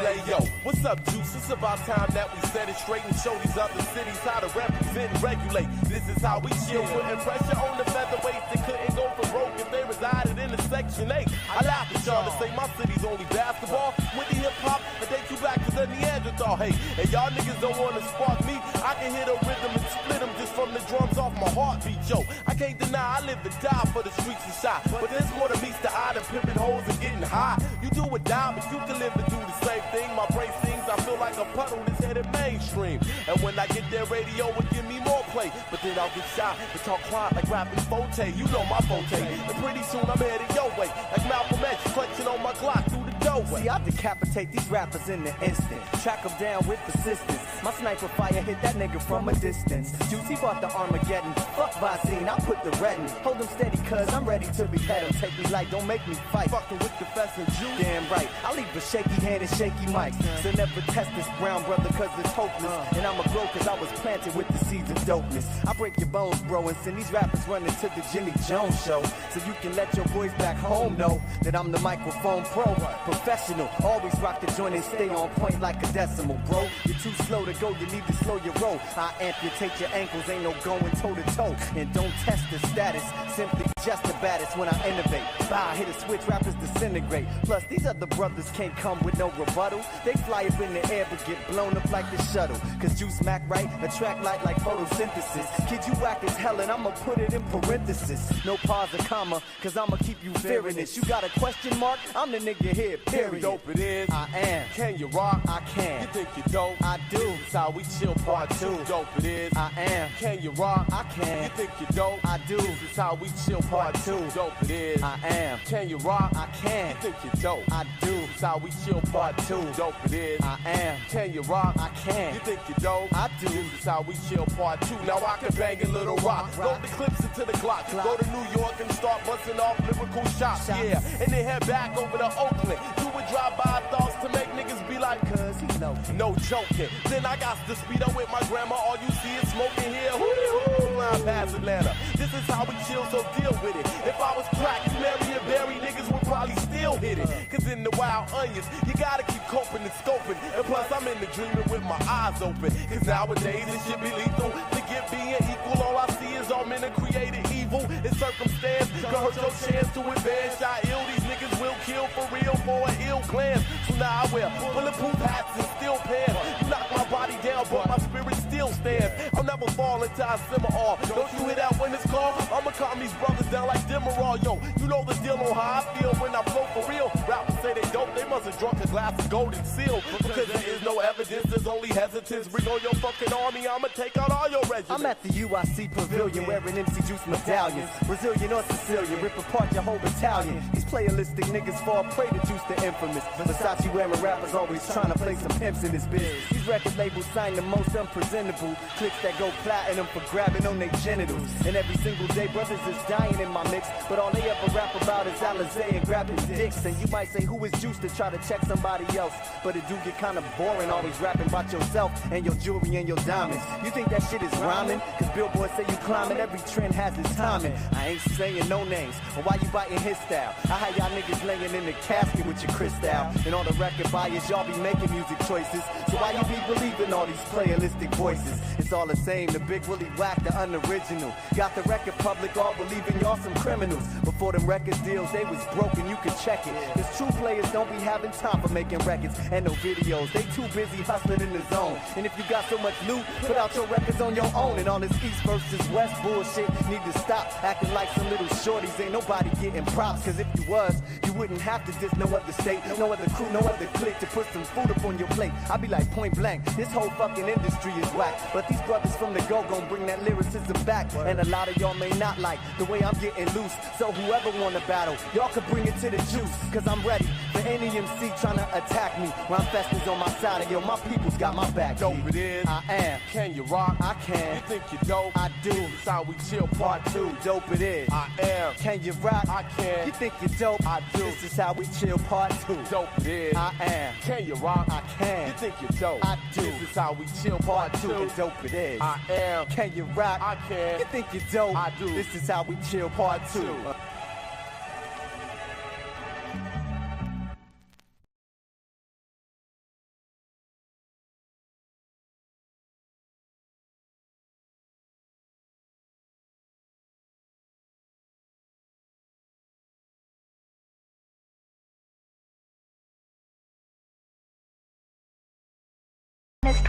Hey yo, what's up, Juice? It's about time that we set it straight and show these other cities how to represent and regulate. This is how we chill, putting pressure on the featherweights that couldn't go for broke if they resided in the Section 8. I laugh at y'all to say my city's only basketball. With the hip-hop, I date you back to the Neanderthal. Hey, and y'all niggas don't want to spark me. I can hit a rhythm and split them just from the drums off my heartbeat. Yo, I can't deny I live and die for the streets and shot. But there's more than meets the eye than pimping hoes and getting high. You do or die, but you can live and do the same thing. My brain sings, I feel like a puddle that's headed mainstream. And when I get there, radio will give me more play. But then I'll get shot and talk quiet like rapping Forte. You know my Forte. And pretty soon I'm headed your way. Like Malcolm X, clutching on my Glock through the doorway. See, I decapitate these rappers in the instant. Track them down with persistence. My sniper fire hit that nigga from a distance. Juicy bought the Armageddon. Fuck Visine, I put the red in. Hold them steady, cuz I'm ready to behead him. Take me light, don't make me fight. Fucking with the fest and juice. Damn right, I leave a shaky hand and shaky mics. So never test this brown brother, cause it's hopeless. And I'ma grow cause I was planted with the seeds of dopeness. I break your bones, bro, and send these rappers running to the Jimmy Jones show. So you can let your boys back home know that I'm the microphone pro. Professional, always rock the joint and stay on point like a decimal, bro. You're too slow to go, you need to slow your roll. I amputate your ankles, ain't no going toe to toe. And don't test the status, simply just the baddest when I innovate. Bah, hit a switch, rappers disintegrate. Plus, these other brothers can't come with no rebuttal. They fly up in the air but get blown up like the shuttle. Cause you smack right, attract light like photosynthesis. Kid, you whack as hell and I'ma put it in parenthesis. No pause or comma, cause I'ma keep you fearing this. You got a question mark? I'm the nigga here, period. Dope it is. I am. Can you rock? I can. You think you dope? I do. This is how we chill part 2. Dope it is. I am. Can you rock? I can. You think you dope? I do. This is how we chill part 2. Dope it is. I am. Can you rock? I can. You think you dope? I do. This is how we chill part 2. Dope it is. I am. Can you rock? I can. You think you dope? I do. This is how we chill part 2. Now I can bang a little rock. Load the clips into the Glock. Go to New York and start busting off lyrical shots. Yeah, and then head back over to Oakland. Do a drive-by thoughts to make niggas be like, Cause he know. no joking. Then I got to speed up with my grandma. All you see is smoking here. Hoo-dee-hoo, line past Atlanta. This is how we chill, so deal with it. If I was crack, you Mary and Barry, niggas would probably still hit it. Cause in the wild onions, you gotta keep coping and scoping. And plus, I'm in the dreaming with my eyes open. Cause nowadays, this shit be lethal. Forget being equal, all I see is all men are created evil. In circumstance, could hurt your chance to advance. Shot ill, these niggas will kill for real for an ill glance. So now I wear bulletproof hats and steel pants. You knock my body down, but my spirit still stands. I'll never fall until I simmer off. Don't you hear that when it's called? I'ma calm these brothers down like Demerol. Yo, you know the deal on how I feel when I flow for real. Rappers say they dope, they must have drunk a glass of golden seal. Because there is no evidence, there's only hesitance. Bring on your fucking army, I'ma take out all your regiments. I'm at the UIC pavilion wearing MC Juice medallions. Brazilian or Sicilian, rip apart your whole battalion. These playalistic niggas fall prey to Juice the infamous. Versace wearing rappers always trying to play some pimps in this biz. These record labels sign the most unpresentable clicks that go platinum for grabbing on their genitals. And every single day brothers is dying in my mix, but all they ever rap about is Alizé and grabbing dicks. And you might say, who is Juice to try to check somebody else? But it do get kinda boring always rapping about yourself and your jewelry and your diamonds. You think that shit is rhyming? Cause billboards say you climbing, every trend has its timing. I ain't saying no names, but why you biting his style? I had y'all niggas laying in the casket with your crystal. And all the record buyers, y'all be making music choices. So why you be believing all these playalistic voices? It's all the same, the big Willie Whack, the unoriginal. Got the record public all believing y'all some criminals. Before them record deals, they was broken, you could check it. Cause true players don't be having time for making records and no videos. They too busy hustling in the zone. And if you got so much loot, put out your records on your own. And all this East versus West bullshit need to stop. Acting like some little shorties, ain't nobody getting props. Cause if you was, you wouldn't have to diss no other state, no other crew, no other clique to put some food up on your plate. I be like point blank, this whole fucking industry is whack. But these brothers from the go gon' bring that lyricism back. And a lot of y'all may not like the way I'm getting loose. So whoever wanna battle, y'all can bring it to the juice. Cause I'm ready for any MC tryna attack me. Rhyme Fest is on my side, and yo, my people's got my back. Dope it is. I am. Can you rock? I can. You think you dope? I do. This how we chill part 2. Dope it is. I am. Can you rock? I can. You think you dope? I do. This is how we chill part 2. Dope it is. I am. Can you rock? I can. You think you dope? I do. This is how we chill part 2. Dope it is. I am. Can you rock? I can. You think you dope? I do. This is how we chill part 2.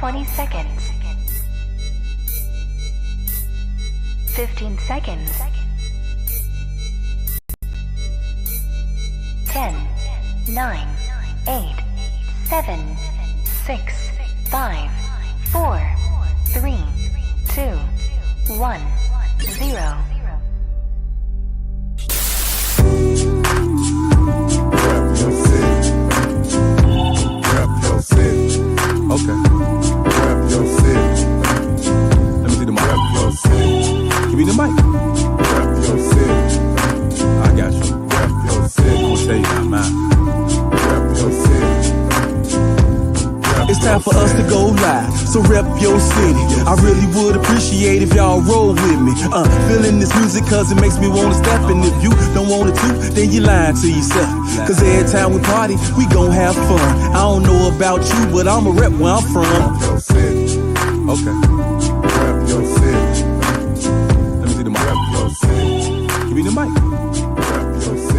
20 seconds. 15 seconds. 10, 9, 8, 7, 6, 5, 4, 3, 2, 1, 0. Okay. Rep your city. Let me see the mic. Rep your city. Give me the mic. Rep your city. I got you. Rep your city. I'm gonna tell you now, man. Rep your city. It's time for us to go live, so rep your city. I really would appreciate if y'all roll with me. Feeling this music cause it makes me wanna step. And if you don't want to, then you lying to yourself. Cause every time we party, we gon' have fun. I don't know about you, but I'ma rep where I'm from. Rep your city. Okay. Rep your city. Let me see the mic. Rep your city. Give me the mic. Rep your city.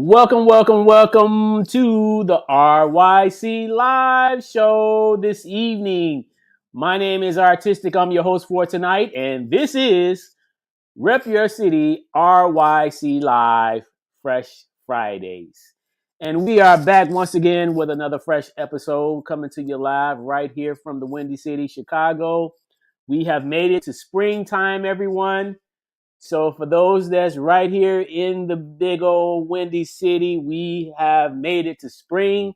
Welcome to the RYC Live Show this evening. My name is Artistic. I'm your host for tonight, and this is Rep Your City RYC Live Fresh Fridays. And we are back once again with another fresh episode coming to you live right here from the Windy City, Chicago. We have made it to springtime, everyone. So for those that's right here in the big old Windy City, we have made it to spring,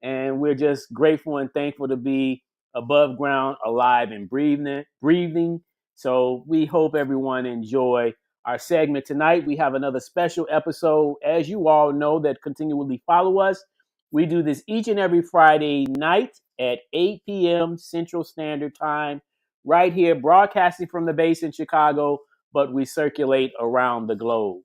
and we're just grateful and thankful to be above ground, alive and breathing. So we hope everyone enjoy our segment tonight. We have another special episode, as you all know, that continually follow us. We do this each and every Friday night at 8 p.m. Central Standard Time, right here, broadcasting from the base in Chicago, but we circulate around the globe.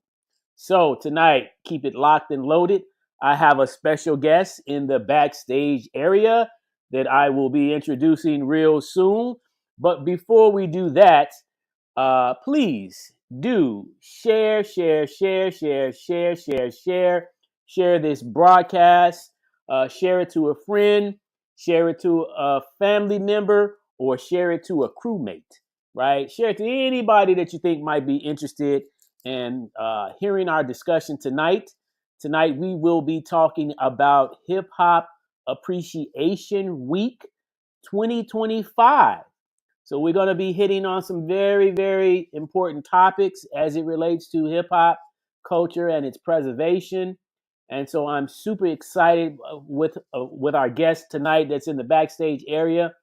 So tonight, keep it locked and loaded. I have a special guest in the backstage area that I will be introducing real soon. But before we do that, please do share this broadcast. Share it to a friend, share it to a family member, or share it to a crewmate. Right? Share it to anybody that you think might be interested in hearing our discussion tonight. Tonight, we will be talking about Hip Hop Appreciation Week 2025. So we're going to be hitting on some very, very important topics as it relates to hip hop culture and its preservation. And so I'm super excited with our guest tonight that's in the backstage area.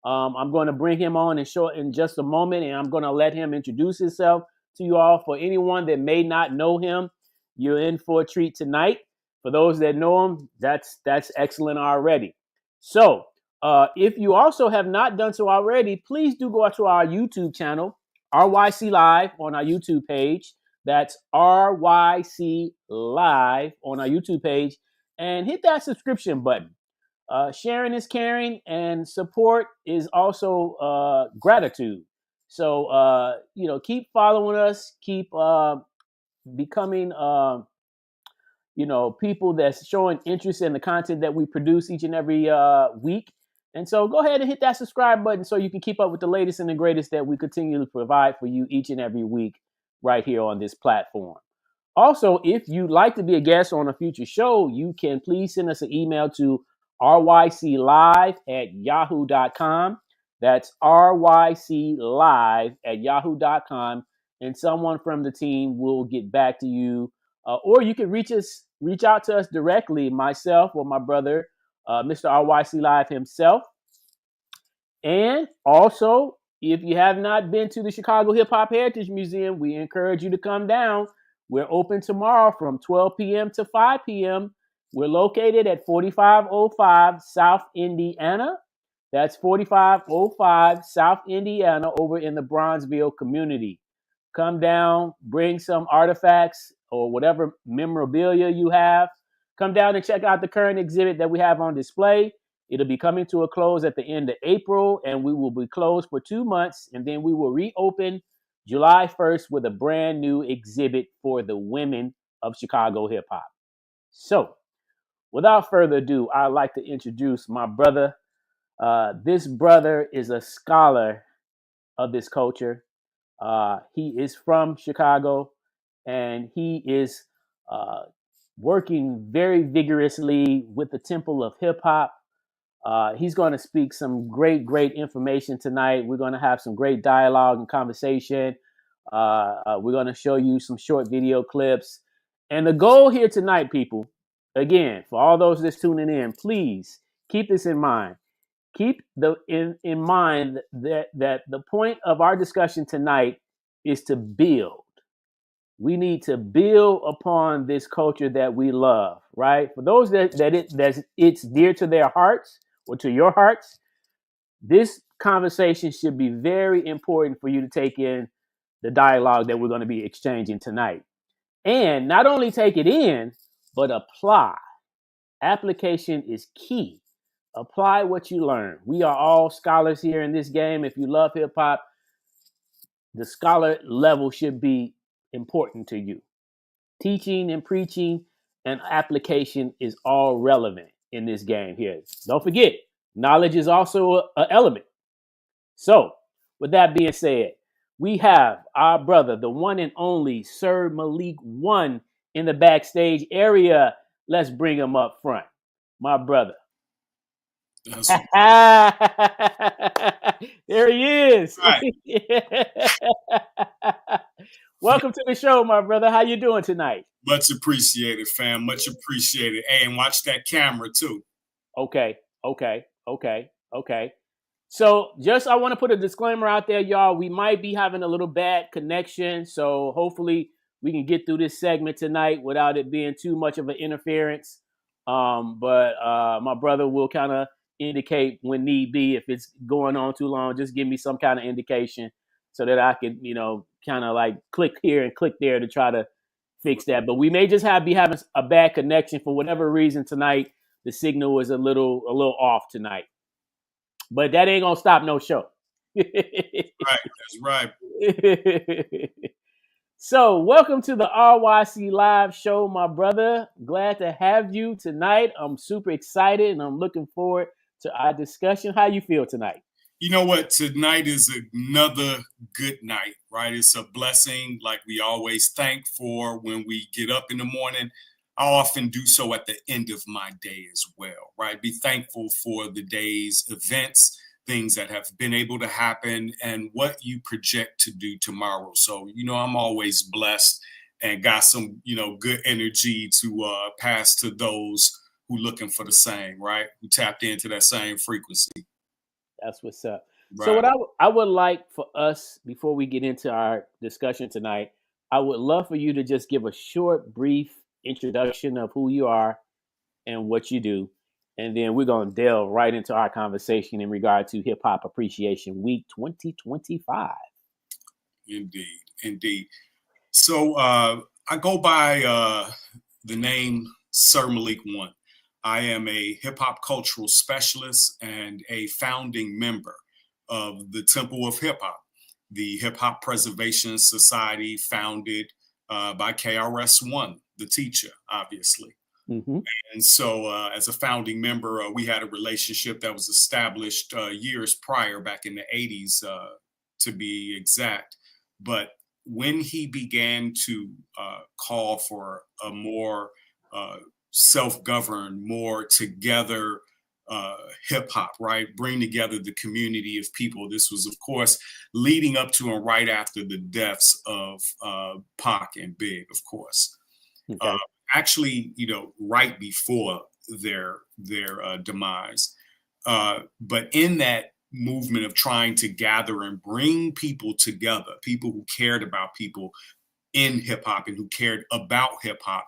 I'm going to bring him on in just a moment, and I'm going to let him introduce himself to you all. For anyone that may not know him, you're in for a treat tonight. For those that know him, that's excellent already. So if you also have not done so already, please do go out to our YouTube channel, RYC Live, on our YouTube page. That's RYC Live on our YouTube page, and hit that subscription button. Sharing is caring, and support is also gratitude. So, keep following us, keep becoming, people that's showing interest in the content that we produce each and every week. And so go ahead and hit that subscribe button so you can keep up with the latest and the greatest that we continue to provide for you each and every week right here on this platform. Also, if you'd like to be a guest on a future show, you can please send us an email to ryclive@yahoo.com. That's ryclive@yahoo.com. And someone from the team will get back to you. Or you can reach out to us directly, myself or my brother, Mr. RYC Live himself. And also, if you have not been to the Chicago Hip Hop Heritage Museum, we encourage you to come down. We're open tomorrow from 12 p.m. to 5 p.m. We're located at 4505 South Indiana. That's 4505 South Indiana over in the Bronzeville community. Come down, bring some artifacts or whatever memorabilia you have. Come down and check out the current exhibit that we have on display. It'll be coming to a close at the end of April, and we will be closed for 2 months, and then we will reopen July 1st with a brand new exhibit for the women of Chicago hip hop. So, without further ado, I'd like to introduce my brother. This brother is a scholar of this culture. He is from Chicago, and he is working very vigorously with the Temple of Hip Hop. He's going to speak some great information tonight. We're going to have some great dialogue and conversation. We're going to show you some short video clips. And the goal here tonight, people, again, for all those that's tuning in, please keep this in mind. Keep in mind that the point of our discussion tonight is to build. We need to build upon this culture that we love, right? For those that it's dear to their hearts or to your hearts, this conversation should be very important for you to take in the dialogue that we're going to be exchanging tonight. And not only take it in, but apply. Application is key. Apply what you learn. We are all scholars here in this game. If you love hip hop, the scholar level should be important to you. Teaching and preaching and application is all relevant in this game here. Don't forget, knowledge is also an element. So, with that being said, we have our brother, the one and only Sir Malik One, in the backstage area. Let's bring him up front. My brother. There he is. Right. Welcome to the show, my brother. How you doing tonight? Much appreciated, fam. Much appreciated. Hey, and watch that camera too. Okay. So I want to put a disclaimer out there, y'all. We might be having a little bad connection. So hopefully we can get through this segment tonight without it being too much of an interference. But my brother will kind of indicate when need be. If it's going on too long, just give me some kind of indication so that I can, kind of like click here and click there to try to fix that. But we may just be having a bad connection for whatever reason tonight. The signal is a little off tonight, but that ain't gonna stop no show. Right, that's right. So, welcome to the RYC Live show, my brother. Glad to have you tonight. I'm super excited and I'm looking forward to our discussion. How you feel tonight? You know what? Tonight is another good night, right? It's a blessing, like we always thank for when we get up in the morning. I often do so at the end of my day as well, right? Be thankful for the day's events, things that have been able to happen, and what you project to do tomorrow. So, I'm always blessed and got some, good energy to pass to those who looking for the same, right? Who tapped into that same frequency. That's what's up. Right. So what I would like for us, before we get into our discussion tonight, I would love for you to just give a short, brief introduction of who you are and what you do. And then we're going to delve right into our conversation in regard to Hip Hop Appreciation Week 2025. Indeed. So I go by the name Sir Malik One. I am a hip hop cultural specialist and a founding member of the Temple of Hip Hop, the Hip Hop Preservation Society founded by KRS-One, the teacher, obviously. Mm-hmm. And so as a founding member, we had a relationship that was established years prior, back in the 80s, to be exact. But when he began to call for a more self-governed, more together hip hop, right? Bring together the community of people. This was, of course, leading up to and right after the deaths of Pac and Big, of course. Okay. Actually, right before their demise. But in that movement of trying to gather and bring people together, people who cared about people in hip hop and who cared about hip hop,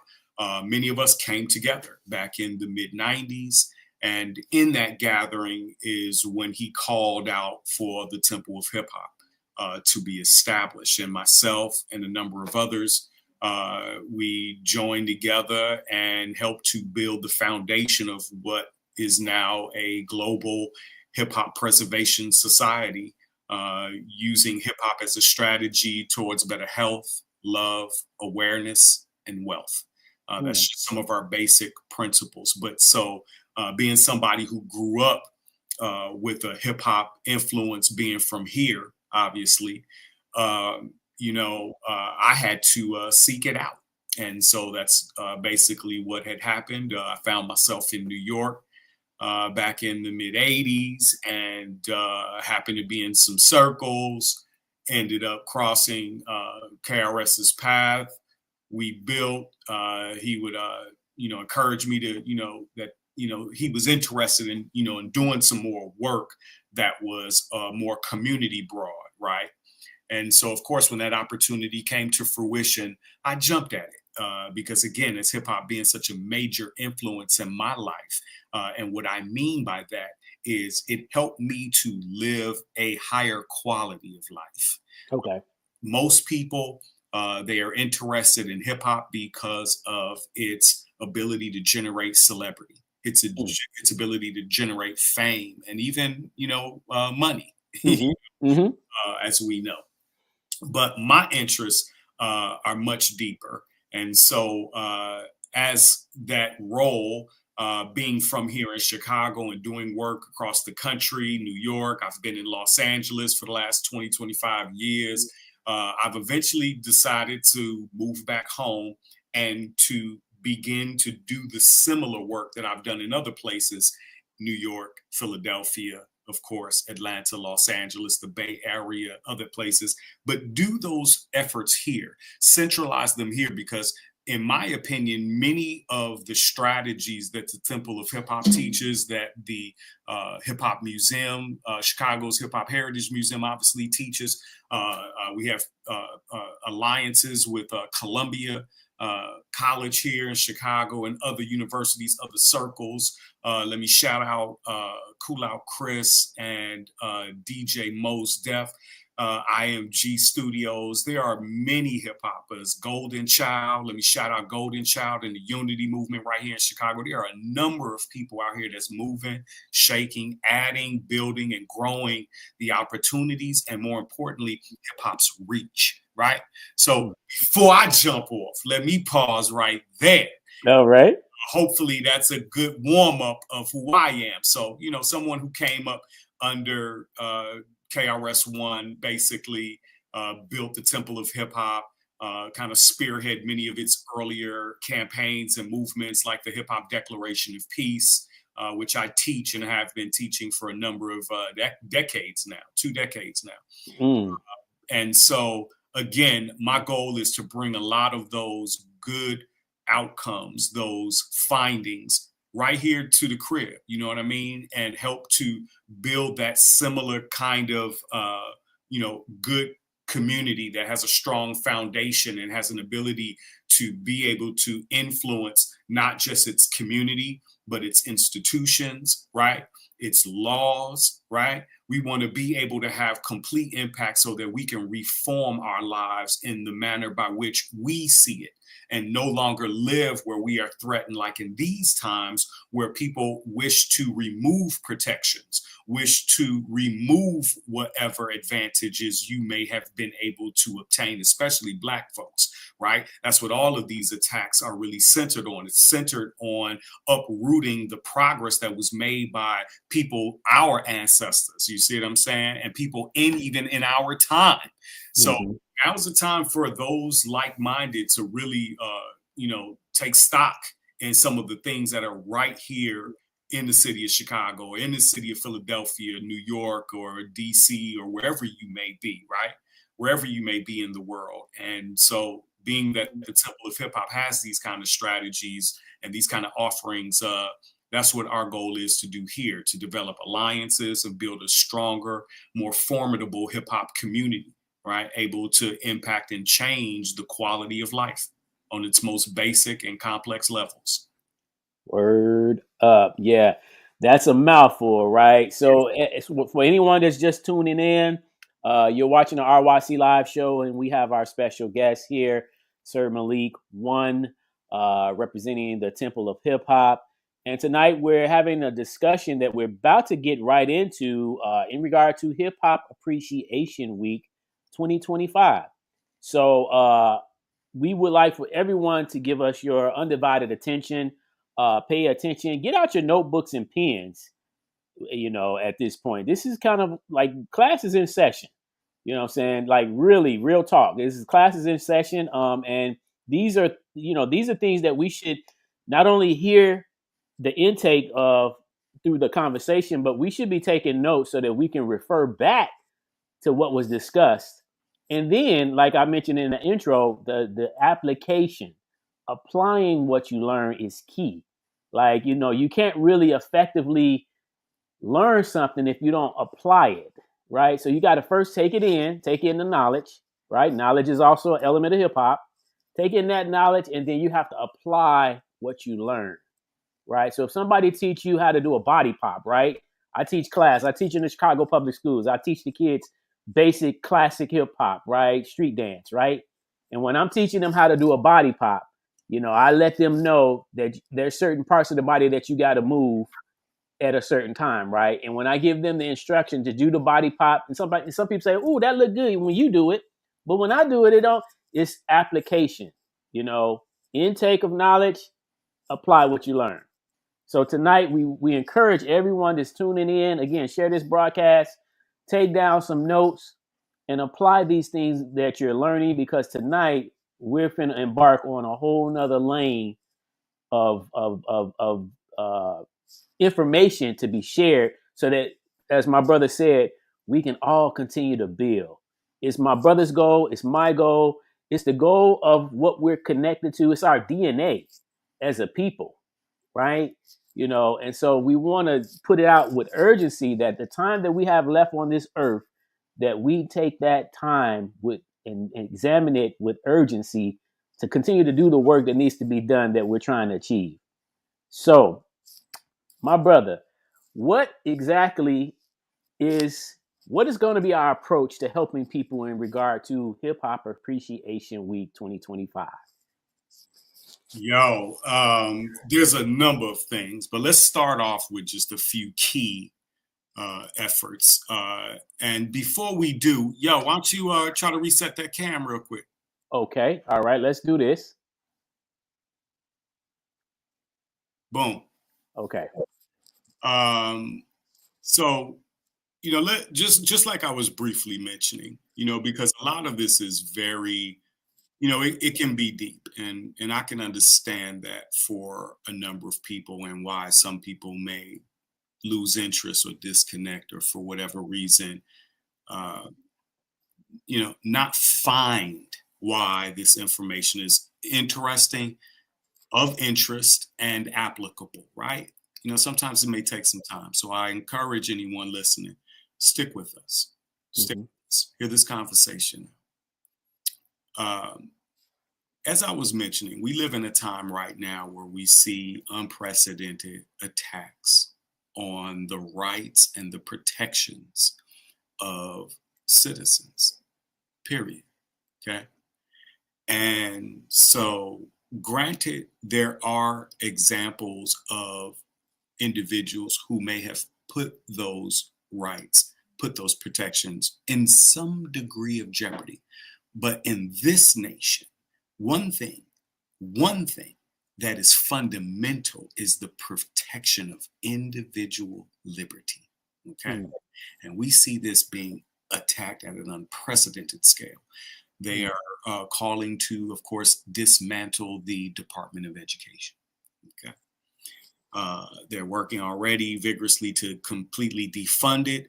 many of us came together back in the mid 90s. And in that gathering is when he called out for the Temple of Hip Hop to be established. And myself and a number of others, we joined together and helped to build the foundation of what is now a global hip hop preservation society using hip hop as a strategy towards better health, love, awareness, and wealth. That's just some of our basic principles. But so being somebody who grew up with a hip hop influence, being from here, obviously, I had to seek it out. And so that's basically what had happened. I found myself in New York back in the mid 80s and happened to be in some circles, ended up crossing KRS's path. We built, he would, encourage me to, that, he was interested in, in doing some more work that was more community broad, right? And so, of course, when that opportunity came to fruition, I jumped at it because, again, it's hip hop being such a major influence in my life. And what I mean by that is it helped me to live a higher quality of life. Okay. Most people, they are interested in hip hop because of its ability to generate celebrity, its ability to generate fame, and even, money, as we know. But my interests are much deeper. And so as that role, being from here in Chicago and doing work across the country, New York, I've been in Los Angeles for the last 20, 25 years. I've eventually decided to move back home and to begin to do the similar work that I've done in other places, New York, Philadelphia, of course, Atlanta, Los Angeles, the Bay Area, other places, but do those efforts here, centralize them here, because in my opinion, many of the strategies that the Temple of Hip Hop teaches, that the Hip Hop Museum, Chicago's Hip Hop Heritage Museum obviously teaches, we have alliances with Columbia College here in Chicago and other universities, other circles. Let me shout out Cool Out Chris and DJ Mos Def, IMG Studios. There are many hip hoppers. Golden Child. Let me shout out Golden Child and the Unity Movement right here in Chicago. There are a number of people out here that's moving, shaking, adding, building, and growing the opportunities, and more importantly, hip hop's reach. Right. So before I jump off, let me pause right there. All right. Hopefully that's a good warm up of who I am. So, someone who came up under KRS-One, basically built the Temple of Hip Hop, kind of spearhead many of its earlier campaigns and movements like the Hip Hop Declaration of Peace, which I teach and have been teaching for a number of decades now, 2 decades now. And so, again, my goal is to bring a lot of those good outcomes, those findings right here to the crib, you know what I mean? And help to build that similar kind of, good community that has a strong foundation and has an ability to be able to influence not just its community, but its institutions, right? Its laws, right? We want to be able to have complete impact so that we can reform our lives in the manner by which we see it, and no longer live where we are threatened, like in these times where people wish to remove protections, wish to remove whatever advantages you may have been able to obtain, especially Black folks, right? That's what all of these attacks are really centered on. It's centered on uprooting the progress that was made by people, our ancestors, you see what I'm saying? And people even in our time. So now's the time for those like-minded to really, take stock in some of the things that are right here in the city of Chicago, in the city of Philadelphia, New York, or DC, or wherever you may be, right? Wherever you may be in the world. And so being that the Temple of Hip Hop has these kind of strategies and these kind of offerings, that's what our goal is to do here, to develop alliances and build a stronger, more formidable hip hop community, right? Able to impact and change the quality of life on its most basic and complex levels. Word up. Yeah, that's a mouthful, right? So for anyone that's just tuning in, you're watching the RYC Live show, and we have our special guest here, Sir Malik, representing the Temple of Hip Hop. And tonight we're having a discussion that we're about to get right into in regard to Hip Hop Appreciation Week 2025. So we would like for everyone to give us your undivided attention, pay attention, get out your notebooks and pens, at this point. This is kind of like classes in session. You know what I'm saying? Like really, real talk. This is classes in session. And these are things that we should not only hear the intake of through the conversation, but we should be taking notes so that we can refer back to what was discussed. And then, like I mentioned in the intro, the application, applying what you learn is key. Like, you can't really effectively learn something if you don't apply it, right? So you got to first take in the knowledge, right? Knowledge is also an element of hip hop. Take in that knowledge, and then you have to apply what you learn, right? So if somebody teach you how to do a body pop, right? I teach class. I teach in the Chicago public schools. I teach the kids basic classic hip hop, right? Street dance, right? And when I'm teaching them how to do a body pop, I let them know that there's certain parts of the body that you got to move at a certain time, right? And when I give them the instruction to do the body pop, and some people say, "Oh, that look good when you do it," but when I do it, it's application. Intake of knowledge, apply what you learn. So tonight we encourage everyone that's tuning in. Again, share this broadcast, take down some notes, and apply these things that you're learning, because tonight we're finna embark on a whole nother lane of information to be shared, so that, as my brother said, we can all continue to build. It's my brother's goal. It's my goal. It's the goal of what we're connected to. It's our DNA as a people, right? And so we want to put it out with urgency that the time that we have left on this earth, that we take that time and examine it with urgency to continue to do the work that needs to be done that we're trying to achieve. So, my brother, what is going to be our approach to helping people in regard to Hip Hop Appreciation Week 2025? There's a number of things, but let's start off with just a few key efforts. And before we do, why don't you try to reset that cam real quick? Okay. All right. Let's do this. Boom. Okay. So, just like I was briefly mentioning, because a lot of this is very, it can be deep, and I can understand that for a number of people, and why some people may lose interest or disconnect, or for whatever reason, not find why this information is interesting, of interest, and applicable, right? Sometimes it may take some time. So I encourage anyone listening, stick with us. Stick with us. Hear this conversation. As I was mentioning, we live in a time right now where we see unprecedented attacks on the rights and the protections of citizens, period. Okay. And so, granted, there are examples of individuals who may have put those rights, put those protections in some degree of jeopardy. But in this nation, one thing that is fundamental is the protection of individual liberty. Okay. And we see this being attacked at an unprecedented scale. They are calling to, of course, dismantle the Department of Education. Okay. They're working already vigorously to completely defund it.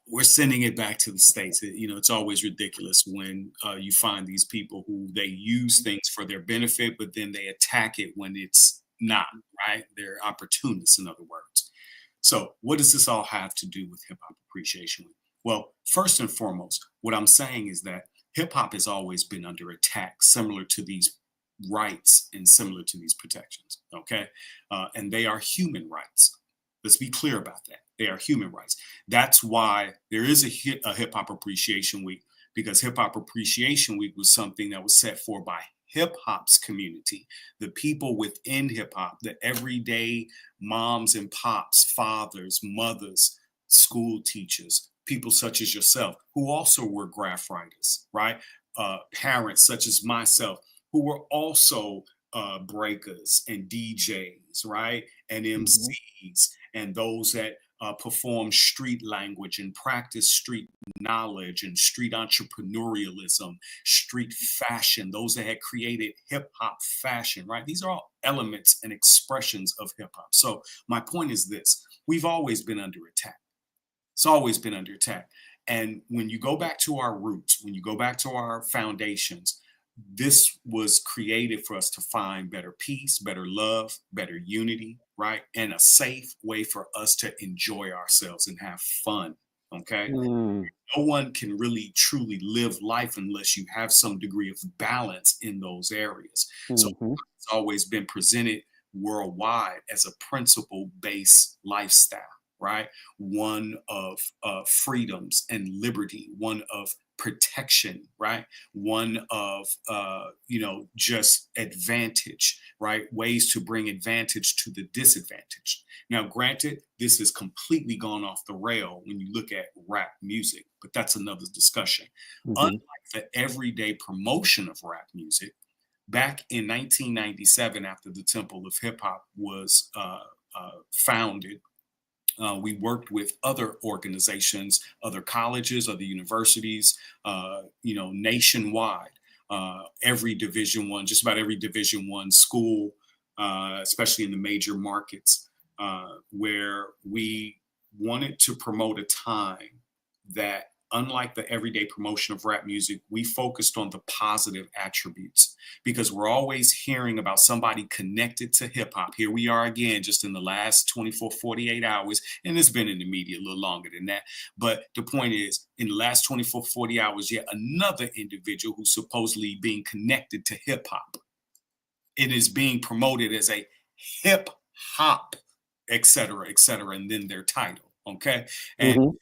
We're sending it back to the states. It's always ridiculous when you find these people who they use things for their benefit, but then they attack it when it's not, right? They're opportunists, in other words. So what does this all have to do with Hip Hop Appreciation Week? Well, first and foremost, what I'm saying is that hip hop has always been under attack, similar to these rights and similar to these protections. Okay. And they are human rights. Let's be clear about that. They are human rights. That's why there is a Hip Hop Appreciation Week, because Hip Hop Appreciation Week was something that was set for by hip hop's community, the people within hip hop, the everyday moms and pops, fathers, mothers, school teachers, people such as yourself, who also were graph writers, right? Parents such as myself, who were also breakers and DJs, right? And MCs, and those that perform street language and practice street knowledge and street entrepreneurialism, street fashion, those that had created hip hop fashion, right? These are all elements and expressions of hip hop. So my point is this: we've always been under attack. It's always been under attack. And when you go back to our roots, when you go back to our foundations, this was created for us to find better peace, better love, better unity, right? And a safe way for us to enjoy ourselves and have fun. Okay. No one can really truly live life unless you have some degree of balance in those areas. So it's always been presented worldwide as a principle-based lifestyle, right? One of freedoms and liberty, one of protection, right? One of, just advantage, right? Ways to bring advantage to the disadvantaged. Now, granted, this has completely gone off the rail when you look at rap music, but that's another discussion. Unlike the everyday promotion of rap music, back in 1997, after the Temple of Hip Hop was founded, we worked with other organizations, other colleges, other universities, nationwide. Every Division I, just about every Division I school, especially in the major markets, where we wanted to promote a time that, unlike the everyday promotion of rap music, we focused on the positive attributes, because we're always hearing about somebody connected to hip hop. Here we are again, just in the last 24, 48 hours, and it's been in the media a little longer than that. But the point is, in the last 24, 40 hours, yet another individual who's supposedly being connected to hip hop. It is being promoted as a hip hop, et cetera, and then their title. Okay. And,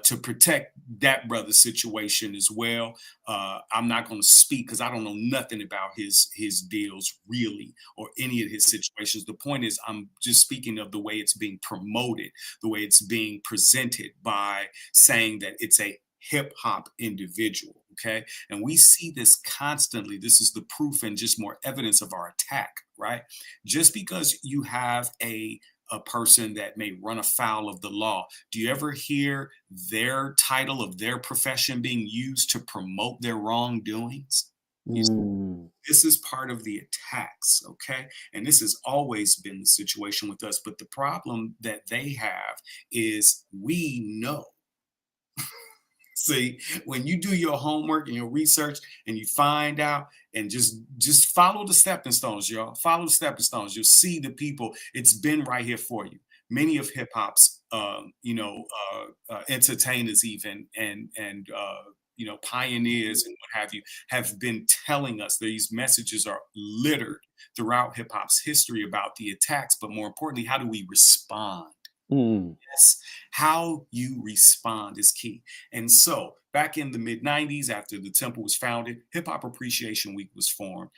to protect that brother's situation as well, I'm not going to speak because I don't know nothing about his deals really, or any of his situations. The point is, I'm just speaking of the way it's being promoted, the way it's being presented, by saying that it's a hip hop individual. Okay. And we see this constantly. This is the proof and just more evidence of our attack, right? Just because you have a person that may run afoul of the law, do you ever hear their title of their profession being used to promote their wrongdoings? This is part of the attacks, okay? And this has always been the situation with us. But the problem that they have is we know. See, when you do your homework and your research and you find out, and just follow the stepping stones, y'all. Follow the stepping stones. You'll see the people. It's been right here for you. Many of hip hop's, entertainers, even and pioneers and what have you, have been telling us these messages are littered throughout hip hop's history about the attacks. But more importantly, how do we respond? Yes, how you respond is key. And so back in the mid-90s, after the Temple was founded, Hip Hop Appreciation Week was formed.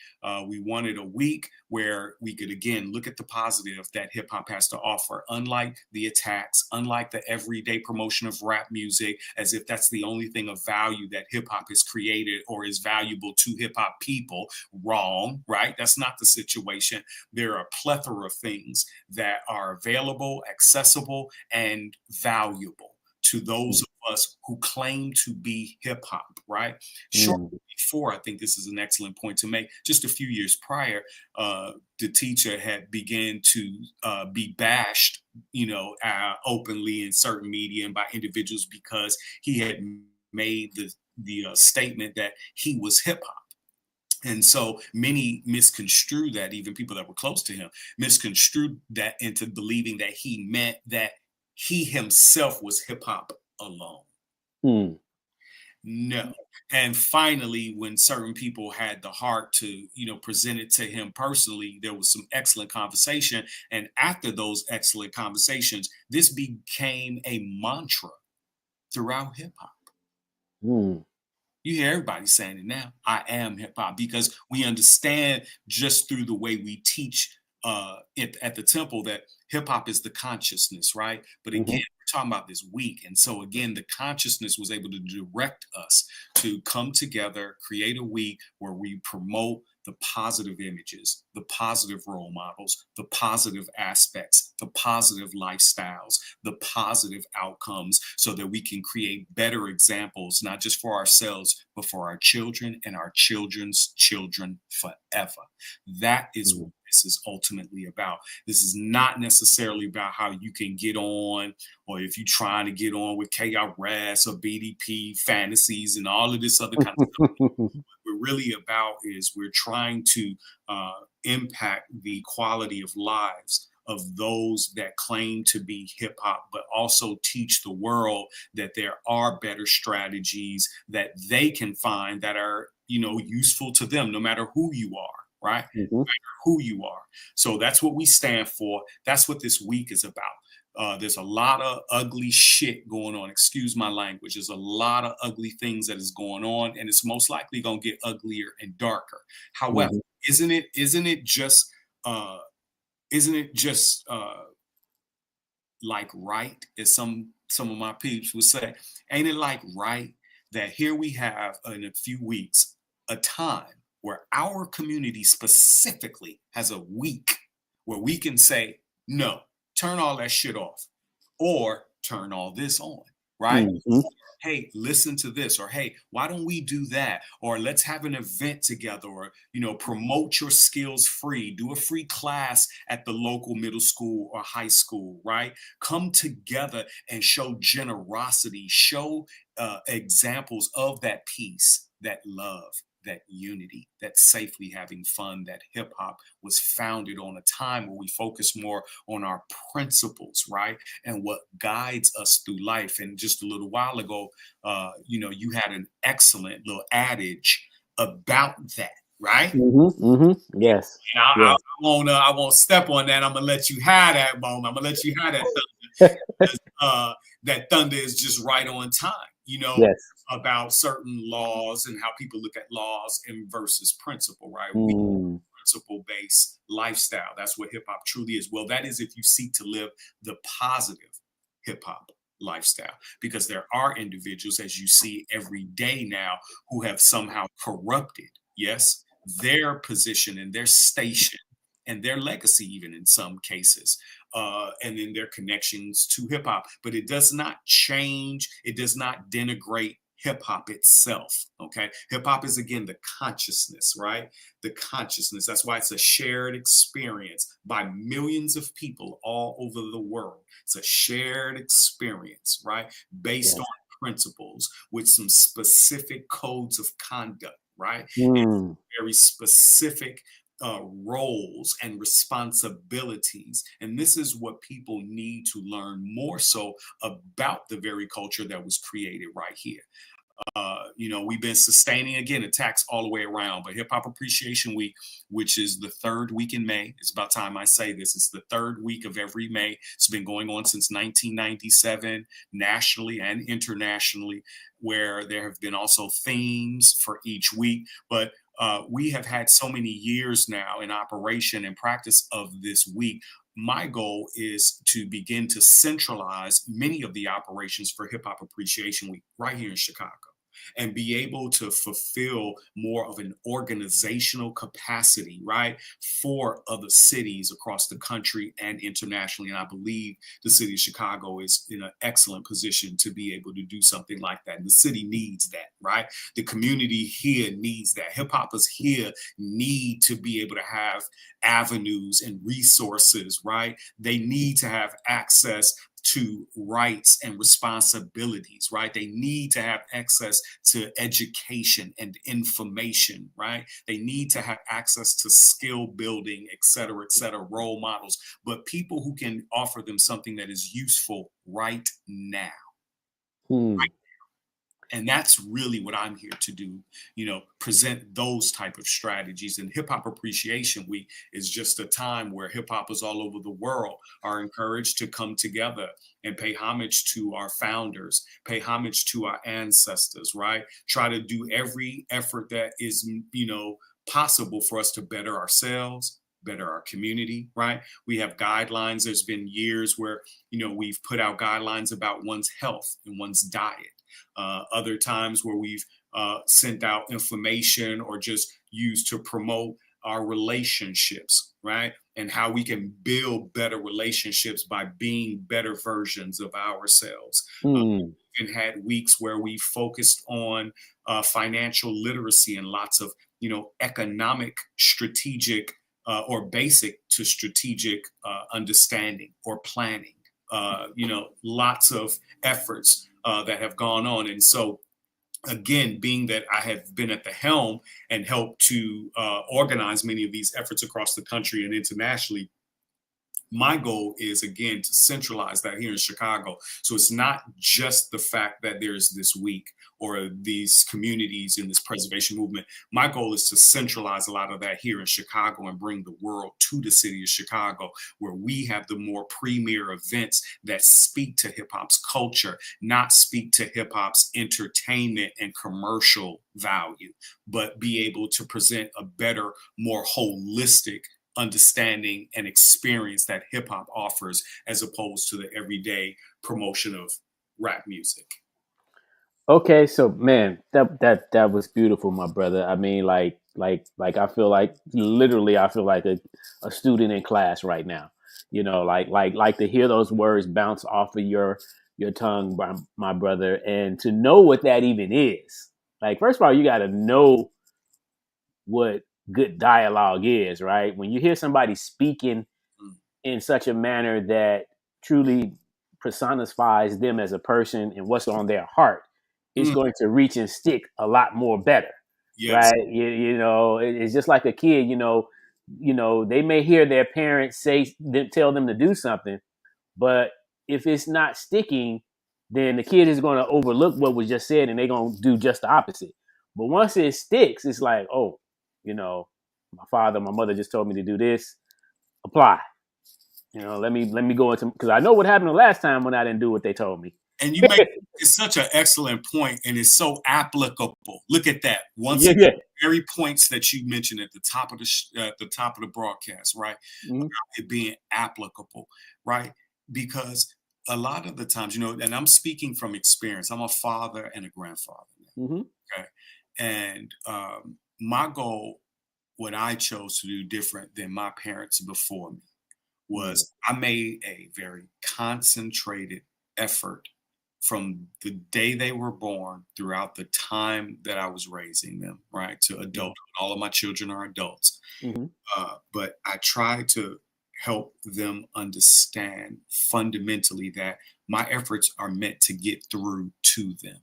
We wanted a week where we could, again, look at the positive that hip hop has to offer, unlike the attacks, unlike the everyday promotion of rap music, as if that's the only thing of value that hip hop has created or is valuable to hip hop people. Wrong, right? That's not the situation. There are a plethora of things that are available, accessible, and valuable to those of us who claim to be hip hop, right? Shortly before, I think this is an excellent point to make, just a few years prior, the teacher had begun to be bashed, openly in certain media and by individuals because he had made the statement that he was hip hop. And so many misconstrued that, even people that were close to him misconstrued that into believing that he meant that he himself was hip hop alone. No. And finally, when certain people had the heart to, present it to him personally, there was some excellent conversation. And after those excellent conversations, this became a mantra throughout hip hop. You hear everybody saying it now. I am hip hop, because we understand just through the way we teach at the temple that hip hop is the consciousness, right? But again, Mhm. we're talking about this week. And so again, the consciousness was able to direct us to come together, create a week where we promote the positive images, the positive role models, the positive aspects, the positive lifestyles, the positive outcomes, so that we can create better examples, not just for ourselves, but for our children and our children's children forever. That is what Mhm. this is ultimately about. This is not necessarily about how you can get on, or if you're trying to get on with KRS or BDP fantasies and all of this other kind of stuff. We're really about is we're trying to impact the quality of lives of those that claim to be hip hop, but also teach the world that there are better strategies that they can find that are, useful to them, no matter who you are, right? Mhm. Who you are. So that's what we stand for. That's what this week is about. There's a lot of ugly shit going on. Excuse my language. There's a lot of ugly things that is going on, and it's most likely going to get uglier and darker. However, Mhm. isn't it just isn't it just like right, as some of my peeps would say? Ain't it like right that here we have in a few weeks a time where our community specifically has a week where we can say no, turn all that shit off, or turn all this on, right? Mhm. Hey, listen to this, or hey, why don't we do that, or let's have an event together, or promote your skills free, do a free class at the local middle school or high school, right? Come together and show generosity, show examples of that peace, that love, that unity, that safely having fun. That hip hop was founded on a time where we focus more on our principles, right? And what guides us through life. And just a little while ago, you had an excellent little adage about that, right? Mhm. Mhm. Yes. And I Yes. won't step on that. I'm gonna let you have that moment. I'm gonna let you have that thunder. 'Cause, that thunder is just right on time. Yes. About certain laws and how people look at laws and versus principle, right? We Mm. principle based lifestyle. That's what hip hop truly is. Well, that is if you seek to live the positive hip hop lifestyle, because there are individuals, as you see every day now, who have somehow corrupted, yes, their position and their station and their legacy, even in some cases, and then their connections to hip hop. But it does not change, it does not denigrate hip hop itself. Okay. Hip hop is, again, the consciousness, right? The consciousness. That's why it's a shared experience by millions of people all over the world. It's a shared experience, right? Based Yes. on principles with some specific codes of conduct, right? Mm. Very specific roles and responsibilities. And this is what people need to learn more so about the very culture that was created right here. We've been sustaining, again, attacks all the way around, but Hip Hop Appreciation Week, which is the third week in May, it's about time I say this. It's the third week of every May. It's been going on since 1997, nationally and internationally, where there have been also themes for each week. But we have had so many years now in operation and practice of this week. My goal is to begin to centralize many of the operations for Hip Hop Appreciation Week right here in Chicago, and be able to fulfill more of an organizational capacity, right, for other cities across the country and internationally. And I believe the city of Chicago is in an excellent position to be able to do something like that. And the city needs that, right? The community here needs that. Hip hoppers here need to be able to have avenues and resources, right? They need to have access to rights and responsibilities, right? They need to have access to education and information, right? They need to have access to skill building, et cetera, role models, but people who can offer them something that is useful right now. Hmm. And that's really what I'm here to do, present those type of strategies. And Hip Hop Appreciation Week is just a time where hip hoppers all over the world are encouraged to come together and pay homage to our founders, pay homage to our ancestors, right? Try to do every effort that is, possible for us to better ourselves, better our community, right? We have guidelines. There's been years where, we've put out guidelines about one's health and one's diet. Other times where we've sent out information or just used to promote our relationships, right? And how we can build better relationships by being better versions of ourselves. And had weeks where we focused on financial literacy and lots of, economic, strategic, or basic to strategic understanding or planning. Lots of efforts that have gone on. And so, again, being that I have been at the helm and helped to organize many of these efforts across the country and internationally, my goal is, again, to centralize that here in Chicago. So it's not just the fact that there's this week or these communities in this preservation movement. My goal is to centralize a lot of that here in Chicago and bring the world to the city of Chicago, where we have the more premier events that speak to hip hop's culture, not speak to hip hop's entertainment and commercial value, but be able to present a better, more holistic understanding and experience that hip hop offers, as opposed to the everyday promotion of rap music. Okay, so man, that was beautiful, my brother. I mean, like I feel like literally, I feel like a student in class right now. Like to hear those words bounce off of your tongue, my brother, and to know what that even is. Like, first of all, you got to know what good dialogue is, right? When you hear somebody speaking in such a manner that truly personifies them as a person and what's on their heart, it's going to reach and stick a lot more better. Yes. Right? It's just like a kid, they may hear their parents tell them to do something, but if it's not sticking, then the kid is going to overlook what was just said and they're going to do just the opposite. But once it sticks, it's like, oh, my father, my mother just told me to do this. Apply. Let me go into, because I know what happened the last time when I didn't do what they told me. And you make it's such an excellent point, and it's so applicable. Look at that. The very points that you mentioned at the top of the broadcast, right? Mm-hmm. About it being applicable, right? Because a lot of the times, and I'm speaking from experience. I'm a father and a grandfather. Mm-hmm. Okay, and my goal, what I chose to do different than my parents before me, was I made a very concentrated effort from the day they were born throughout the time that I was raising them, right, to adulthood. All of my children are adults. Mm-hmm. But I try to help them understand fundamentally that my efforts are meant to get through to them.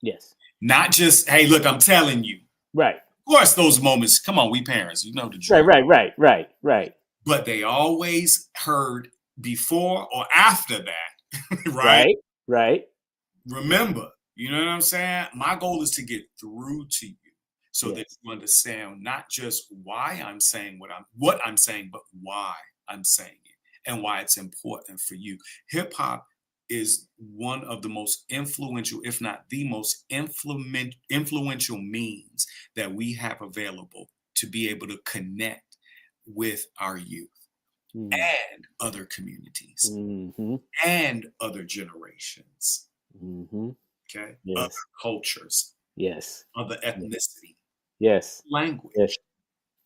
Yes. Not just, hey, look, I'm telling you. Right. Of course, those moments, come on, we parents, the drill. Right. But they always heard before or after that, right? Right. Remember, you know what I'm saying? My goal is to get through to you so that you understand not just why I'm saying what I'm saying, but why I'm saying it and why it's important for you. Hip hop is one of the most influential, if not the most influential means that we have available to be able to connect with our youth and other communities and other generations, okay, other cultures, other ethnicity, language.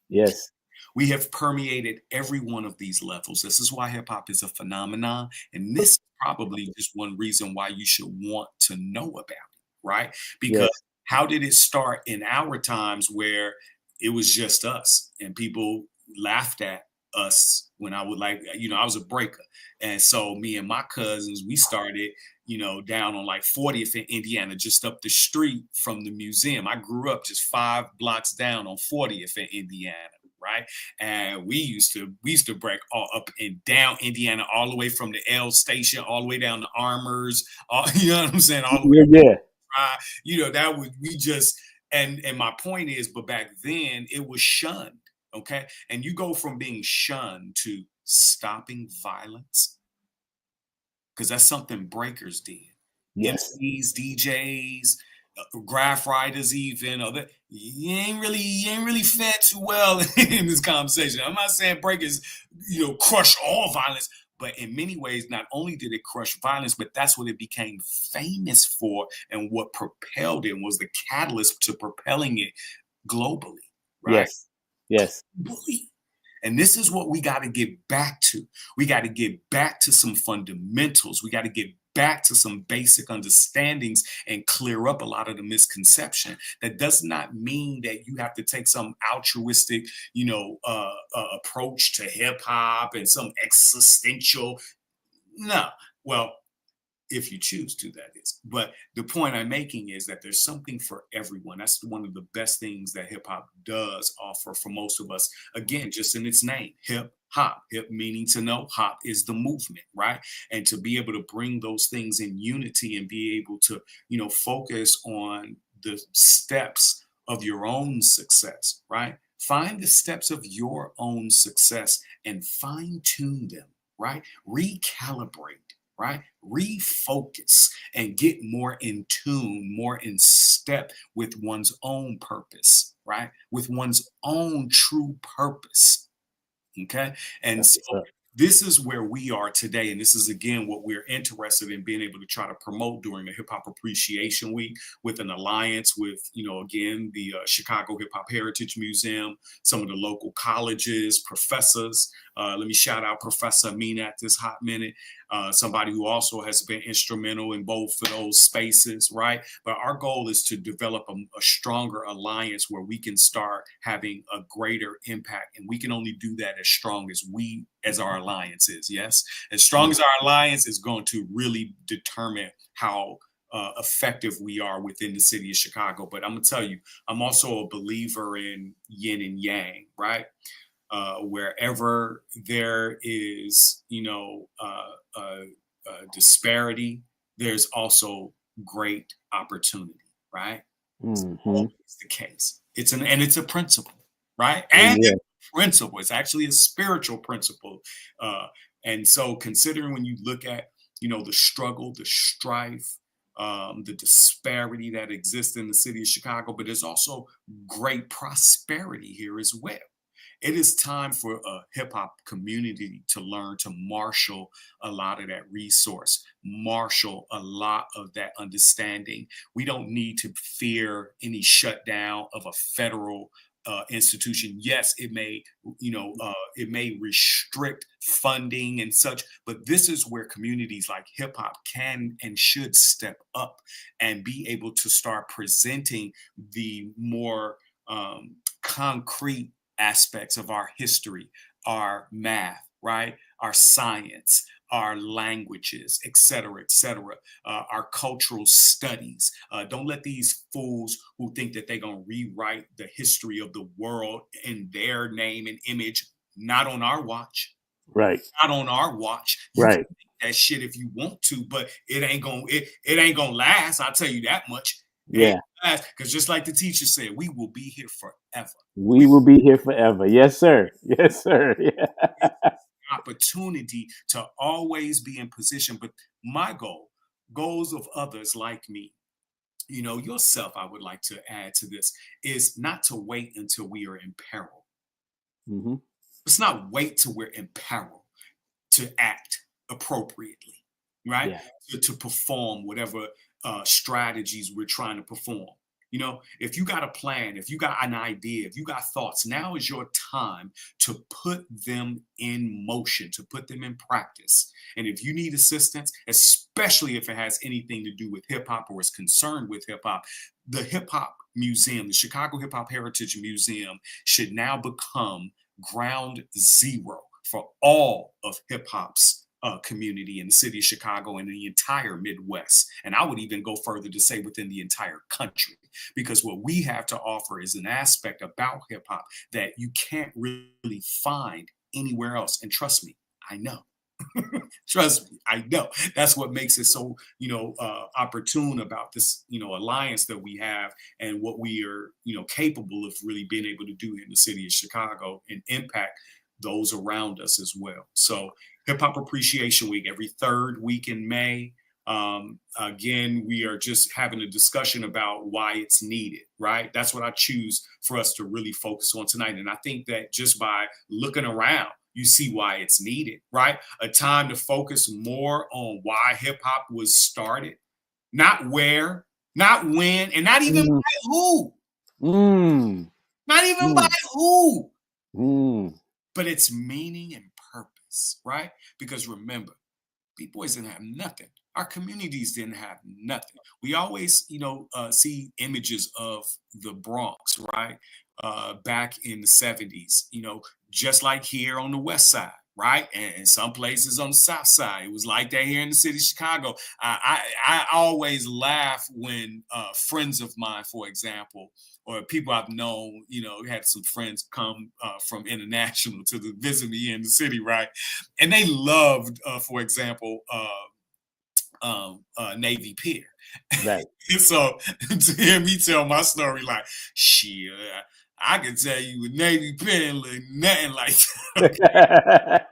Yes. We have permeated every one of these levels. This is why hip hop is a phenomenon. And this is probably just one reason why you should want to know about it, right? Because how did it start in our times where it was just us and people laughed at us when I would I was a breaker. And so me and my cousins, we started, down on 40th in Indiana, just up the street from the museum. I grew up just 5 blocks down on 40th in Indiana. Right. And we used to break all up and down Indiana, all the way from the L station, all the way down to Armours, you know what I'm saying? All the way You know, that was, we just, and my point is, but back then it was shunned. Okay. And you go from being shunned to stopping violence, because that's something breakers did. Yes. MCs, DJs, graph writers, even, or that, you ain't really fed too well in this conversation. I'm not saying breakers, you know, crush all violence, but in many ways, not only did it crush violence, but that's what it became famous for, and what propelled it was the catalyst to propelling it globally, right? Yes. Globally. And this is what we got to get back to. We got to get back to some fundamentals. We got to get back to some basic understandings and clear up a lot of the misconception. That does not mean that you have to take some altruistic, you know, approach to hip hop and some existential. No. Well, if you choose to, that is. But the point I'm making is that there's something for everyone. That's one of the best things that hip hop does offer for most of us. Again, just in its name, hip hop, hip meaning to know, hop is the movement, right? And to be able to bring those things in unity and be able to, you know, focus on the steps of your own success, right? Find the steps of your own success and fine tune them, right? Recalibrate, right? Refocus and get more in tune, more in step with one's own purpose, right? With one's own true purpose. Okay. And so this is where we are today. And this is, again, what we're interested in being able to try to promote during the Hip Hop Appreciation Week, with an alliance with, you know, again, the Chicago Hip Hop Heritage Museum, some of the local colleges, professors. Let me shout out Professor Amin at this hot minute, somebody who also has been instrumental in both of those spaces, right? But our goal is to develop a stronger alliance where we can start having a greater impact. And we can only do that as strong as our alliance is. Yes. As strong as our alliance is going to really determine how effective we are within the city of Chicago. But I'm going to tell you, I'm also a believer in yin and yang, right? Wherever there is, you know, disparity, there's also great opportunity, right? It's always the case. It's a principle, right? And it's a principle. It's actually a spiritual principle. And so, considering when you look at, you know, the struggle, the strife, the disparity that exists in the city of Chicago, but there's also great prosperity here as well. It is time for a hip hop community to learn to marshal a lot of that resource, marshal a lot of that understanding. We don't need to fear any shutdown of a federal institution. Yes, it may, you know, it may restrict funding and such, but this is where communities like hip hop can and should step up and be able to start presenting the more concrete aspects of our history, our math, right? Our science, our languages, et cetera, our cultural studies. Don't let these fools who think that they're going to rewrite the history of the world in their name and image, not on our watch. Right. Not on our watch. You can think that shit if you want to, but it ain't gonna last. I'll tell you that much. Yeah. Because just like the teacher said, we will be here forever. We will be here forever. Yes, sir. Yes, sir. Yeah. Opportunity to always be in position. But my goals of others like me, you know, yourself, I would like to add to this, is not to wait until we are in peril. Mm-hmm. Let's not wait till we're in peril to act appropriately, right? Yeah. To perform whatever strategies we're trying to perform. You know, if you got a plan, if you got an idea, if you got thoughts, now is your time to put them in motion, to put them in practice. And if you need assistance, especially if it has anything to do with hip hop or is concerned with hip hop, the Hip Hop Museum, the Chicago Hip Hop Heritage Museum, should now become ground zero for all of hip hop's community in the city of Chicago and the entire Midwest. And I would even go further to say within the entire country, because what we have to offer is an aspect about hip hop that you can't really find anywhere else. And trust me, I know. Trust me, I know. That's what makes it so, opportune about this, alliance that we have and what we are, capable of really being able to do in the city of Chicago and impact those around us as well. So Hip Hop Appreciation Week, every third week in May. Again, we are just having a discussion about why it's needed, right? That's what I choose for us to really focus on tonight. And I think that just by looking around, you see why it's needed, right? A time to focus more on why hip hop was started, not where, not when, and not even by who. Not even by who. But its meaning and purpose, right? Because remember, B-Boys didn't have nothing. Our communities didn't have nothing. We always, see images of the Bronx, right? Back in the 70s, just like here on the West Side, right? And some places on the South Side. It was like that here in the city of Chicago. I always laugh when friends of mine, for example, or people I've known, had some friends come from international to visit me in the city, right? And they loved, for example, Navy Pier. Right. So to hear me tell my story, like, shit, I can tell you a Navy Pier look nothing like that.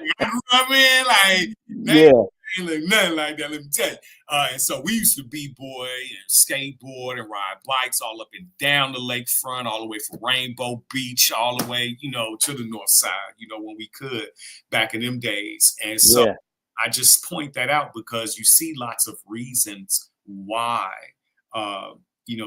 You know what I mean? Like, Navy Pier look nothing like that, let me tell you. And so we used to b-boy and skateboard and ride bikes all up and down the lakefront, all the way from Rainbow Beach, all the way, to the north side, when we could back in them days. And so I just point that out because you see lots of reasons why,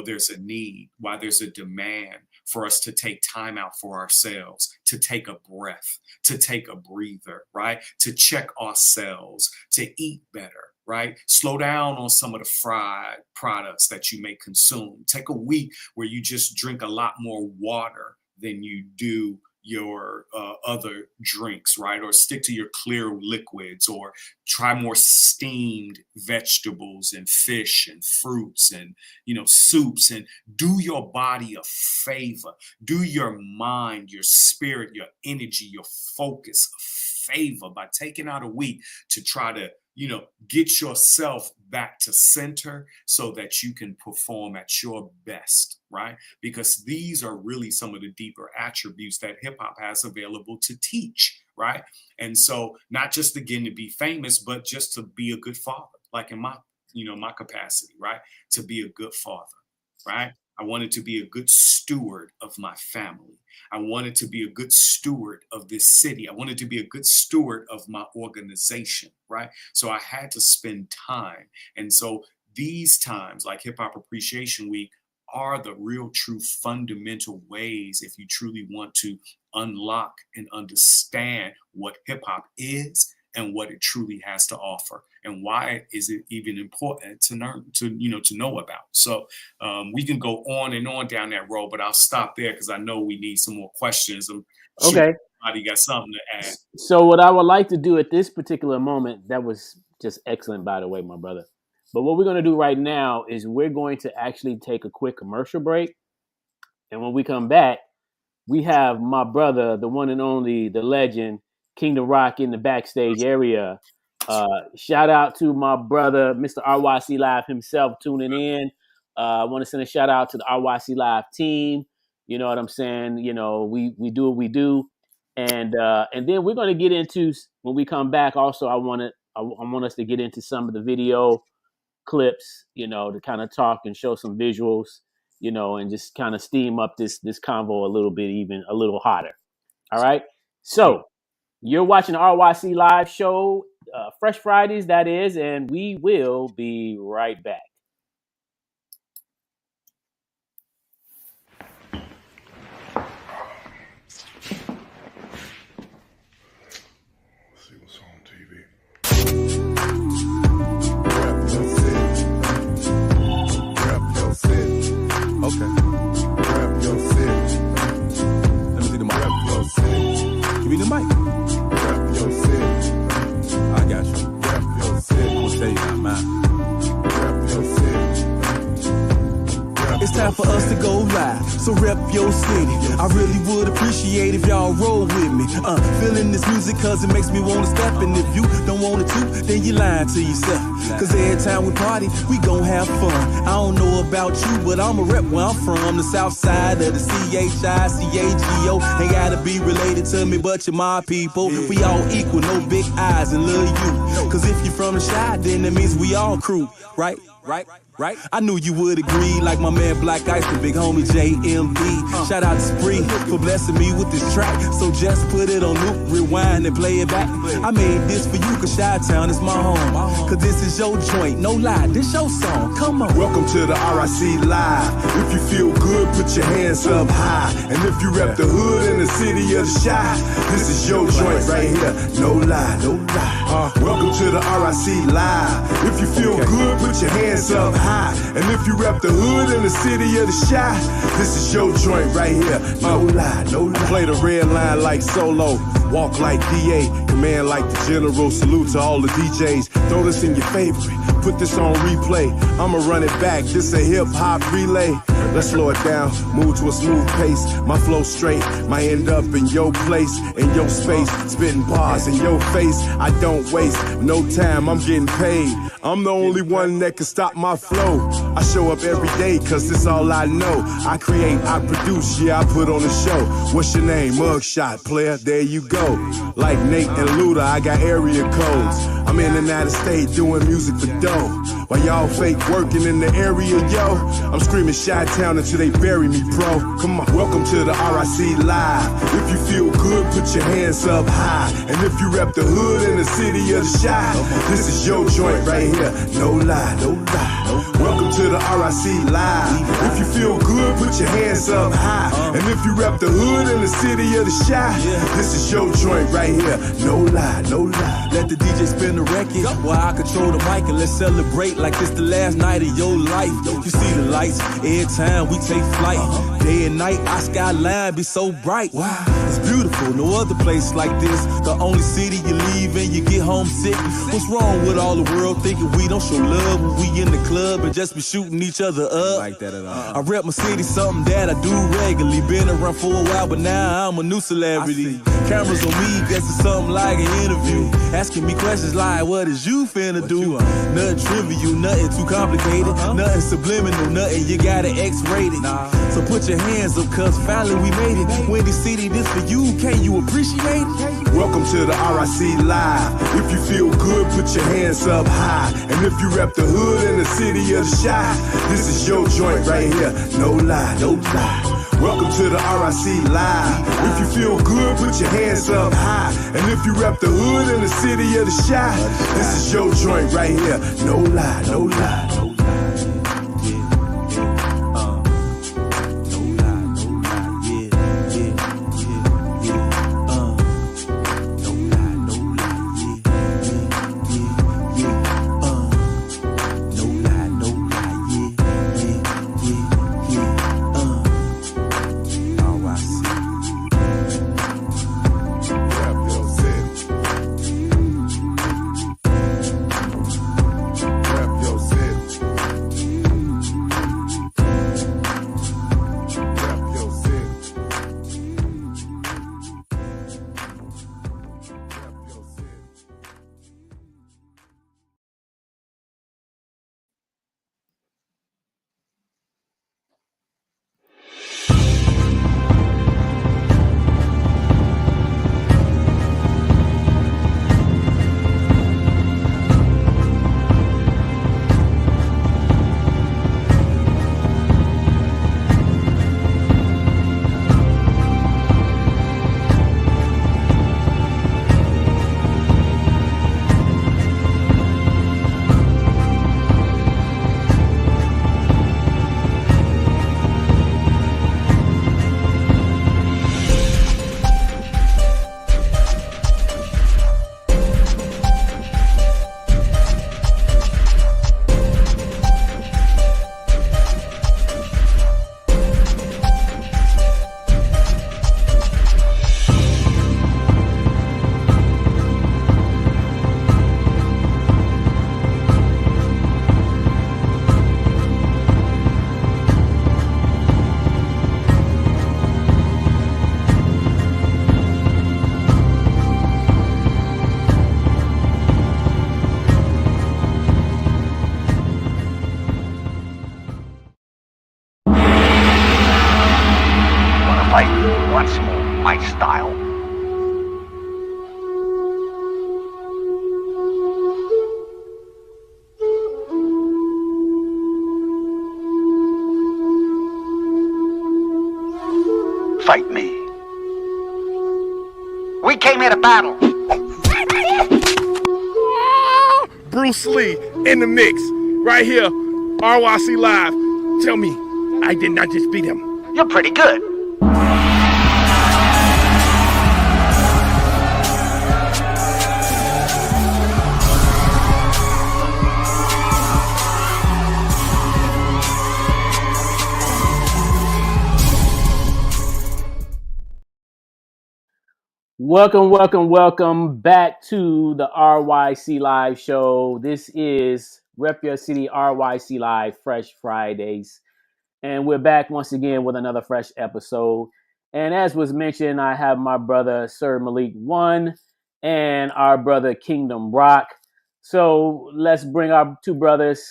there's a need, why there's a demand for us to take time out for ourselves, to take a breath, to take a breather, right? To check ourselves, to eat better, right? Slow down on some of the fried products that you may consume. Take a week where you just drink a lot more water than you do your other drinks, right? Or stick to your clear liquids, or try more steamed vegetables and fish and fruits and, soups, and do your body a favor. Do your mind, your spirit, your energy, your focus a favor by taking out a week to try to, get yourself back to center so that you can perform at your best, right? Because these are really some of the deeper attributes that hip hop has available to teach, right? And so not just again to be famous, but just to be a good father, like in my, my capacity, right? To be a good father, right? I wanted to be a good steward of my family. I wanted to be a good steward of this city. I wanted to be a good steward of my organization, right? So I had to spend time. And so these times, like Hip Hop Appreciation Week, are the real, true, fundamental ways, if you truly want to unlock and understand what hip hop is and what it truly has to offer, and why is it even important to learn, to know about. So we can go on and on down that road, but I'll stop there because I know we need some more questions. Okay. Somebody got something to add. So what I would like to do at this particular moment, that was just excellent, by the way, my brother. But what we're going to do right now is we're going to actually take a quick commercial break. And when we come back, we have my brother, the one and only, the legend, Kingdom Rock, in the backstage area. Shout out to my brother, Mr. RYC Live himself, tuning in. I want to send a shout out to the RYC Live team. You know what I'm saying? We do what we do. And then we're going to get into, when we come back, also, I want us to get into some of the video clips, to kind of talk and show some visuals, and just kind of steam up this convo a little bit, even a little hotter. All right. So you're watching the RYC Live show, Fresh Fridays, that is, and we will be right back. Okay. Rap your city. Let me see the mic. Rap your city. Give me the mic. Rap your city. I got you. Rap your city. I'm gonna tell you about mine. Rap your city. It's time for us to go live. so rep your city. I really would appreciate if y'all roll with me. Feeling this music cause it makes me wanna step. And if you don't want it to, then you lying to yourself. Cause every time we party, we gon' have fun. I don't know about you, but I'm a rep where I'm from. The south side of the CHICAGO. Ain't gotta be related to me, but you're my people. We all equal, no big eyes and little you. Cause if you're from the shy, then that means we all crew, right? I knew you would agree, like my man Black Ice, the big homie JMD. Shout out to Spree for blessing me with this track. So just put it on loop, rewind and play it back. I made this for you cause Chi-Town is my home. Cause this is your joint, no lie, this your song, come on. Welcome to the RIC Live. If you feel good, put your hands up high. And if you rep the hood in the city of the Chi, this is your joint right here, no lie. Welcome to the RIC Live. If you feel good, put your hands up high. And if you rep the hood in the city of the Chi, this is your joint right here, no lie. Play the red line like Solo, walk like DA, command like the General. Salute to all the DJs, throw this in your favorite, put this on replay. I'ma run it back, this a hip hop relay. Let's slow it down, move to a smooth pace. My flow straight, might end up in your place, in your space, spitting bars in your face. I don't waste no time, I'm getting paid. I'm the only one that can stop my flow. I show up every day cause this all I know. I create, I produce, yeah, I put on the show. What's your name? Mugshot, player, there you go. Like Nate and Luda, I got area codes. I'm in and out of state doing music for dough. While y'all fake working in the area, yo, I'm screaming Chi-Town until they bury me, bro. Come on, welcome to the RIC Live. If you feel good, put your hands up high. And if you rep the hood in the city of the Chi, this is your joint right here, no lie. Welcome to the RIC Live. If you feel good, put your hands up high. And if you rep the hood in the city of the Chi, this is your joint right here, no lie. Let the DJ spin the record while I control the mic, and let's celebrate like it's the last night of your life. You see the lights every time we take flight. Day and night, our skyline be so bright. Wow, it's beautiful, no other place like this. The only city you leave and you get homesick. What's wrong with all the world thinking we don't show love when we in the club and just be shooting each other up? Like that at all. I rep my city, something that I do regularly. Been around for a while, but now I'm a new celebrity. Cameras on me, guess it's something like an interview. Asking me questions like, what is you finna do? Nothing trivial, nothing too complicated, nothing subliminal, nothing you gotta X-rated. So put your hands up, cause finally we made it. Windy City, this for you, can you appreciate it? Welcome to the RIC Live. If you feel good, put your hands up high. And if you rep the hood in the city of the Chi, this is your joint right here, no lie. Welcome to the RIC Live. If you feel good, put your hands up high. And if you rep the hood in the city of the Chi, this is your joint right here, no lie. Rep your city. fight me. We came here to battle. Bruce Lee in the mix, right here, RYC Live. Tell me, I did not just beat him. You're pretty good. Welcome back to the RYC Live show. This is Rep Your City RYC Live Fresh Fridays. And we're back once again with another fresh episode. And as was mentioned, I have my brother, Sir Malik 1, and our brother, Kingdom Rock. So let's bring our two brothers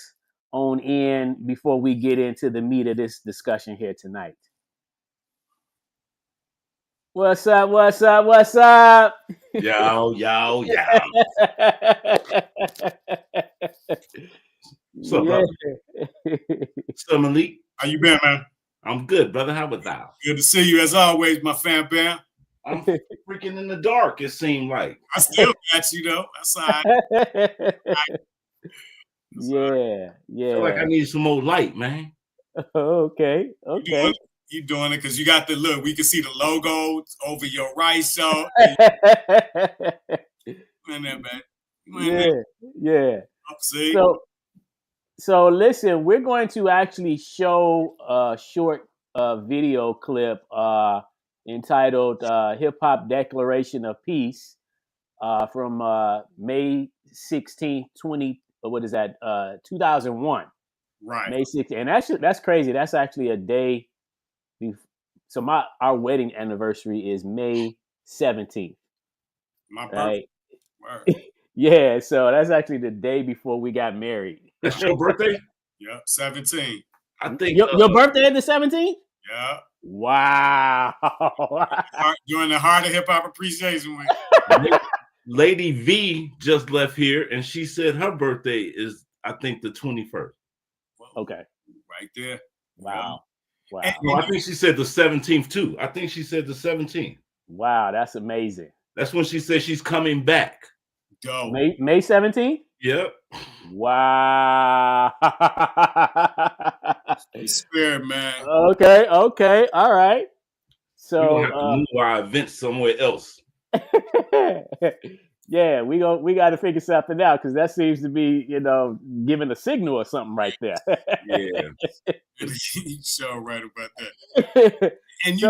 on in before we get into the meat of this discussion here tonight. What's up? What's up? What's up? Yo. What's up, brother? So, Malik, How you been, man? I'm good, brother. How about thou? Good to see you as always, my fan bam. I'm freaking in the dark, it seemed like. I still got you though. That's all right. Yeah. I feel like I need some more light, man. Okay. You doing it because you got the look. We can see the logo over your right shoulder. Yeah. See? So listen, we're going to actually show a short video clip entitled Hip Hop Declaration of Peace from May 16th, 2001. Right. May 16th. And that's crazy. That's actually a day. So our wedding anniversary is May 17th. My birthday. Right? Yeah, so that's actually the day before we got married. That's your birthday? Yep, 17. I think your birthday is the 17th? Yeah. Wow. During the Heart of Hip Hop Appreciation Week. Lady V just left here and she said her birthday is, I think, the 21st. Okay. Right there. Wow. No, I think she said the 17th too. I think she said the 17th. Wow, that's amazing. That's when she said she's coming back. Go. May 17th? Yep. Wow. Spirit, man. Okay. All right. So we're gonna have to move our events somewhere else. Yeah, we got to figure something out because that seems to be, giving a signal or something right there. Yeah. You're so right about that. And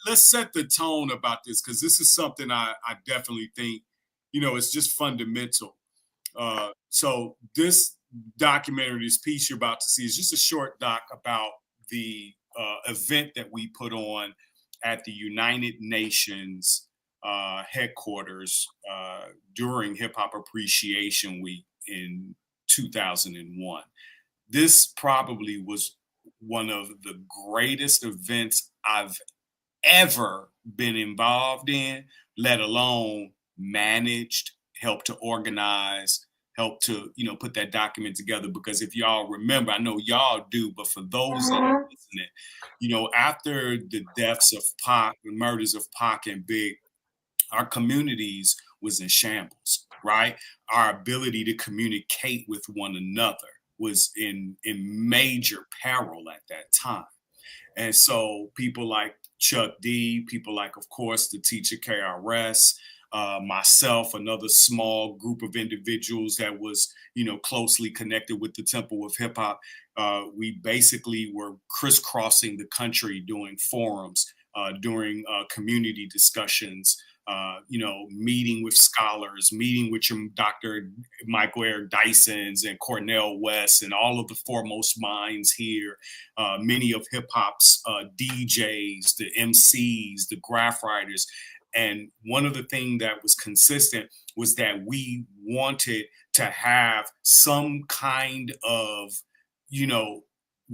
let's set the tone about this because this is something I definitely think, it's just fundamental. So this documentary, this piece you're about to see is just a short doc about the event that we put on at the United Nations headquarters during Hip Hop Appreciation Week in 2001. This probably was one of the greatest events I've ever been involved in, let alone managed, helped to organize, helped to, put that document together. Because if y'all remember, I know y'all do, but for those that are listening, after the deaths of Pac, the murders of Pac and Big, our communities was in shambles, right? Our ability to communicate with one another was in major peril at that time. And so people like Chuck D, people like, of course, the teacher KRS, myself, another small group of individuals that was, closely connected with the Temple of Hip Hop. We basically were crisscrossing the country doing forums, during community discussions, meeting with scholars, meeting with your Dr. Michael Eric Dysons and Cornell West and all of the foremost minds here, many of hip hop's DJs, the MCs, the graph writers. And one of the things that was consistent was that we wanted to have some kind of,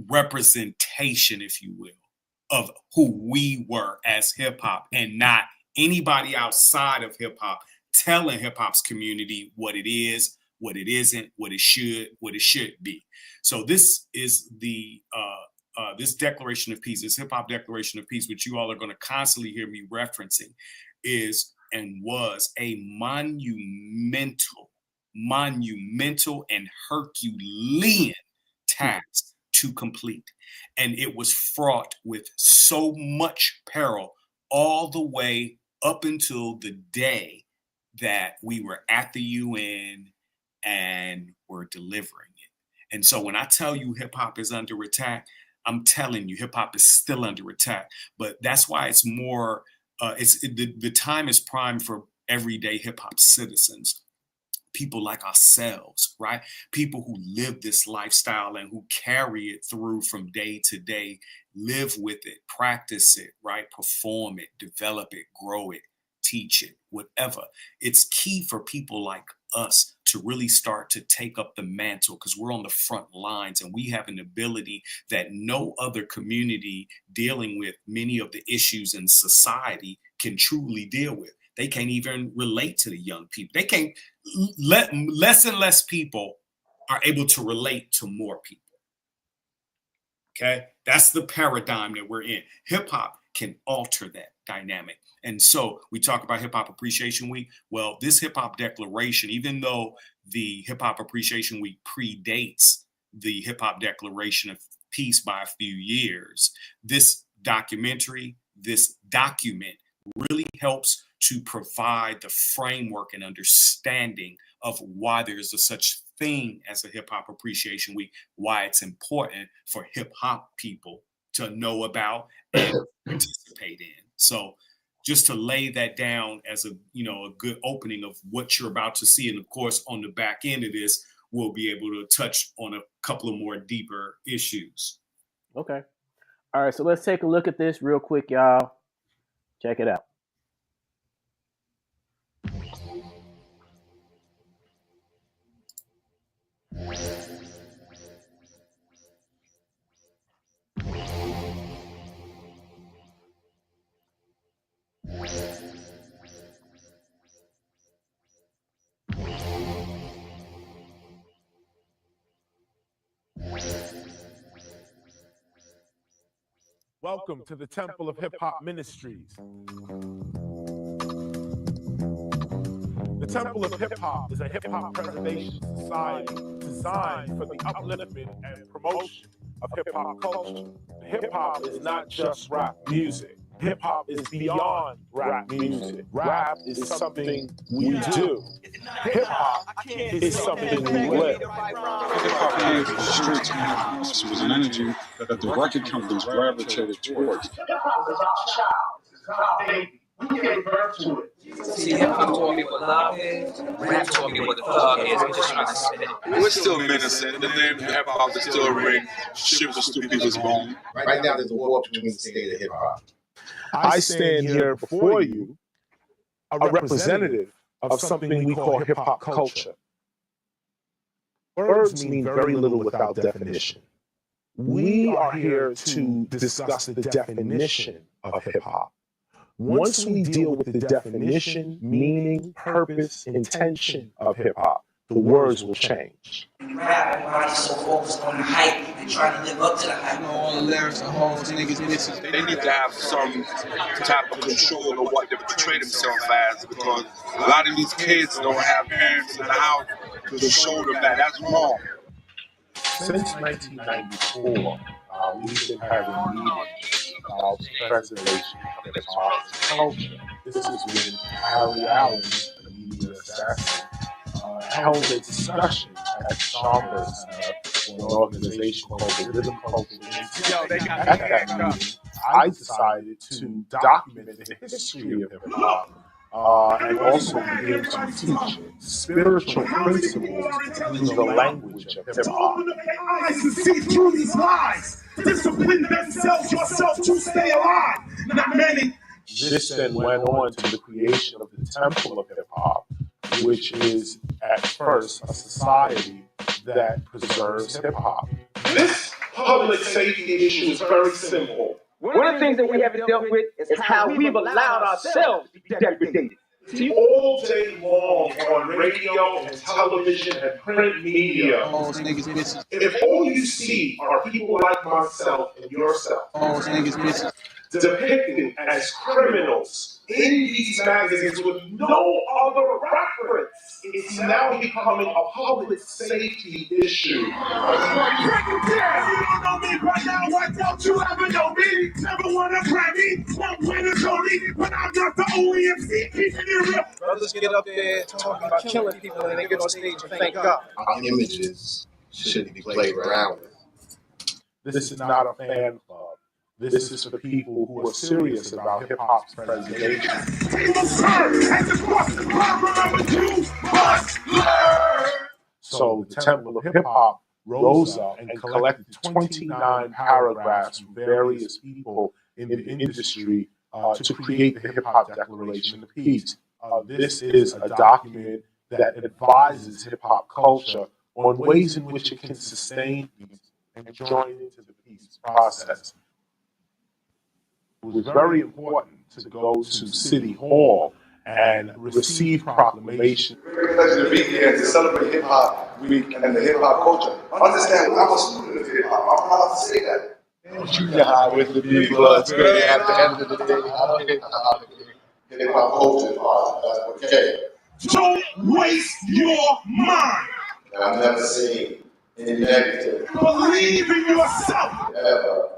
representation, if you will, of who we were as hip hop and not anybody outside of hip hop telling hip hop's community what it is, what it isn't, what it should be. So this is the this Declaration of Peace, this Hip Hop Declaration of Peace, which you all are going to constantly hear me referencing, is and was a monumental and Herculean task to complete. And it was fraught with so much peril all the way up until the day that we were at the UN and were delivering it. And so when I tell you hip hop is under attack, I'm telling you hip hop is still under attack. But that's why it's more, the time is prime for everyday hip hop citizens. People like ourselves, right? People who live this lifestyle and who carry it through from day to day, live with it, practice it, right? Perform it, develop it, grow it, teach it, whatever. It's key for people like us to really start to take up the mantle because we're on the front lines and we have an ability that no other community dealing with many of the issues in society can truly deal with. They can't even relate to the young people. They can't, less and less people are able to relate to more people. Okay? That's the paradigm that we're in. Hip hop can alter that dynamic. And so we talk about Hip Hop Appreciation Week. Well, this Hip Hop Declaration, even though the Hip Hop Appreciation Week predates the Hip Hop Declaration of Peace by a few years, this document really helps to provide the framework and understanding of why there's a such thing as a Hip Hop Appreciation Week, why it's important for hip hop people to know about and participate in. So just to lay that down as a good opening of what you're about to see. And of course, on the back end of this, we'll be able to touch on a couple of more deeper issues. Okay. All right. So let's take a look at this real quick, y'all. Check it out. Welcome to the Temple of Hip Hop Ministries. The Temple of Hip Hop is a hip hop preservation society designed for the upliftment and promotion of hip hop culture. Hip hop is not just rap music. Hip hop is beyond rap music. Rap is something we do. Hip hop is something we live. Hip hop came from the streets, man. This was an energy that the record companies gravitated towards. Hip hop is our child. It's our baby. We gave birth to it. See, hip hop taught me what love is. Rap taught me what the thug is. We're just trying to spit. We're still menacing. The name of hip hop is still a ring. Shivers through people's bones. Right now, there's a war between the state of hip hop. I stand here before you, a representative of something we call hip hop culture. Words mean very little without definition. We are here to discuss the definition of hip hop. Once we deal with the definition, meaning, purpose, intention of hip hop, the words will change. Rap, everybody's so focused on the hype and trying to live up to the hype. All the lyrics and hoes, niggas, bitches, they need to have some type of control of what they portray themselves as, because a lot of these kids don't have parents in the house to show them that that's wrong. Since 1994, we've been having meetings about preservation of hip hop culture. This is when Harry Allen, the media assassin, held a discussion at Chambers for an organization called the Rhythm Culture Institute. At that meeting, I decided to document the history of hip hop and also begin to teach spiritual principles through the language of hip hop. Eyes to see through these lies. Discipline themselves yourself to stay alive. Not many. This then went on to the creation of the Temple of Hip Hop, which is at first a society that preserves hip hop. This public safety issue is very simple. One of the things that we haven't dealt with is how we've allowed ourselves to be degraded. See, all day long on radio and television and print media, if all you see are people like myself and yourself depicted as criminals in these magazines with no other reference, it's now becoming a public safety issue. You don't know me right now, why don't you ever know me? Never won a Grammy, won't win a Tony, but I'm not the only MC keeping it real. Brothers get up there talking about killing people and they get on stage and thank God. Our images shouldn't be played around with. This is not a fan club. This is for people who are serious about hip-hop's preservation. So the Temple of Hip-Hop rose up and collected 29 paragraphs from various people in the industry to create the Hip-Hop Declaration of Peace. This is a document that advises hip-hop culture on ways in which it can sustain peace and join into the peace process. It was very important to go to City Hall and receive proclamation. Very pleasure to be here to celebrate Hip Hop Week and the hip hop culture. Understand, I'm a student of hip hop. I'm proud to say that. You know how with the big bloods, at the end of the day, hip hop culture is part. Okay. Don't waste your mind. I've never seen any negative. Believe in yourself. Ever.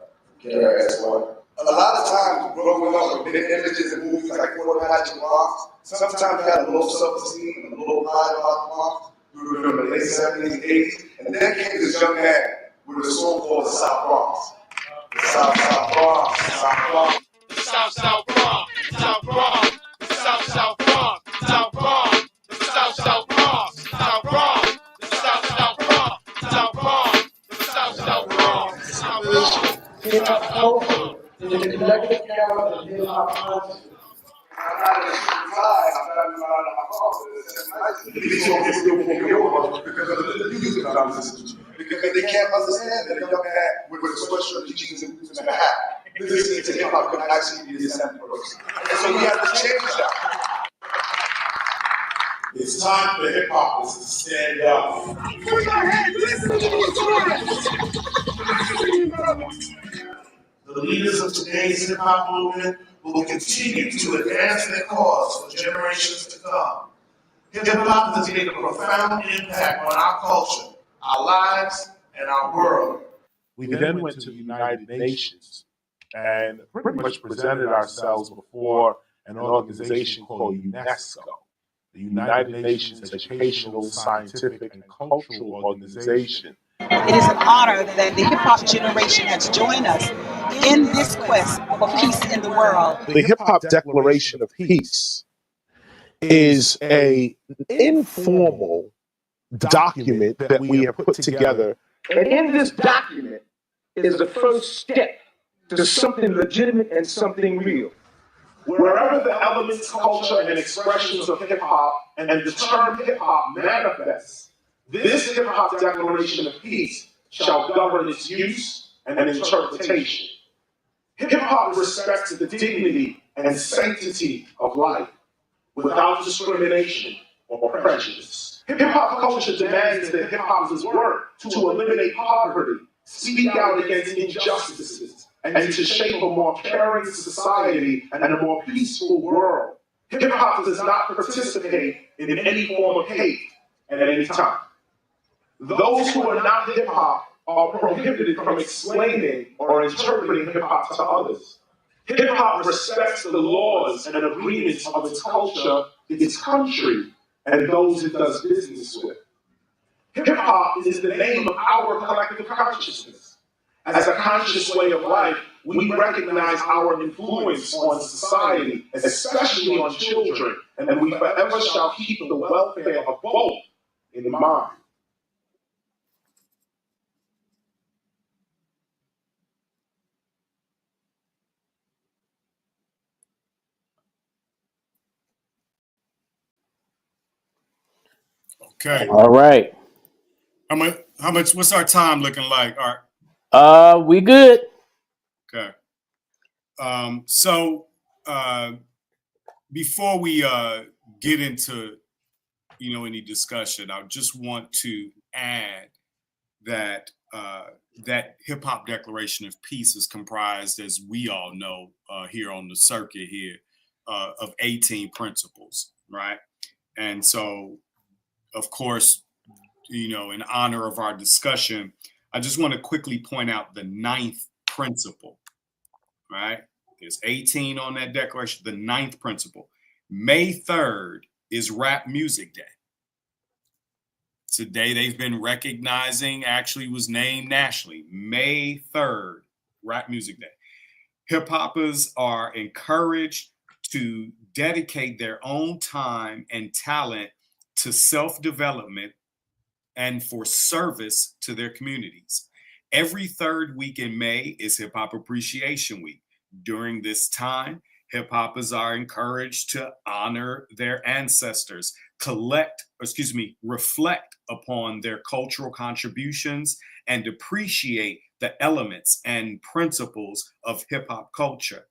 KRS-One. A lot of times growing up with big images and movies like Fort Apache Bronx, sometimes you had a low self-esteem and a low pride about the Bronx. We were in the late 70s, 80s, and then came this young man with a song called the South Bronx. The South Bronx, the South Bronx. The South Bronx, South Bronx, the South Bronx, South Bronx, the South Bronx, South Bronx, the South Bronx, South Bronx, the South Bronx. Hip-hop culture is a collective power of hip-hop consciousness. Because they can't understand that a young man with a sweatshirt, jeans, and boots and a hat listening to hip hop could actually be a sample person. And so we have to change that. It's time for hip hop to stand up. Put your hands, listen to The leaders of today's hip hop movement will continue to advance their cause for generations to come. Hip hop has made a profound impact on our culture, our lives, and our world. We then went to the United Nations and pretty much presented ourselves before an organization called UNESCO, the United Nations Educational, Scientific, and Cultural Organization. It is an honor that the hip-hop generation has joined us in this quest for peace in the world. The Hip-Hop Declaration of Peace is an informal document that we have put together. And in this document is the first step to something legitimate and something real. Wherever the elements, culture, and expressions of hip-hop and the term hip-hop manifests, this Hip-Hop Declaration of Peace shall govern its use and interpretation. Hip-hop respects the dignity and sanctity of life without discrimination or prejudice. Hip-hop culture demands that hip-hop's work to eliminate poverty, speak out against injustices, and to shape a more caring society and a more peaceful world. Hip-hop does not participate in any form of hate at any time. Those who are not hip-hop are prohibited from explaining or interpreting hip-hop to others. Hip-hop respects the laws and agreements of its culture, its country, and those it does business with. Hip-hop is the name of our collective consciousness. As a conscious way of life, we recognize our influence on society, especially on children, and we forever shall keep the welfare of both in mind. Okay. All right. How much? What's our time looking like? Art? We good. Okay. So before we get into, any discussion, I just want to add that that Hip Hop Declaration of Peace is comprised, as we all know here on the circuit here, of 18 principles, right? And so, of course, in honor of our discussion, I just want to quickly point out the 9th principle, right? There's 18 on that declaration. The 9th principle, May 3rd is Rap Music Day. Today they've been recognizing, actually was named nationally, May 3rd, Rap Music Day. Hip hoppers are encouraged to dedicate their own time and talent to self-development and for service to their communities. Every third week in May is Hip Hop Appreciation Week. During this time, hip hoppers are encouraged to honor their ancestors, reflect upon their cultural contributions, and appreciate the elements and principles of hip hop culture.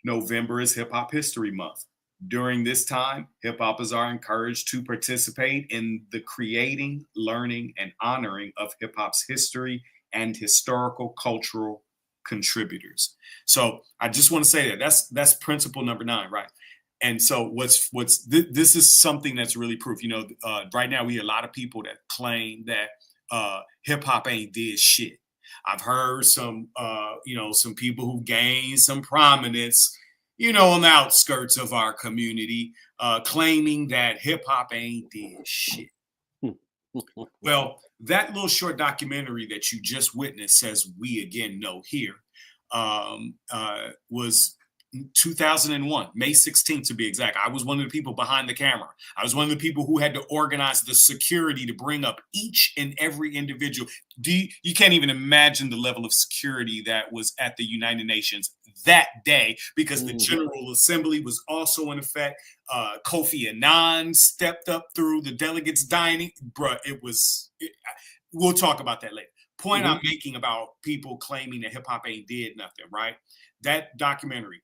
November is Hip Hop History Month. During this time, hip hoppers are encouraged to participate in the creating, learning, and honoring of hip hop's history and historical cultural contributors. So I just want to say that's principle number 9, right? And so this is something that's really proof. Right now we hear a lot of people that claim that hip hop ain't did shit. I've heard some people who gained some prominence, on the outskirts of our community, claiming that hip hop ain't did shit. Well, that little short documentary that you just witnessed, says we again know here, was 2001, May 16th to be exact. I was one of the people behind the camera. I was one of the people who had to organize the security to bring up each and every individual. You can't even imagine the level of security that was at the United Nations that day, because the General Assembly was also in effect. Kofi Annan stepped up through the delegates dining. Bruh, we'll talk about that later. Point I'm making about people claiming that hip hop ain't did nothing, right? That document,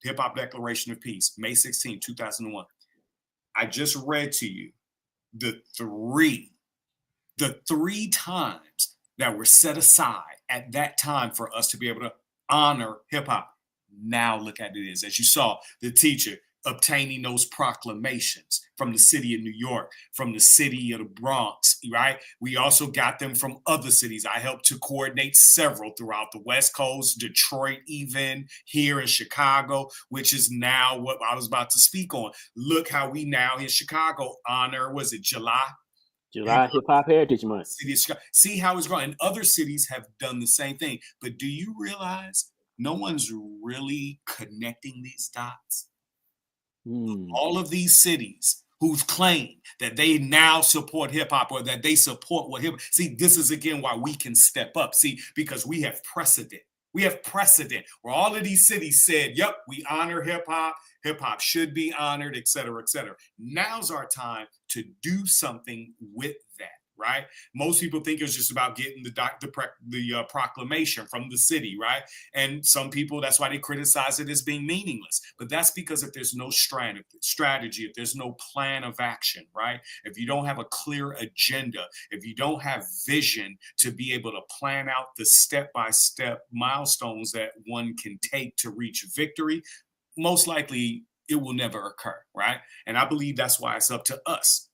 Hip Hop Declaration of Peace, May 16, 2001. I just read to you the three times that were set aside at that time for us to be able to honor hip hop. Now look at it as you saw the teacher obtaining those proclamations from the city of New York, from the city of the Bronx, right? We also got them from other cities. I helped to coordinate several throughout the West Coast, Detroit, even here in Chicago, which is now what I was about to speak on. Look how we now in Chicago honor, was it July Hip Hop Heritage Month. See how it's growing. And other cities have done the same thing. But do you realize no one's really connecting these dots? All of these cities who've claimed that they now support hip hop, or that they support what hip hop. See, this is again why we can step up. See, because we have precedent. We have precedent where all of these cities said, yep, we honor hip hop. Hip hop should be honored, et cetera, et cetera. Now's our time to do something with that. Right? Most people think it's just about getting the proclamation from the city, right? And some people, that's why they criticize it as being meaningless. But that's because if there's no strategy, if there's no plan of action, right? If you don't have a clear agenda, if you don't have vision to be able to plan out the step-by-step milestones that one can take to reach victory, most likely it will never occur, right? And I believe that's why it's up to us.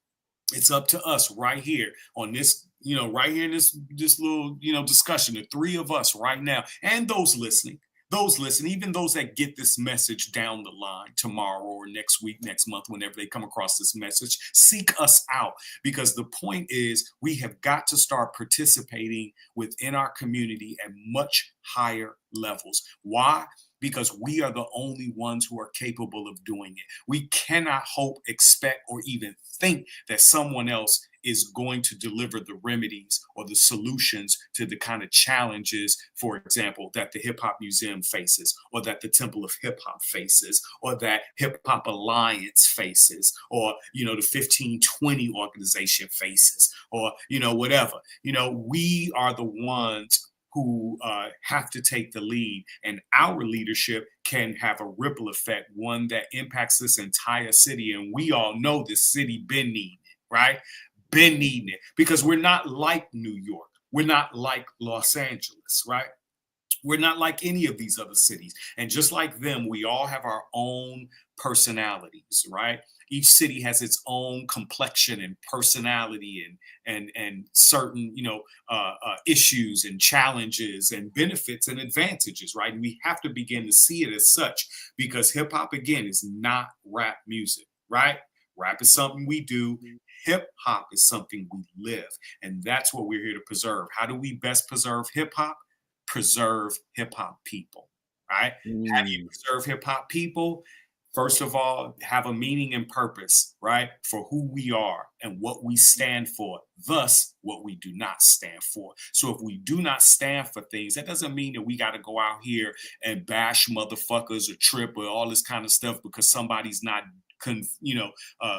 It's up to us right here on this, right here in this little, discussion, the three of us right now, and those listening, even those that get this message down the line tomorrow or next week, next month, whenever they come across this message, seek us out, because the point is we have got to start participating within our community at much higher levels. Why? Because we are the only ones who are capable of doing it. We cannot hope, expect, or even think that someone else is going to deliver the remedies or the solutions to the kind of challenges, for example, that the Hip Hop Museum faces, or that the Temple of Hip Hop faces, or that Hip Hop Alliance faces, or, the 1520 organization faces, or, whatever. We are the ones who have to take the lead, and our leadership can have a ripple effect, one that impacts this entire city. And we all know this city been needing it, right? Been needing it, because we're not like New York. We're not like Los Angeles, right? We're not like any of these other cities. And just like them, we all have our own personalities, right? Each city has its own complexion and personality and certain, issues and challenges and benefits and advantages, right? And we have to begin to see it as such, because hip hop, again, is not rap music, right? Rap is something we do. Hip hop is something we live. And that's what we're here to preserve. How do we best preserve hip hop? Preserve hip hop people, right? How do you preserve hip hop people? First of all, have a meaning and purpose, right? For who we are and what we stand for, thus what we do not stand for. So if we do not stand for things, that doesn't mean that we got to go out here and bash motherfuckers or trip or all this kind of stuff because somebody's not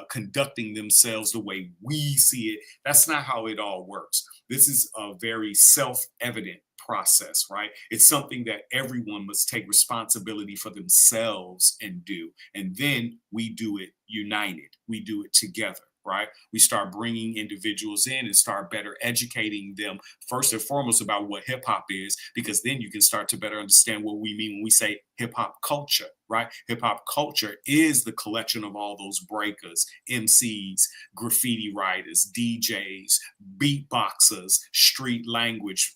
conducting themselves the way we see it. That's not how it all works. This is a very self-evident process, right? It's something that everyone must take responsibility for themselves and do. And then we do it united. We do it together, right? We start bringing individuals in and start better educating them first and foremost about what hip hop is, because then you can start to better understand what we mean when we say hip hop culture, right? Hip hop culture is the collection of all those breakers, MCs, graffiti writers, DJs, beatboxers, street language,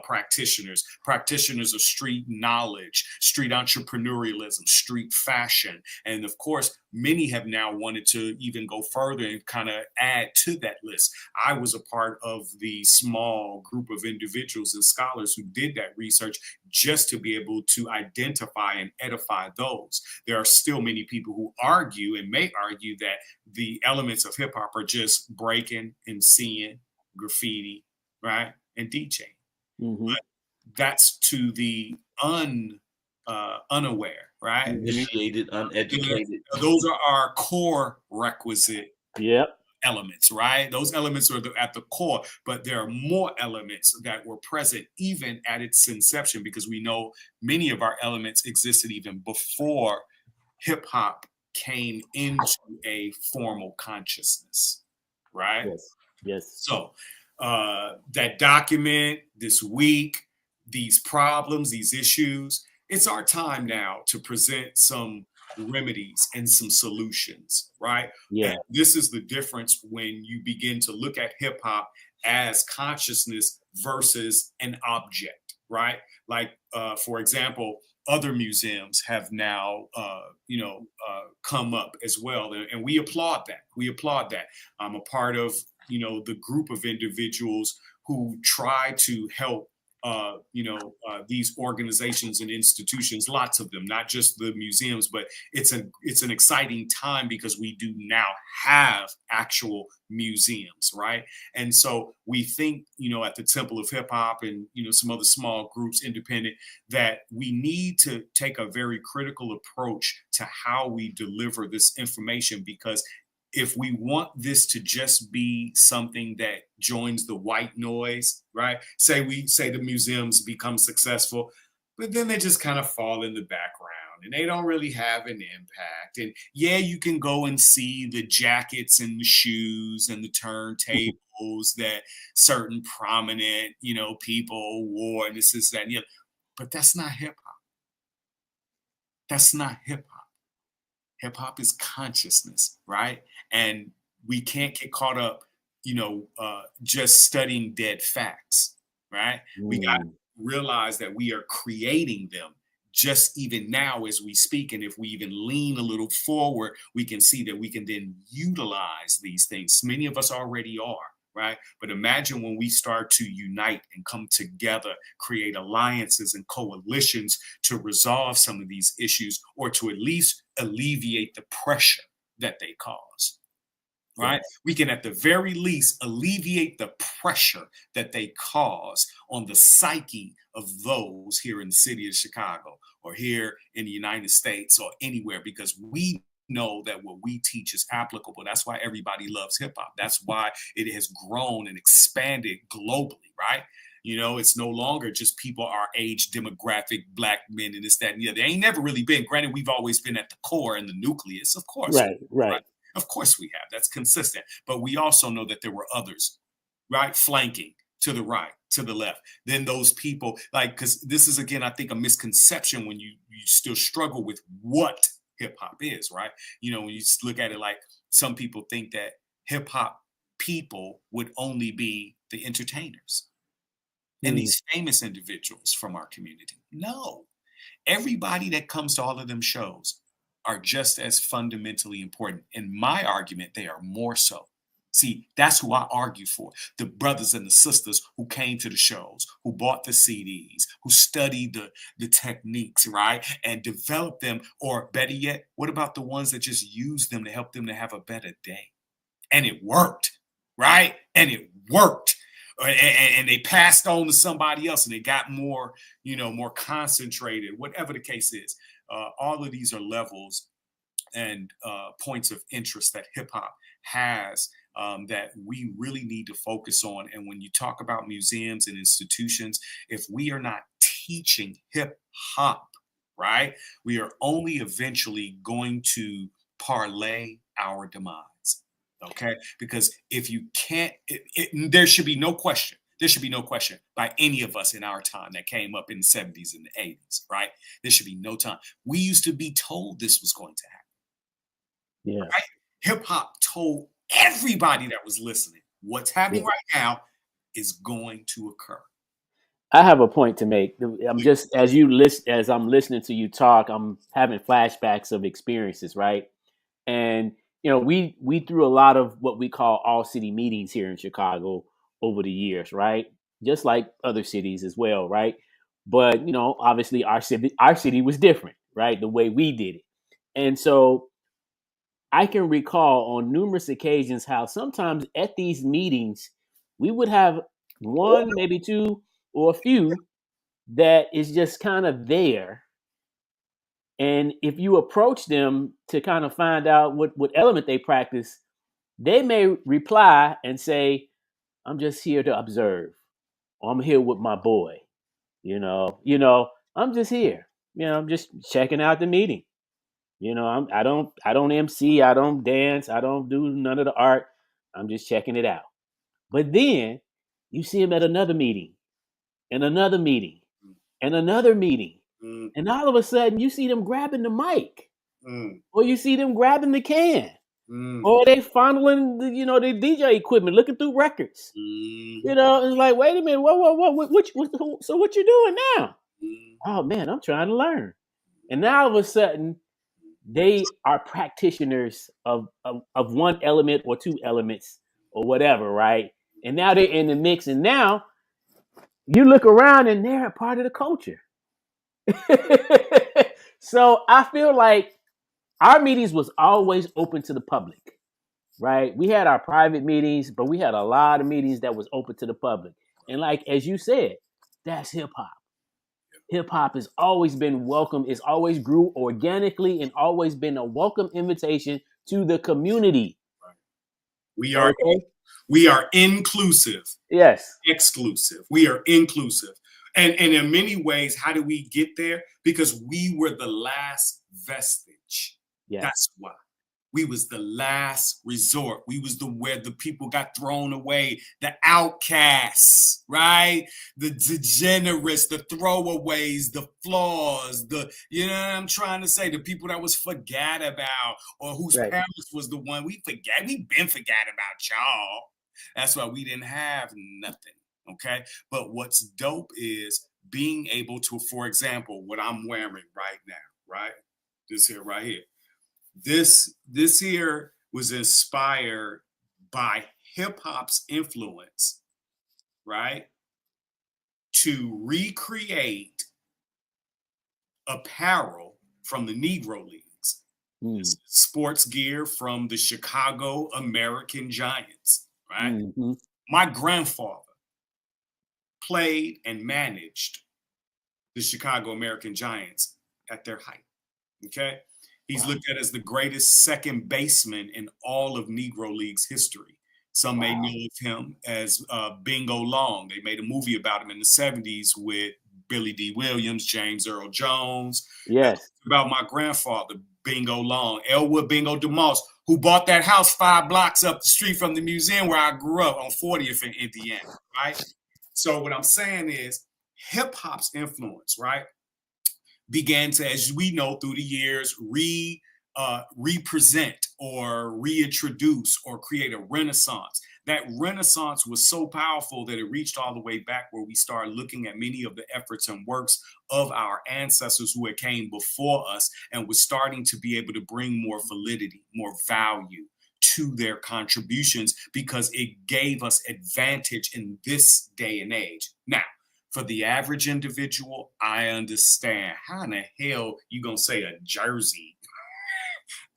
practitioners of street knowledge, street entrepreneurialism, street fashion. And of course, many have now wanted to even go further and kind of add to that list. I was a part of the small group of individuals and scholars who did that research just to be able to identify and edify those. There are still many people who argue and may argue that the elements of hip hop are just breaking, MCing, graffiti, right, and DJing. But that's to the unaware, right? Initiated, uneducated. Those are our core requisite elements, right? Those elements are at the core, but there are more elements that were present even at its inception, because we know many of our elements existed even before hip hop came into a formal consciousness, right? Yes. So that document this week, these problems, these issues, it's our time now to present some remedies and some solutions, right? Yeah. And this is the difference when you begin to look at hip hop as consciousness versus an object, right? Like, for example, other museums have now, come up as well. And we applaud that. We applaud that. I'm a part of, the group of individuals who try to help these organizations and institutions, lots of them, not just the museums, but it's an exciting time because we do now have actual museums, right? And so we think, at the Temple of Hip Hop and, some other small groups, independent, that we need to take a very critical approach to how we deliver this information, because if we want this to just be something that joins the white noise, right? Say the museums become successful, but then they just kind of fall in the background and they don't really have an impact. And yeah, you can go and see the jackets and the shoes and the turntables that certain prominent, people wore, and this is that, and the other. But that's not hip hop. That's not hip hop. Hip hop is consciousness, right? And we can't get caught up, just studying dead facts, right? We got to realize that we are creating them just even now as we speak. And if we even lean a little forward, we can see that we can then utilize these things. Many of us already are, right? But imagine when we start to unite and come together, create alliances and coalitions to resolve some of these issues, or to at least alleviate the pressure that they cause, right? We can at the very least alleviate the pressure that they cause on the psyche of those here in the city of Chicago or here in the United States or anywhere, because we know that what we teach is applicable. That's why everybody loves hip hop. That's why it has grown and expanded globally, right? You know, it's no longer just people our age demographic, black men and this, that, and the other. They ain't never really been. Granted, we've always been at the core and the nucleus, of course. Right. Of course we have. That's consistent. But we also know that there were others, right? Flanking to the right, to the left. Then those people, like, because this is, again, I think a misconception when you still struggle with what hip hop is, right? You know, when you look at it like some people think that hip hop people would only be the entertainers and these famous individuals from our community. No, everybody that comes to all of them shows are just as fundamentally important. In my argument, they are more so. See, that's who I argue for. The brothers and the sisters who came to the shows, who bought the CDs, who studied the techniques, right? And developed them, or better yet, what about the ones that just used them to help them to have a better day? And it worked, right? And it worked. And they passed on to somebody else and they got more, you know, more concentrated, whatever the case is. All of these are levels and points of interest that hip hop has that we really need to focus on. And when you talk about museums and institutions, if we are not teaching hip hop, right, we are only eventually going to parlay our demise. Okay, because if you can't, there should be no question. There should be no question by any of us in our time that came up in the 70s and the 80s, right? There should be no time. We used to be told this was going to happen. Yeah. Right? Hip hop told everybody that was listening, what's happening right now is going to occur. I have a point to make. I'm just as I'm listening to you talk, I'm having flashbacks of experiences, right? And you know, we threw a lot of what we call all city meetings here in Chicago over the years, right? Just like other cities as well, right? But you know, obviously our city was different, right? The way we did it. And so I can recall on numerous occasions how sometimes at these meetings we would have one, maybe two, or a few that is just kind of there. And if you approach them to kind of find out what element they practice, they may reply and say, I'm just here to observe. Or I'm here with my boy. You know, I'm just here. You know, I'm just checking out the meeting. You know, I don't MC, I don't dance, I don't do none of the art. I'm just checking it out. But then you see him at another meeting, and another meeting, and another meeting. And all of a sudden you see them grabbing the mic, or you see them grabbing the can, or they fondling the DJ equipment, looking through records. You know, it's like, wait a minute, so what you doing now? Oh man, I'm trying to learn. And now all of a sudden they are practitioners of one element or two elements or whatever, right? And now they're in the mix, and now you look around and they're a part of the culture. So I feel like our meetings was always open to the public, right? We had our private meetings, but we had a lot of meetings that was open to the public. And like, as you said, that's hip hop. Hip hop has always been welcome. It's always grew organically and always been a welcome invitation to the community. We are inclusive. Yes. Exclusive. We are inclusive. And in many ways, how do we get there? Because we were the last vestige. Yes. That's why. We was the last resort. We was where the people got thrown away, the outcasts, right? The degenerates, the throwaways, the flaws, you know what I'm trying to say? The people that was forgot about, or whose parents was the one we forgot. We been forgot about y'all. That's why we didn't have nothing. Okay. But what's dope is being able to, for example, what I'm wearing right now, right? This here, right here. This here was inspired by hip hop's influence, right? To recreate apparel from the Negro Leagues, sports gear from the Chicago American Giants, right? Mm-hmm. My grandfather played and managed the Chicago American Giants at their height. Okay. He's looked at as the greatest second baseman in all of Negro Leagues history. Some may know of him as Bingo Long. They made a movie about him in the 70s with Billy D. Williams, James Earl Jones. Yes. About my grandfather, Bingo Long, Elwood Bingo DeMoss, who bought that house 5 blocks up the street from the museum where I grew up on 40th in Indiana, right? So what I'm saying is hip hop's influence, right, began to, as we know through the years, represent or reintroduce or create a renaissance. That renaissance was so powerful that it reached all the way back where we started looking at many of the efforts and works of our ancestors who had came before us and was starting to be able to bring more validity, more value to their contributions because it gave us advantage in this day and age. Now, for the average individual, I understand how in the hell you gonna say a jersey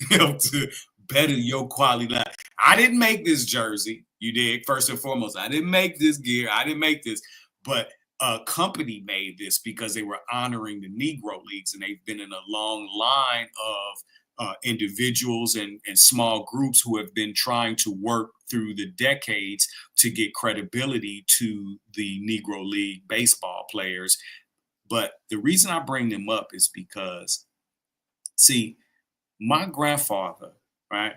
to better your quality life. I didn't make this jersey. You did, first and foremost. I didn't make this gear. I didn't make this. But a company made this because they were honoring the Negro Leagues, and they've been in a long line of individuals and small groups who have been trying to work through the decades to get credibility to the Negro League baseball players. But the reason I bring them up is because, see, my grandfather, right,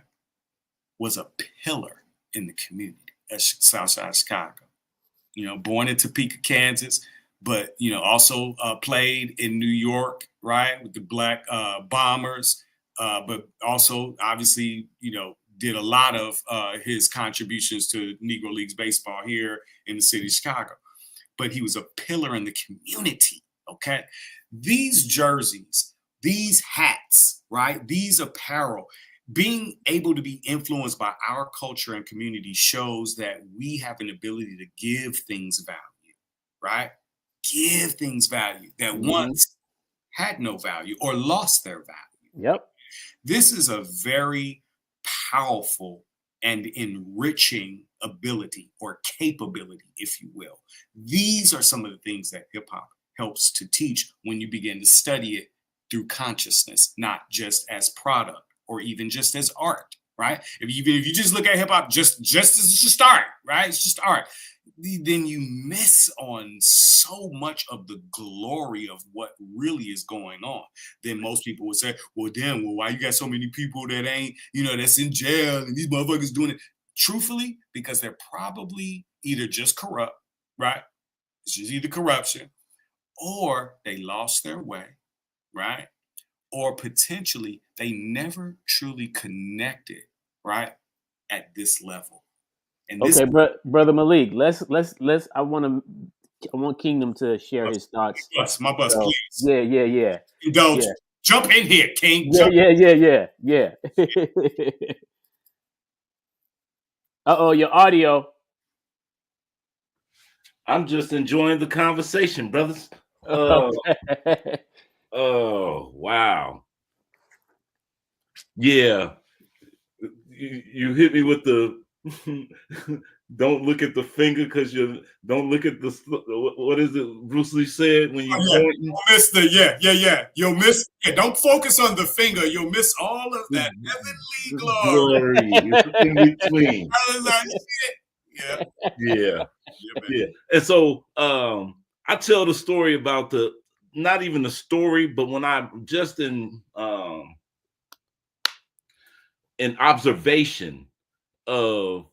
was a pillar in the community at Southside Chicago. You know, born in Topeka, Kansas, but, you know, also played in New York, right, with the Black Bombers, but also obviously, you know, did a lot of his contributions to Negro Leagues baseball here in the city of Chicago. But he was a pillar in the community, okay? These jerseys, these hats, right, these apparel, being able to be influenced by our culture and community shows that we have an ability to give things value, right? Give things value that once had no value or lost their value. Yep. This is a very powerful and enriching ability or capability, if you will. These are some of the things that hip hop helps to teach when you begin to study it through consciousness, not just as product or even just as art, right? If you just look at hip hop just as just art, right? It's just art. Then you miss on so much of the glory of what really is going on. Then most people would say, well, damn, well, why you got so many people that ain't, you know, that's in jail and these motherfuckers doing it? Truthfully, because they're probably either just corrupt, right? It's just either corruption, or they lost their way, right? Or potentially they never truly connected, right, at this level. And this, okay, brother Malik, let's. I want Kingdom to share his thoughts. Yes, my bus, So, please. Yeah. Indulge. Yeah. Jump in here, King. Yeah. Uh-oh, your audio. I'm just enjoying the conversation, brothers. Oh, wow. Yeah. You hit me with the don't look at the finger because you don't look at the, what is it Bruce Lee said when you you'll miss the you'll miss don't focus on the finger, you'll miss all of that heavenly glory in between. Yeah. And so I tell the story about not even the story, but when I'm just in observation of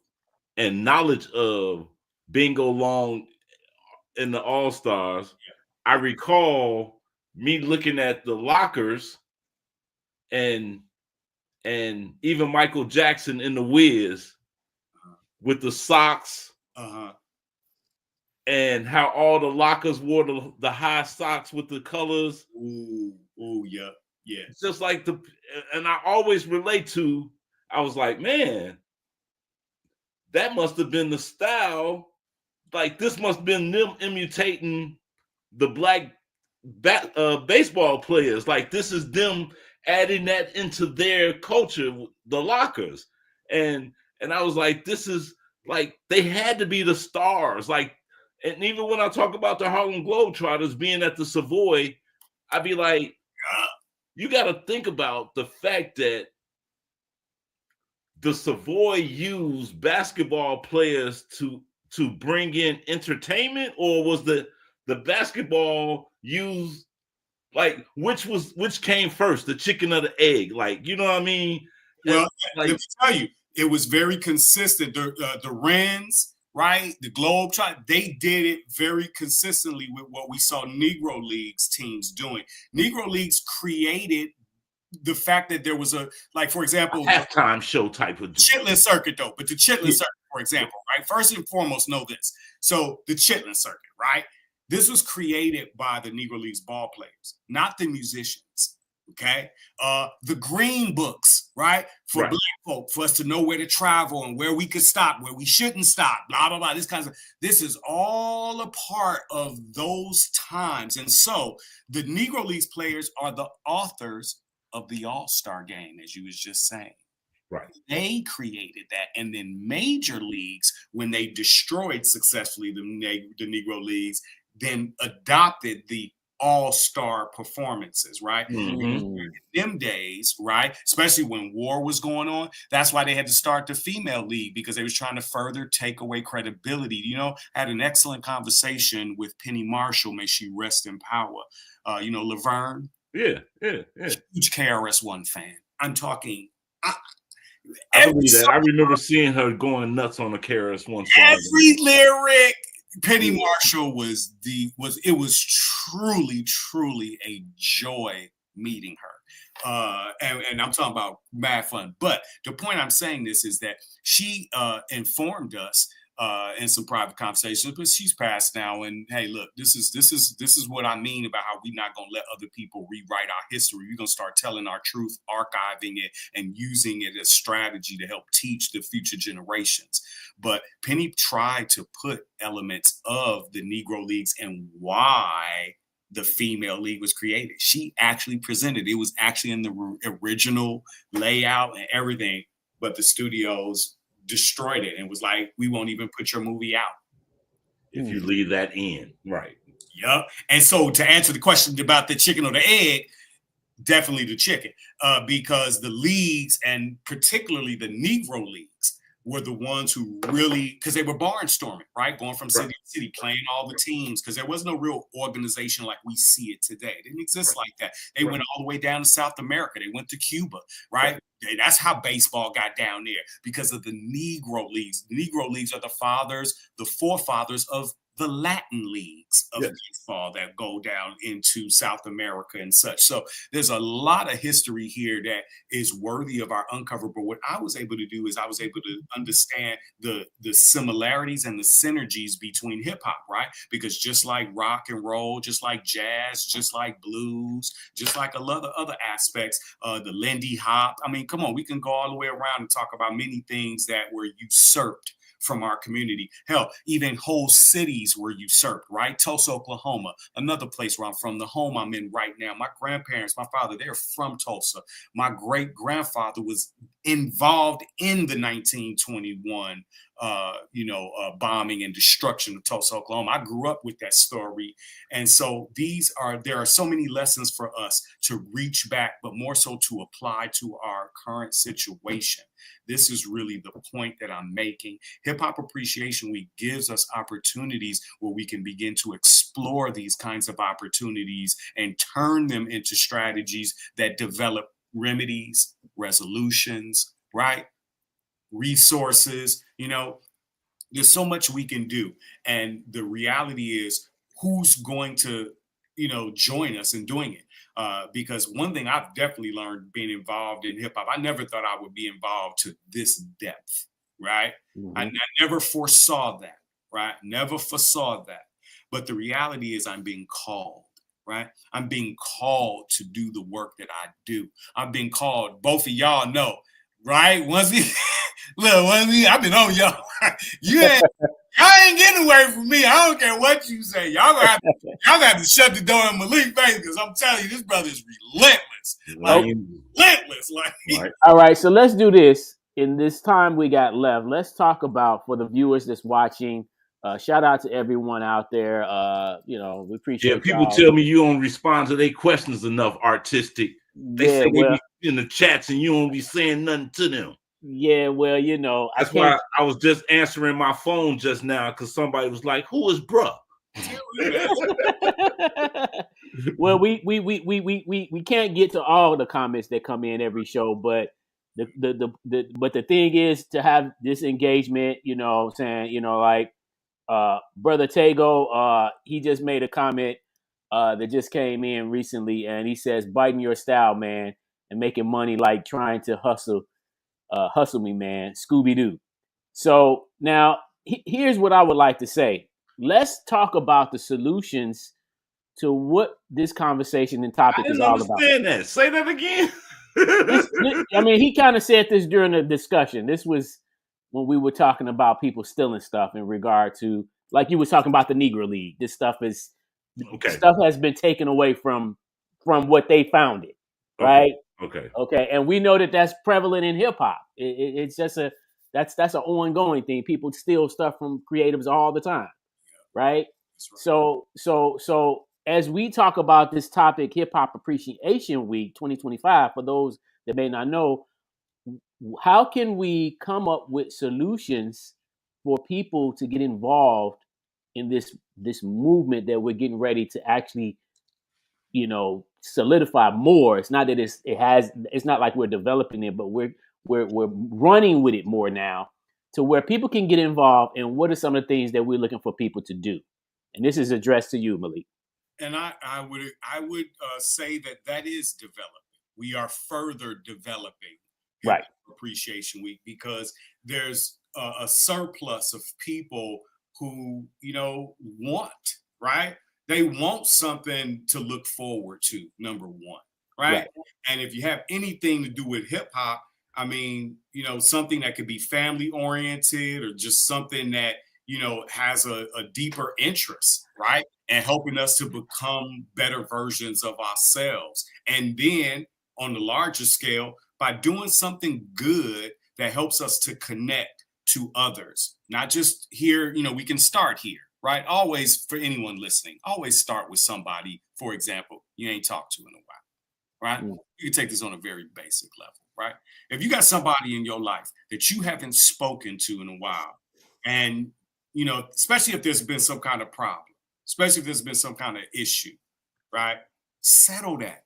and knowledge of Bingo Long in the All-Stars, I recall me looking at the lockers and even Michael Jackson in the Wiz with the socks, and how all the lockers wore the high socks with the colors. Yeah. It's just like and I always relate to, I was like, man, that must have been the style. Like, this must have been them imitating the black baseball players. Like, this is them adding that into their culture, the lockers. And I was like, this is like, they had to be the stars. Like, and even when I talk about the Harlem Globetrotters being at the Savoy, I'd be like, you got to think about the fact that the Savoy use basketball players to bring in entertainment, or was the basketball used, like, which came first, the chicken or the egg? Like, you know what I mean? Well, like, let me tell you, it was very consistent. The Wrens, right? The Globe, they did it very consistently with what we saw Negro Leagues teams doing. Negro Leagues created the fact that there was for example, halftime show type of Chitlin circuit, though. But the Chitlin circuit, for example, right? First and foremost, know this. So the Chitlin circuit, right? This was created by the Negro Leagues ball players, not the musicians. Okay, the green books, right? For Black folk, for us to know where to travel and where we could stop, where we shouldn't stop, blah blah blah. This is all a part of those times, and so the Negro Leagues players are the authors of the All-Star game, as you was just saying. Right. They created that, and then major leagues, when they destroyed successfully the Negro Leagues, then adopted the all-star performances, right? Mm-hmm. In them days, right? Especially when war was going on, that's why they had to start the female league, because they was trying to further take away credibility. You know, I had an excellent conversation with Penny Marshall, may she rest in power. You know, Laverne. Yeah. Huge KRS-One fan. I'm talking. I believe that. I remember seeing her going nuts on the KRS-One song. Every lyric. Penny Marshall was truly a joy meeting her. And I'm talking about mad fun. But the point I'm saying this is that she informed us in some private conversations, but she's passed now. And hey, look, this is what I mean about how we're not gonna let other people rewrite our history. We're gonna start telling our truth, archiving it, and using it as strategy to help teach the future generations. But Penny tried to put elements of the Negro Leagues and why the female league was created. She actually presented, it was actually in the original layout and everything, but the studios destroyed it and was like, we won't even put your movie out if you leave that in. Right. Yep. And so to answer the question about the chicken or the egg, definitely the chicken, because the leagues, and particularly the Negro leagues, were the ones who really, because they were barnstorming, right? Going from city to city, playing all the teams, because there was no real organization like we see it today. It didn't exist like that. They went all the way down to South America. They went to Cuba, right? That's how baseball got down there, because of the Negro leagues. The Negro leagues are the forefathers of the Latin leagues of baseball that go down into South America and such. So there's a lot of history here that is worthy of our uncover. But what I was able to do is I was able to understand the similarities and the synergies between hip hop, right? Because just like rock and roll, just like jazz, just like blues, just like a lot of other aspects, the Lindy Hop. I mean, come on, we can go all the way around and talk about many things that were usurped from our community. Hell, even whole cities were usurped, right? Tulsa, Oklahoma, another place where I'm from, the home I'm in right now. My grandparents, my father, they're from Tulsa. My great-grandfather was involved in the 1921 bombing and destruction of Tulsa, Oklahoma. I grew up with that story. And so there are so many lessons for us to reach back, but more so to apply to our current situation. This is really the point that I'm making. Hip Hop Appreciation Week gives us opportunities where we can begin to explore these kinds of opportunities and turn them into strategies that develop remedies, resolutions, right? Resources. You know, there's so much we can do. And the reality is, who's going to, join us in doing it? Because one thing I've definitely learned being involved in hip hop, I never thought I would be involved to this depth, right? Mm-hmm. I never foresaw that, right? Never foresaw that. But the reality is I'm being called, right? I'm being called to do the work that I do. I'm being called, both of y'all know, right? I've been on y'all. Y'all ain't getting away from me. I don't care what you say. Y'all gonna have to shut the door in Malik's face, because I'm telling you, this brother is relentless. Relentless. All right, so let's do this. In this time we got left, let's talk about, for the viewers that's watching, shout out to everyone out there. We appreciate people tell me you don't respond to their questions enough, artistic. They say they be in the chats and you don't be saying nothing to them. Yeah, well, you know, That's why I was just answering my phone just now because somebody was like, "Who is bruh?" Well, we can't get to all the comments that come in every show, but the thing is to have this engagement, you know what I'm saying, you know, like Brother Tago, he just made a comment that just came in recently, and he says, biting your style, man, and making money like trying to hustle me, man, Scooby-Doo. So now here's what I would like to say. Let's talk about the solutions to what this conversation and I topic is didn't all about. understand that. Say that again. I mean, he kind of said this during the discussion. This was when we were talking about people stealing stuff in regard to, like you was talking about the Negro League. This stuff stuff has been taken away from what they founded, right? Okay, and we know that that's prevalent in hip hop. It's just that's an ongoing thing. People steal stuff from creatives all the time, right? So as we talk about this topic, Hip Hop Appreciation Week 2025, for those that may not know, how can we come up with solutions for people to get involved in this movement that we're getting ready to actually, you know, solidify more? It's not that it's not like we're developing it, but we're running with it more now to where people can get involved. And what are some of the things that we're looking for people to do? And this is addressed to you, Malik. And I would say that is developing. We are further developing right Appreciation Week because there's a surplus of people who, you know, want, right? They want something to look forward to, number one, right? And if you have anything to do with hip hop, I mean, you know, something that could be family oriented or just something that, you know, has a deeper interest, right? And helping us to become better versions of ourselves. And then on the larger scale, by doing something good that helps us to connect to others, not just here, you know, we can start here, right? Always, for anyone listening, always start with somebody, for example, you ain't talked to in a while, right? You can take this on a very basic level, right? If you got somebody in your life that you haven't spoken to in a while, and, you know, especially if there's been some kind of problem, especially if there's been some kind of issue, right? Settle that.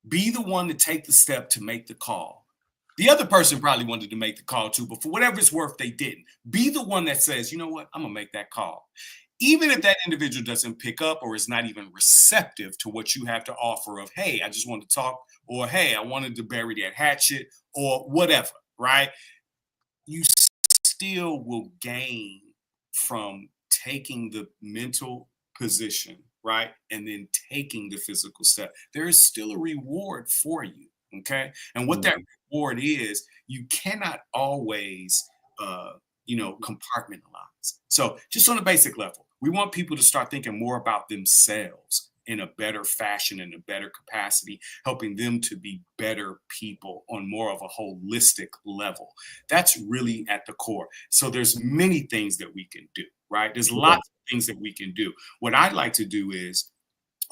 Be the one to take the step to make the call. The other person probably wanted to make the call too, but for whatever it's worth, they didn't. Be the one that says, you know what, I'm gonna make that call. Even if that individual doesn't pick up or is not even receptive to what you have to offer of, hey, I just wanted to talk, or hey, I wanted to bury that hatchet, or whatever, right? You still will gain from taking the mental position, right? And then taking the physical step. There is still a reward for you, okay? And what that reward is, you cannot always, you know, compartmentalize. So just on a basic level, we want people to start thinking more about themselves in a better fashion, in a better capacity, helping them to be better people on more of a holistic level. That's really at the core. So there's many things that we can do, right? There's lots of things that we can do. What I'd like to do is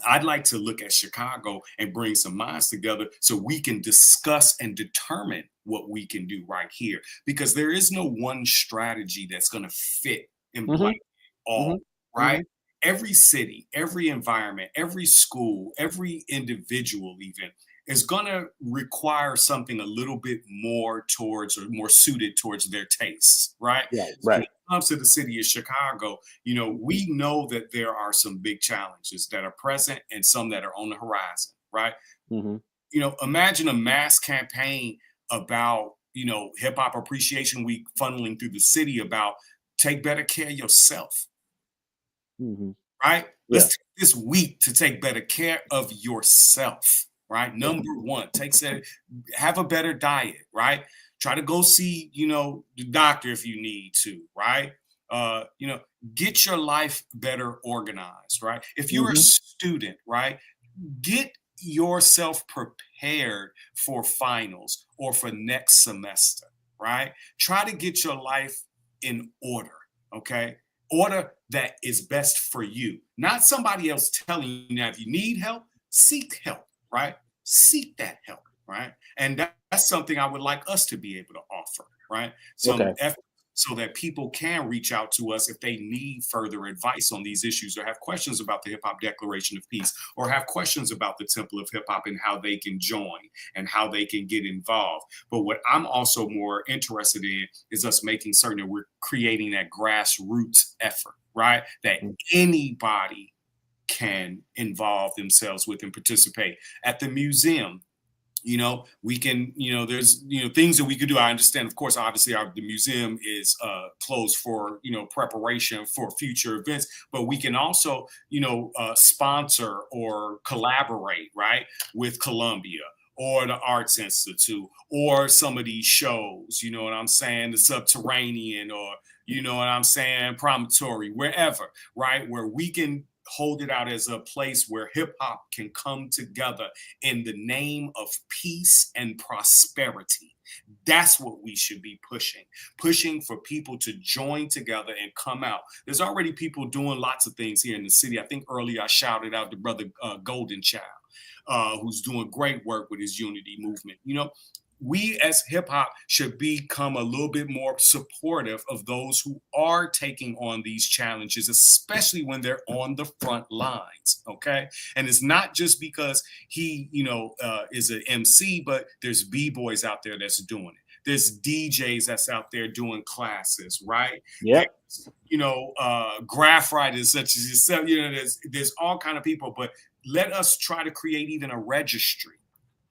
I'd like to look at Chicago and bring some minds together so we can discuss and determine what we can do right here, because there is no one strategy that's going to fit in blanket all, right? Every city, every environment, every school, every individual even is going to require something a little bit more towards or more suited towards their tastes, right? Right. When it comes to the city of Chicago, you know, we know that there are some big challenges that are present and some that are on the horizon, right? You know, imagine a mass campaign about, you know, Hip Hop Appreciation Week funneling through the city about take better care of yourself. Right? Let's take this week to take better care of yourself, right? Number one, have a better diet, right? Try to go see, you know, the doctor if you need to, right? You know, get your life better organized, right? If you're a student, right, get yourself prepared for finals or for next semester, right? Try to get your life in order, okay? Order that is best for you, not somebody else telling you. Now, if you need help, seek help, right? Seek that help, right? And that's something I would like us to be able to offer, right? Some effort so that people can reach out to us if they need further advice on these issues or have questions about the Hip Hop Declaration of Peace or have questions about the Temple of Hip Hop and how they can join and how they can get involved. But what I'm also more interested in is us making certain that we're creating that grassroots effort, right? That anybody can involve themselves with and participate. At the museum, you know, we can, you know, there's, you know, things that we could do. I understand, of course, obviously the museum is closed for, you know, preparation for future events, but we can also, you know, sponsor or collaborate, right, with Columbia or the Arts Institute or some of these shows, you know what I'm saying, the Subterranean or, you know what I'm saying, Promontory, wherever, right, where we can hold it out as a place where hip hop can come together in the name of peace and prosperity. That's what we should be pushing for people to join together and come out. There's already people doing lots of things here in the city. I think earlier I shouted out the brother Golden Child, who's doing great work with his unity movement. You know, we as hip hop should become a little bit more supportive of those who are taking on these challenges, especially when they're on the front lines. Okay. And it's not just because he, you know, is an MC, but there's B-boys out there that's doing it. There's DJs that's out there doing classes, right? Yeah. You know, graph writers such as yourself, you know, there's all kind of people, but let us try to create even a registry.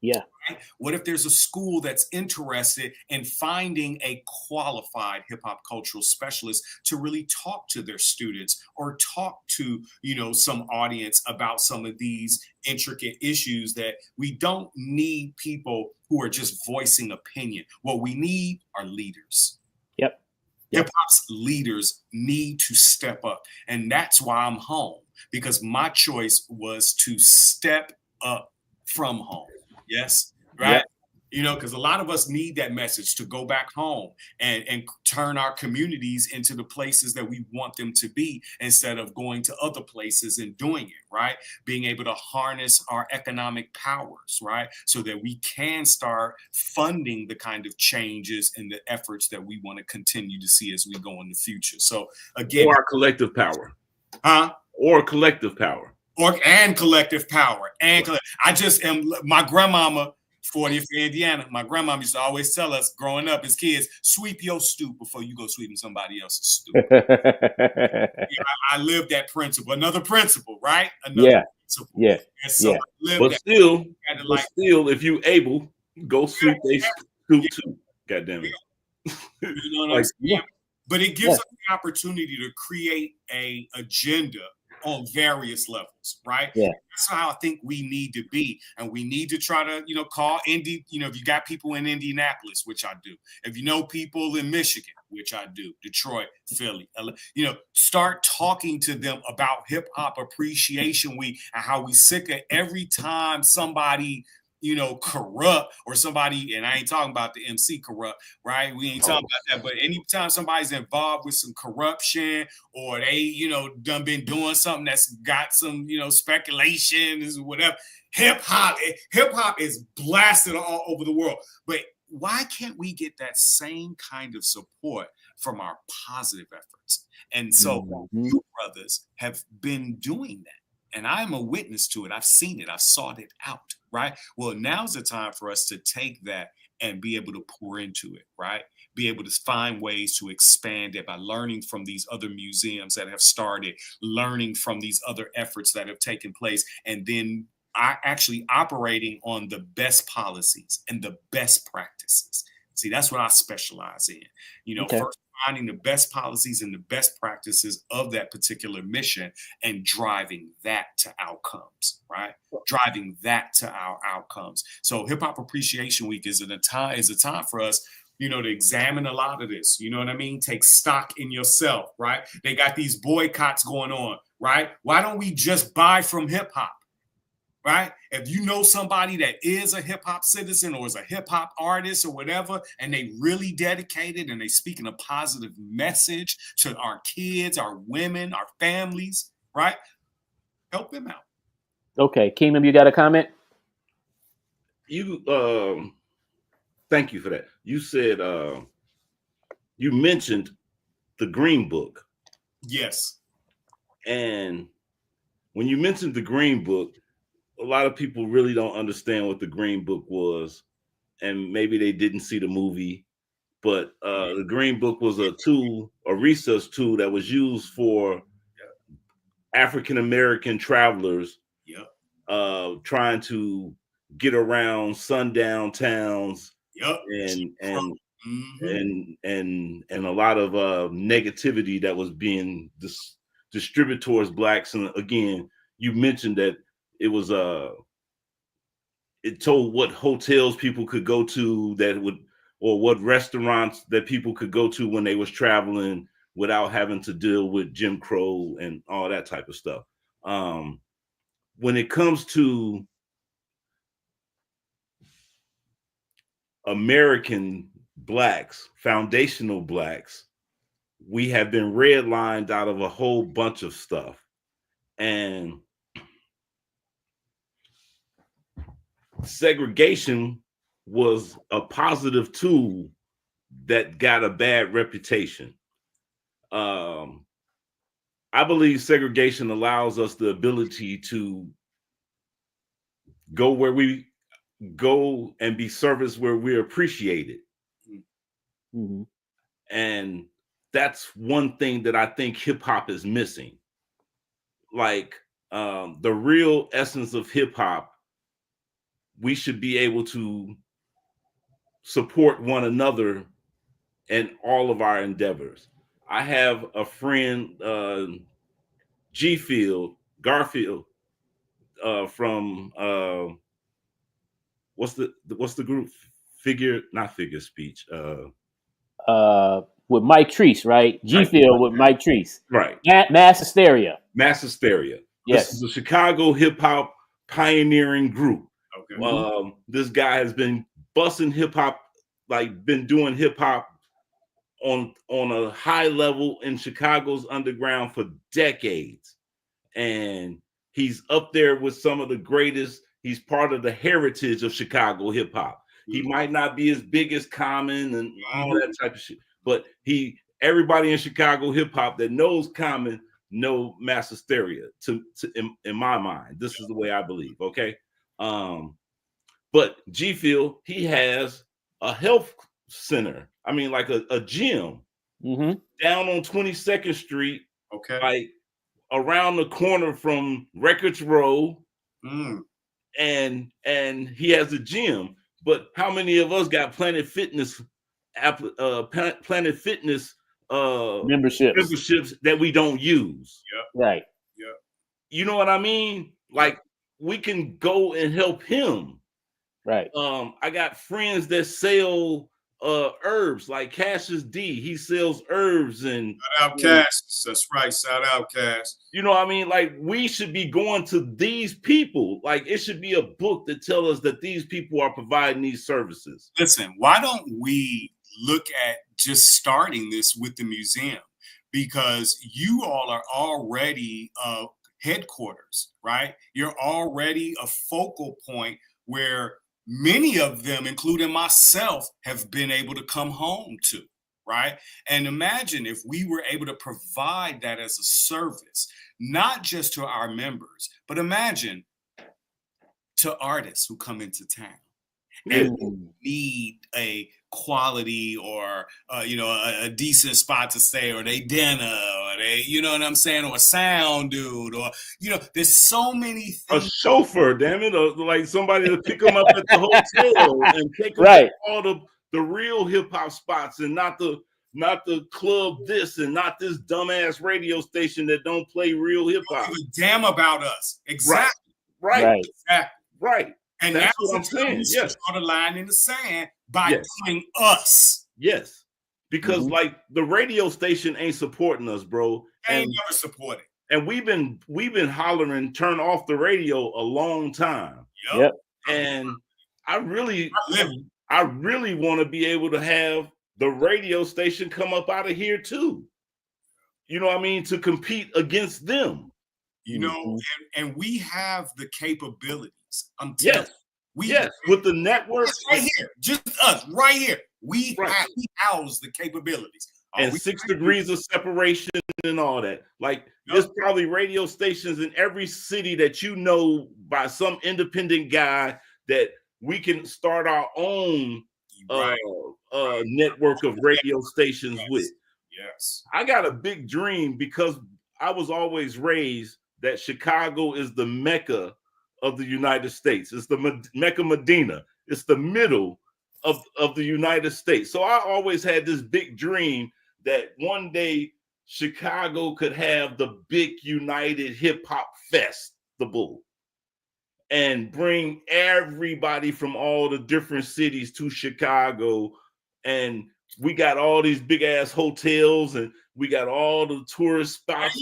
Yeah. Right? What if there's a school that's interested in finding a qualified hip hop cultural specialist to really talk to their students or talk to, you know, some audience about some of these intricate issues that we don't need people who are just voicing opinion. What we need are leaders. Yep. Hip hop's leaders need to step up. And that's why I'm home, because my choice was to step up from home. Yes, right. Yep. You know, because a lot of us need that message to go back home and turn our communities into the places that we want them to be instead of going to other places and doing it, right? Being able to harness our economic powers, right? So that we can start funding the kind of changes and the efforts that we want to continue to see as we go in the future. So again, or our collective power. Or collective power. And collective power. And I just am, my grandmama, 40th Indiana, my grandmama used to always tell us growing up as kids, sweep your stoop before you go sweeping somebody else's stoop. I lived that principle. Another principle, right? Another principle. Yeah. And so But still, if you able, go sweep they stoop too. God damn it. You know what I'm saying? But it gives us the opportunity to create a agenda on various levels, right? Yeah. That's how I think we need to be. And we need to try to, you know, call Indy, you know, if you got people in Indianapolis, which I do, if you know people in Michigan, which I do, Detroit, Philly, you know, start talking to them about Hip Hop Appreciation Week and how we sick of every time somebody, you know, corrupt or somebody, and I ain't talking about the MC corrupt, right? We ain't talking about that, but anytime somebody's involved with some corruption or they, you know, done been doing something that's got some, you know, speculation or whatever, hip hop is blasted all over the world. But why can't we get that same kind of support from our positive efforts? And so you brothers have been doing that. And I'm a witness to it. I've seen it. I've sought it out, right? Well, now's the time for us to take that and be able to pour into it, right? Be able to find ways to expand it by learning from these other museums that have started, learning from these other efforts that have taken place, and then actually operating on the best policies and the best practices. See, that's what I specialize in. You know, first finding the best policies and the best practices of that particular mission and driving that to outcomes, right? Driving that to our outcomes. So Hip Hop Appreciation Week is a time for us, you know, to examine a lot of this. You know what I mean? Take stock in yourself, right? They got these boycotts going on, right? Why don't we just buy from hip hop? Right? If you know somebody that is a hip hop citizen or is a hip hop artist or whatever, and they really dedicated and they speaking a positive message to our kids, our women, our families, right? Help them out. Okay. Kingdom, you got a comment? thank you for that. You said you mentioned the Green Book. Yes. And when you mentioned the Green Book, a lot of people really don't understand what the Green Book was, and maybe they didn't see the movie. But the Green Book was a tool, a research tool that was used for African American travelers trying to get around sundown towns and a lot of negativity that was being distributed towards blacks. And again, you mentioned that it was it told what hotels people could go to or what restaurants that people could go to when they was traveling without having to deal with Jim Crow and all that type of stuff. When it comes to American blacks, foundational blacks, we have been redlined out of a whole bunch of stuff. And segregation was a positive tool that got a bad reputation. I believe segregation allows us the ability to go where we go and be serviced where we're appreciated. Mm-hmm. And that's one thing that I think hip hop is missing. Like the real essence of hip hop, we should be able to support one another in all of our endeavors. I have a friend, Garfield, from what's the group? Not figure speech. With Mike Treese, right? G-Field with Mike Treese. Right. Mass Hysteria. Mass Hysteria. Yes. This is a Chicago hip hop pioneering group. Okay. This guy has been busting hip hop, like been doing hip hop on a high level in Chicago's underground for decades. And he's up there with some of the greatest. He's part of the heritage of Chicago hip hop. He might not be as big as Common and all that type of shit, but everybody in Chicago hip hop that knows Common know Mass Hysteria. In my mind, this is the way I believe. Okay, but G-Field, he has a health center. I mean, like a gym down on 22nd Street. Okay, like around the corner from Records Row, and he has a gym. But how many of us got Planet Fitness memberships that we don't use? Right. Yeah. You know what I mean? Like we can go and help him. Right. I got friends that sell herbs, like Cassius D. He sells herbs and shout out Cass. That's right. Shout out Cass. You know what I mean? Like we should be going to these people. Like it should be a book that tells us that these people are providing these services. Listen, why don't we look at just starting this with the museum? Because you all are already headquarters, right? You're already a focal point where many of them, including myself, have been able to come home to, right? And imagine if we were able to provide that as a service, not just to our members, but imagine to artists who come into town and need a quality or a decent spot to stay, or they dinner, or they, you know what I'm saying, or a sound dude, or there's so many things. A chauffeur, damn it, or like somebody to pick them up at the hotel and take them right. to all the real hip hop spots, and not the club this and not this dumbass radio station that don't play real hip hop. Damn about us, exactly. Right. Exactly. Right. And that's what I'm saying. Yes, draw the line in the sand by doing us. Yes, because like the radio station ain't supporting us, bro. They ain't never supported. And we've been hollering, turn off the radio a long time. Yep. And I really want to be able to have the radio station come up out of here too. You know what I mean? To compete against them. You know, and we have the capabilities. I'm telling you. Yes, with the network. Right here, just us, right here. We house the capabilities. And 6 degrees of separation and all that. Like, there's probably radio stations in every city that you know by some independent guy that we can start our own network of radio stations with. Yes. I got a big dream because I was always raised that Chicago is the Mecca of the United States. It's the Mecca Medina. It's the middle of the United States. So I always had this big dream that one day Chicago could have the big United Hip Hop Festival and bring everybody from all the different cities to Chicago. And we got all these big ass hotels and we got all the tourist spots.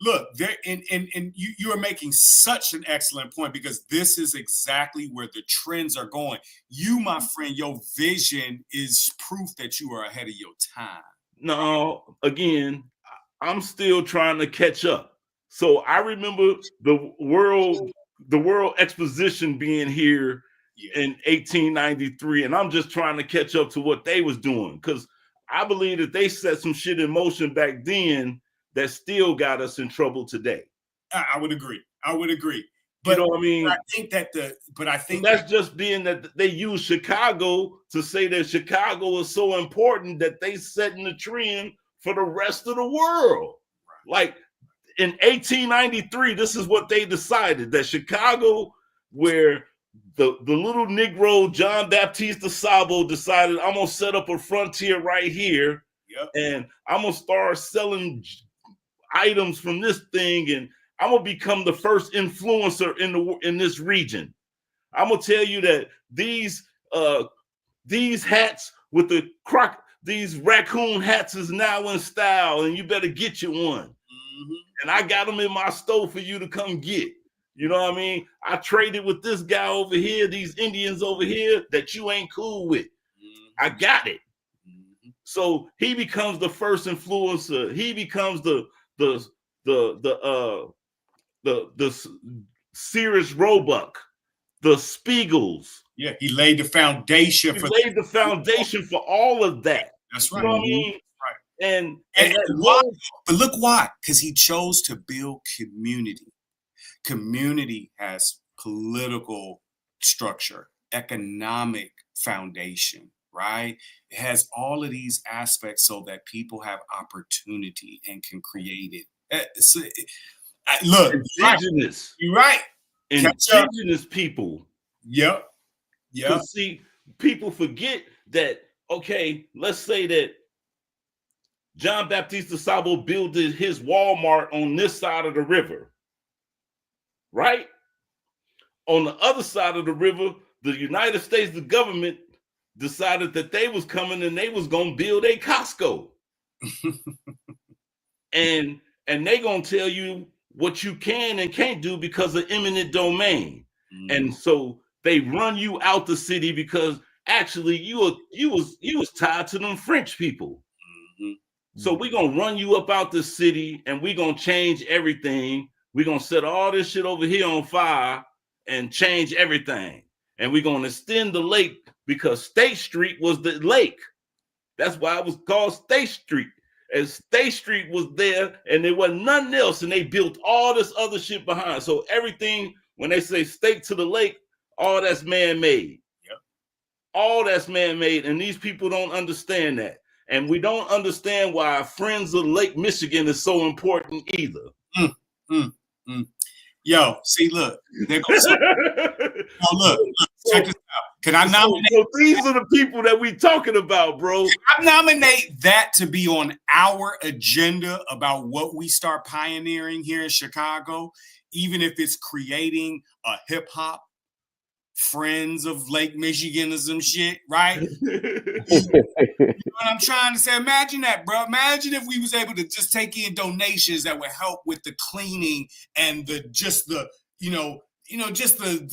Look, there and you are making such an excellent point because this is exactly where the trends are going. You, my friend, your vision is proof that you are ahead of your time. No, again, I'm still trying to catch up. So I remember the World Exposition being here in 1893, and I'm just trying to catch up to what they was doing because I believe that they set some shit in motion back then that still got us in trouble today. I would agree. But, you know what I mean? I think that's just being that they use Chicago to say that Chicago is so important that they setting the trend for the rest of the world. Like in 1893, this is what they decided, that Chicago, where the little Negro John Baptiste DeSabo decided, I'm gonna set up a frontier right here, and I'm gonna start selling items from this thing, and I'm gonna become the first influencer in this region. I'm gonna tell you that these hats with these raccoon hats is now in style, and you better get you one. And I got them in my store for you to come get. You know what I mean? I traded with this guy over here, these Indians over here that you ain't cool with. I got it. So he becomes the first influencer. He becomes the Sears Roebuck, the Spiegels. Yeah, he laid the foundation. He laid the foundation for all of that. That's right. You know what I mean? Right. And why? But look why? Because he chose to build community. Community has political structure, economic foundation, right? It has all of these aspects so that people have opportunity and can create it. Look, indigenous. You're right. Indigenous people. Yep. See, people forget that, okay, let's say that John Baptiste DeSabo built his Walmart on this side of the river, right? On the other side of the river, the United States, the government decided that they was coming and they was going to build a Costco. and they going to tell you what you can and can't do because of eminent domain. And so they run you out the city because actually you was tied to them French people. So we're going to run you up out the city and we're going to change everything. We're going to set all this shit over here on fire and change everything. And we're going to extend the lake because State Street was the lake. That's why it was called State Street. And State Street was there and there wasn't nothing else. And they built all this other shit behind. So everything, when they say state to the lake, all that's man-made. Yep. All that's man-made. And these people don't understand that. And we don't understand why Friends of Lake Michigan is so important either. Yo, see, look. Look, check this out. Can I nominate? So these are the people that we talking about, bro. Can I nominate that to be on our agenda about what we start pioneering here in Chicago, even if it's creating a hip hop Friends of Lake Michiganism shit, right? You know what I'm trying to say? Imagine that, bro. Imagine if we was able to just take in donations that would help with the cleaning and the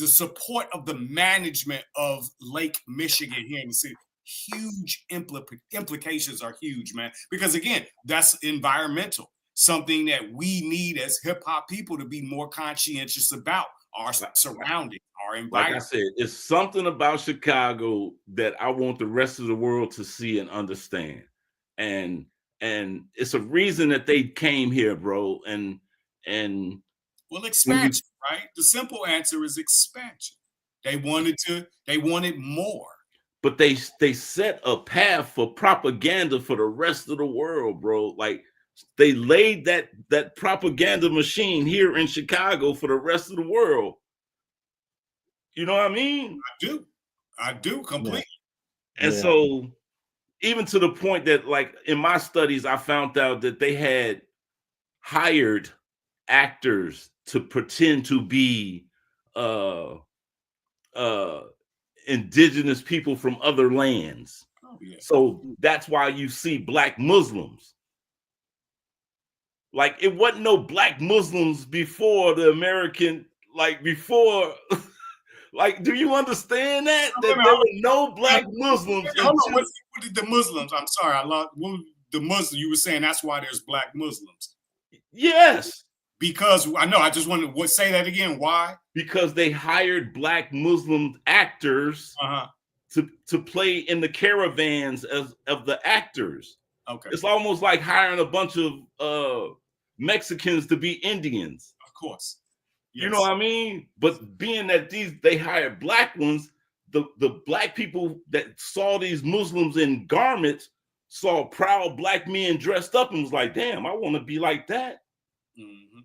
support of the management of Lake Michigan here in the city. Huge implications are huge, man. Because again, that's environmental, something that we need as hip hop people to be more conscientious about. our surroundings, our Like environment. I said, it's something about Chicago that I want the rest of the world to see and understand. And it's a reason that they came here, bro. And well, expansion, right? The simple answer is expansion. They wanted more. But they set a path for propaganda for the rest of the world, bro. Like they laid that propaganda machine here in Chicago for the rest of the world. You know what I mean? I do completely. And so even to the point that, like, in my studies, I found out that they had hired actors to pretend to be indigenous people from other lands. Oh, yeah. So that's why you see black Muslims. Like, it wasn't no black Muslims before the American, like before. Like, do you understand that? That there were no black Muslims. Hold on, what did the Muslims? I'm sorry, I lost the Muslim. You were saying that's why there's black Muslims. Yes. Because I know. I just wanted to say that again. Why? Because they hired black Muslim actors to play in the caravans of the actors. Okay. It's almost like hiring a bunch of Mexicans to be Indians. Of course. Yes. You know what I mean? But being that they hired black ones, the black people that saw these Muslims in garments saw proud black men dressed up and was like, damn, I want to be like that. Mm-hmm.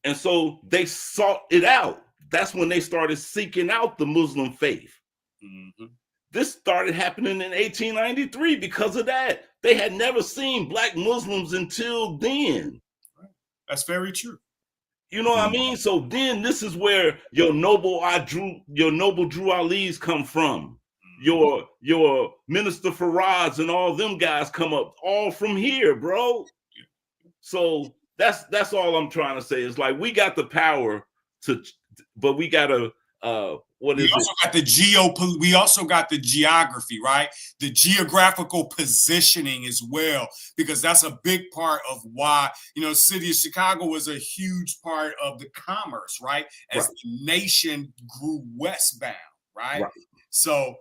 And so they sought it out. That's when they started seeking out the Muslim faith. Mm-hmm. This started happening in 1893 because of that. They had never seen black Muslims until then. That's very true. You know what I mean? So then this is where your noble Drew Ali's come from. Your Minister Faraz and all them guys come up all from here, bro. So that's all I'm trying to say. Is like, we got the power but we gotta we also got the geography, right? The geographical positioning as well, because that's a big part of why, city of Chicago was a huge part of the commerce, right? As the nation grew westbound, right? So,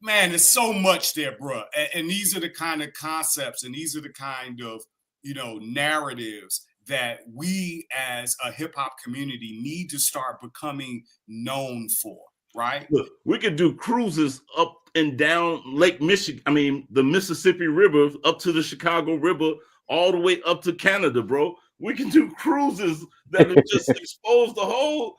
man, there's so much there, bro. And these are the kind of concepts and these are the kind of, narratives that we as a hip hop community need to start becoming known for. Right. Look, we could do cruises up and down Lake Michigan. I mean, the Mississippi River up to the Chicago River, all the way up to Canada, bro. We can do cruises that will just expose the whole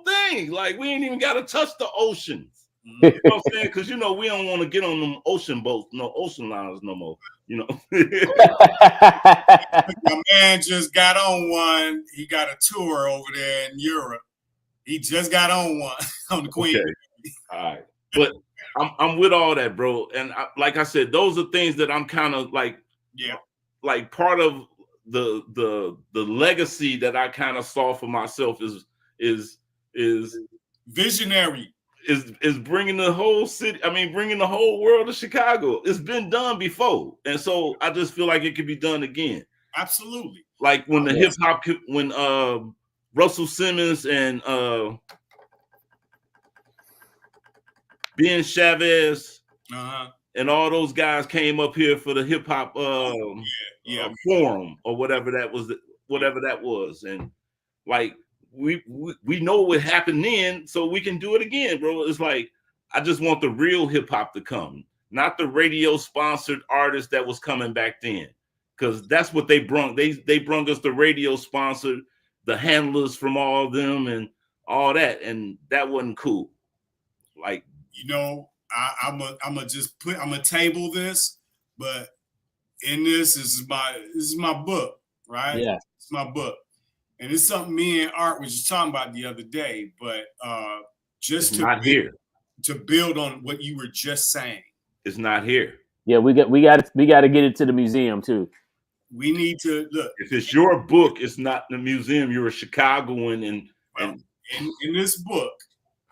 thing. Like, we ain't even got to touch the oceans. You know what I'm saying? Because we don't want to get on them ocean boats, no ocean liners no more. My man just got on one. He got a tour over there in Europe. He just got on one on the Queen. Okay. All right. But I'm with all that, bro. And like I said, those are things that I'm kind of like, like part of the legacy that I kind of saw for myself is visionary. Is bringing the whole city, bringing the whole world to Chicago. It's been done before. And so I just feel like it could be done again. Absolutely. Like when the hip hop, when Russell Simmons and Ben Chavez and all those guys came up here for the hip hop forum or whatever that was. And like, we know what happened then, so we can do it again, bro. It's like, I just want the real hip hop to come, not the radio sponsored artist that was coming back then, because that's what they brung. They brung us the radio sponsored, the handlers from all of them and all that, and that wasn't cool. Like, I'm gonna table this, but in this is my book, right? Yeah, it's my book. And it's something me and Art was just talking about the other day, but just to build on what you were just saying. It's not here. Yeah, we got to get it to the museum too. We need to look. If it's your book, it's not in the museum. You're a Chicagoan, and in this book,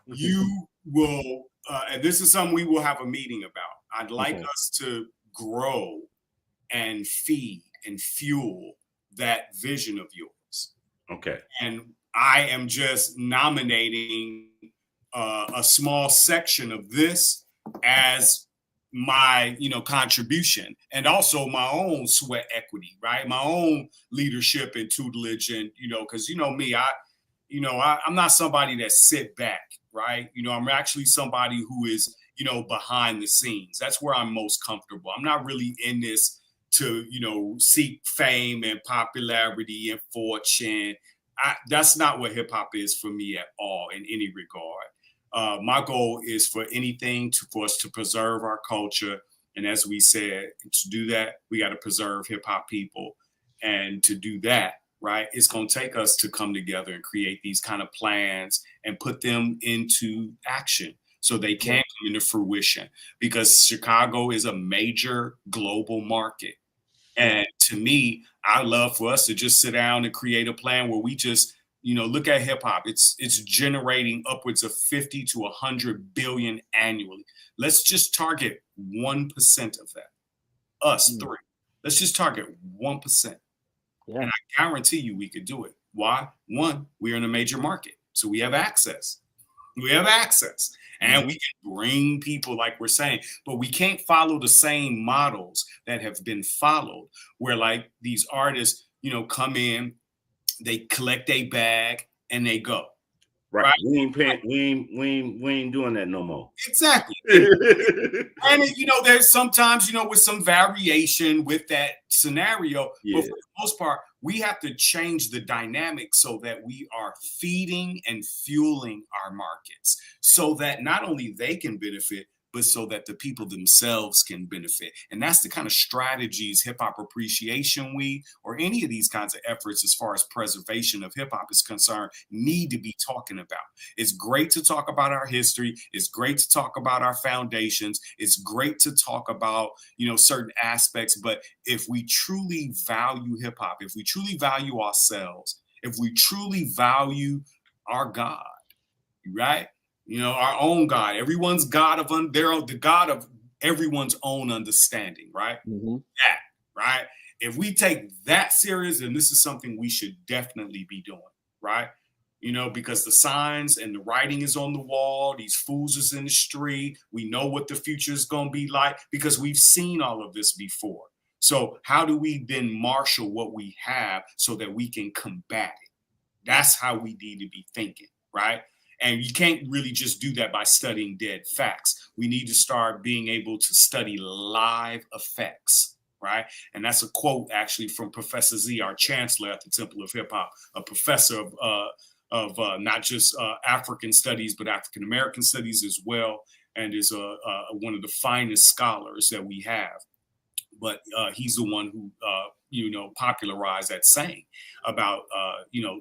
you will, and this is something we will have a meeting about. I'd like us to grow and feed and fuel that vision of yours. Okay. And I am just nominating a small section of this as my, contribution, and also my own sweat equity, right? My own leadership and tutelage, and because me, I'm not somebody that sit back, right? I'm actually somebody who is, behind the scenes. That's where I'm most comfortable. I'm not really in this to, seek fame and popularity and fortune. That's not what hip hop is for me at all in any regard. My goal is for for us to preserve our culture. And as we said, to do that, we got to preserve hip hop people. And to do that, right, it's going to take us to come together and create these kind of plans and put them into action so they can come into fruition, because Chicago is a major global market. And to me, I love for us to just sit down and create a plan where we just, look at hip hop. It's generating upwards of 50 to 100 billion annually. Let's just target 1% of that. Us three. Let's just target 1%. Yeah. And I guarantee you we could do it. Why? One, we're in a major market, so we have access. And we can bring people, like we're saying, but we can't follow the same models that have been followed, where like these artists, come in, they collect a bag and they go. Right. We ain't doing that no more. Exactly. And there's sometimes, with some variation with that scenario, but for the most part, we have to change the dynamic so that we are feeding and fueling our markets so that not only they can benefit, but so that the people themselves can benefit. And that's the kind of strategies Hip Hop Appreciation Week or any of these kinds of efforts as far as preservation of hip hop is concerned need to be talking about. It's great to talk about our history. It's great to talk about our foundations. It's great to talk about, certain aspects. But if we truly value hip hop, if we truly value ourselves, if we truly value our God, right? Our own God, everyone's God they're the God of everyone's own understanding, right? That, right? If we take that serious, then this is something we should definitely be doing, right? Because the signs and the writing is on the wall, these fools is in the street. We know what the future is going to be like because we've seen all of this before. So how do we then marshal what we have so that we can combat it? That's how we need to be thinking, right? And you can't really just do that by studying dead facts. We need to start being able to study live effects, right? And that's a quote actually from Professor Z, our chancellor at the Temple of Hip Hop, a professor of not just African studies, but African American studies as well, and is one of the finest scholars that we have. But he's the one who, popularized that saying about,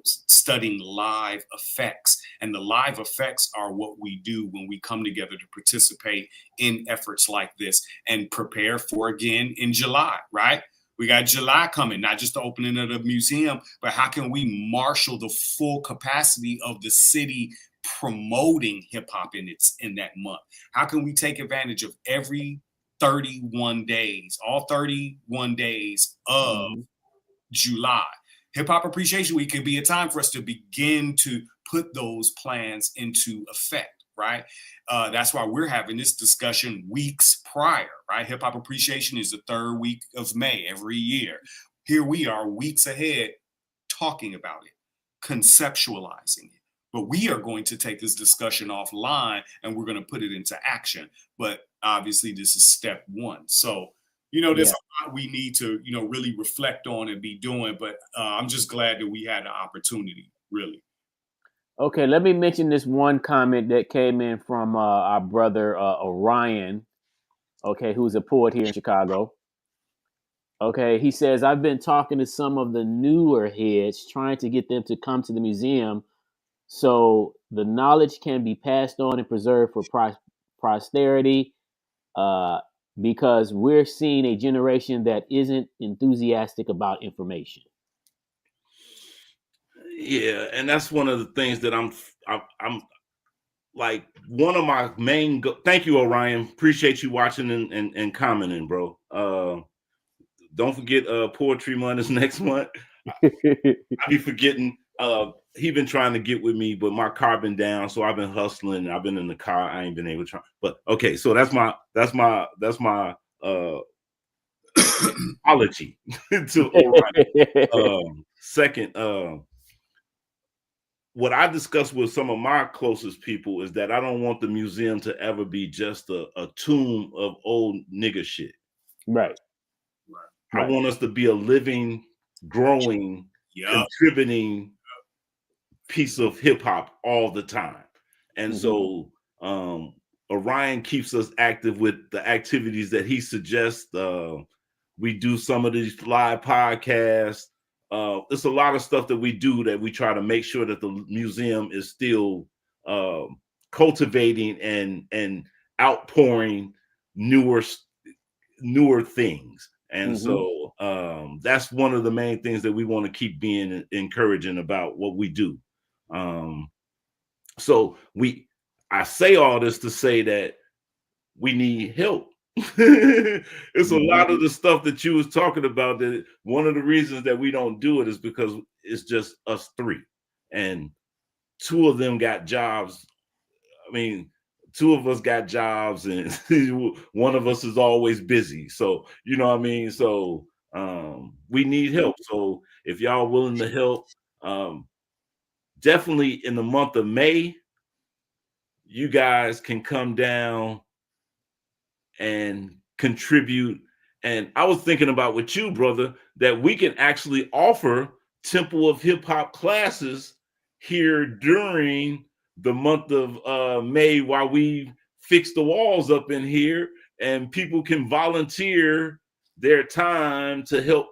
studying live effects. And the live effects are what we do when we come together to participate in efforts like this and prepare for, again, in July, right? We got July coming, not just the opening of the museum, but how can we marshal the full capacity of the city promoting hip hop in that month? How can we take advantage of every 31 days, all 31 days of July? Hip Hop Appreciation Week could be a time for us to begin to put those plans into effect, right? That's why we're having this discussion weeks prior, right? Hip Hop Appreciation is the third week of May every year. Here we are weeks ahead talking about it, conceptualizing it. But we are going to take this discussion offline and we're going to put it into action. But obviously, this is step one. So, there's a lot we need to, really reflect on and be doing. But I'm just glad that we had the opportunity, really. Okay, let me mention this one comment that came in from our brother Orion, okay, who's a poet here in Chicago. Okay, he says, I've been talking to some of the newer heads, trying to get them to come to the museum so the knowledge can be passed on and preserved for posterity, because we're seeing a generation that isn't enthusiastic about information. Yeah, and that's one of the things that I'm like, one of my main thank you, Orion. Appreciate you watching and commenting, bro. Don't forget Poetry Month is next month. I be forgetting. he been trying to get with me, but my car been down, so I've been hustling. I've been in the car. I ain't been able to try. But okay, so that's my apology to Orion. Second, what I discussed with some of my closest people is that I don't want the museum to ever be just a tomb of old nigga shit. Right. I want us to be a living, growing, contributing piece of hip hop all the time. And so Orion keeps us active with the activities that he suggests. We do some of these live podcasts. It's a lot of stuff that we do that we try to make sure that the museum is still cultivating and outpouring newer things. And so that's one of the main things that we want to keep being encouraging about what we do. So I say all this to say that we need help. It's a lot of the stuff that you was talking about, that one of the reasons that we don't do it is because it's just us three, and two of them got jobs. I mean, two of us got jobs, and one of us is always busy. So, you know what I mean? So we need help. So if y'all willing to help, definitely in the month of May, you guys can come down and contribute. And I was thinking about with you, brother, that we can actually offer Temple of Hip Hop classes here during the month of May while we fix the walls up in here, and people can volunteer their time to help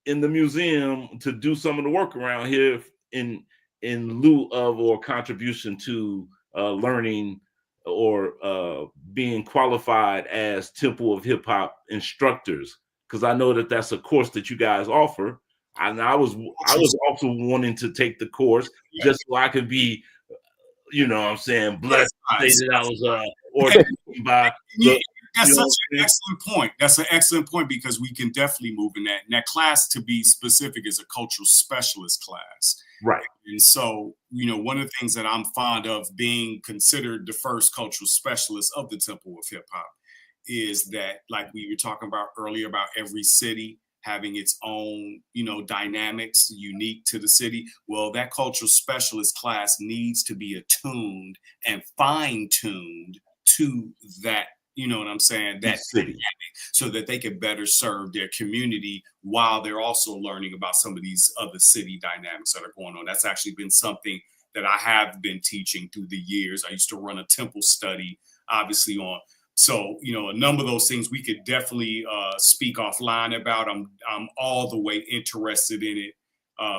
in the museum to do some of the work around here in lieu of or contribution to learning or being qualified as Temple of Hip Hop instructors, because I know that that's a course that you guys offer, and I was also wanting to take the course just so I could be, you know what I'm saying, blessed to say that I was ordained by. That's such an excellent point. That's an excellent point, because we can definitely move in that. And that class, to be specific, is a cultural specialist class. Right. And so, you know, one of the things that I'm fond of, being considered the first cultural specialist of the Temple of Hip Hop, is that, like we were talking about earlier, about every city having its own, you know, dynamics unique to the city. Well, that cultural specialist class needs to be attuned and fine-tuned to that, you know what I'm saying, that city, so that they can better serve their community while they're also learning about some of these other city dynamics that are going on. That's actually been something that I have been teaching through the years. I used to run a temple study, obviously, on. So, you know, a number of those things we could definitely speak offline about. I'm all the way interested in it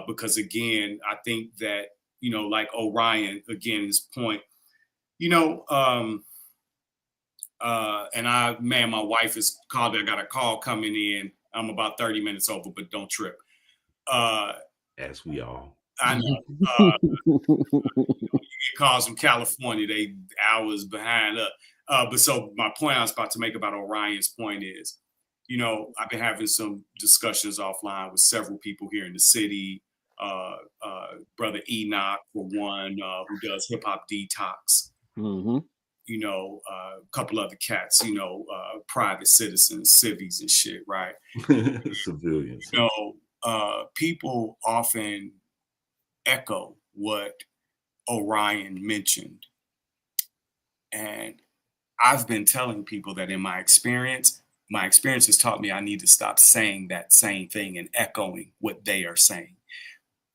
because, again, I think that, you know, like Orion, again, his point, you know, and my wife is called. I got a call coming in. I'm about 30 minutes over, but don't trip. As we all. I know. You get calls from California, they hours behind up. But so my point I was about to make about Orion's point is, you know, I've been having some discussions offline with several people here in the city. Brother Enoch, for one, who does Hip Hop Detox. Mm-hmm. You know, a couple other cats, you know, private citizens, civies and shit, right? Civilians. You know, people often echo what Orion mentioned. And I've been telling people that in my experience has taught me I need to stop saying that same thing and echoing what they are saying.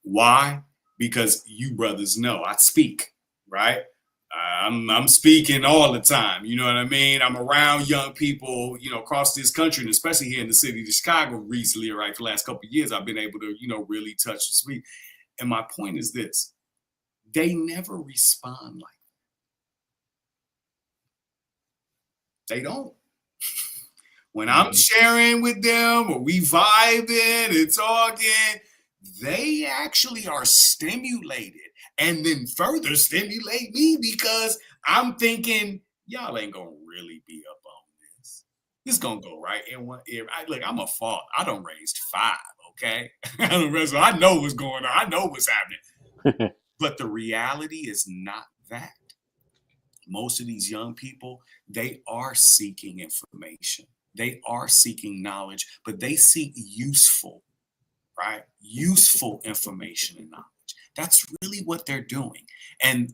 Why? Because you brothers know I speak, right? I'm speaking all the time. You know what I mean? I'm around young people, you know, across this country, and especially here in the city of Chicago recently, right? For the last couple of years, I've been able to, you know, really touch and speak. And my point is this: they never respond like that. They don't. When I'm sharing with them or we vibing and talking, they actually are stimulated and then further stimulate me, because I'm thinking, y'all ain't gonna really be up on this. This gonna go right in one ear. Look, I'm a father. I done raised 5, okay? I know what's going on. I know what's happening. But the reality is not that. Most of these young people, they are seeking information. They are seeking knowledge, but they seek useful, right? Useful information and knowledge. That's really what they're doing. And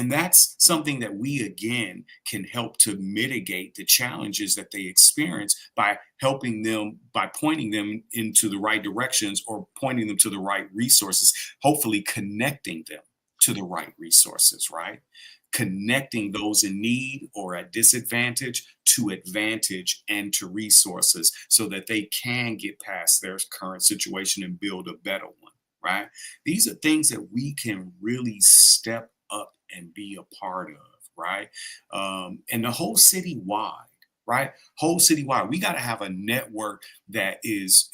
that's something that we, again, can help to mitigate the challenges that they experience by helping them, by pointing them into the right directions or pointing them to the right resources, hopefully connecting them to the right resources, right? Connecting those in need or at disadvantage to advantage and to resources so that they can get past their current situation and build a better one, right? These are things that we can really step up and be a part of, right? And the whole citywide, right? Whole citywide, we got to have a network that is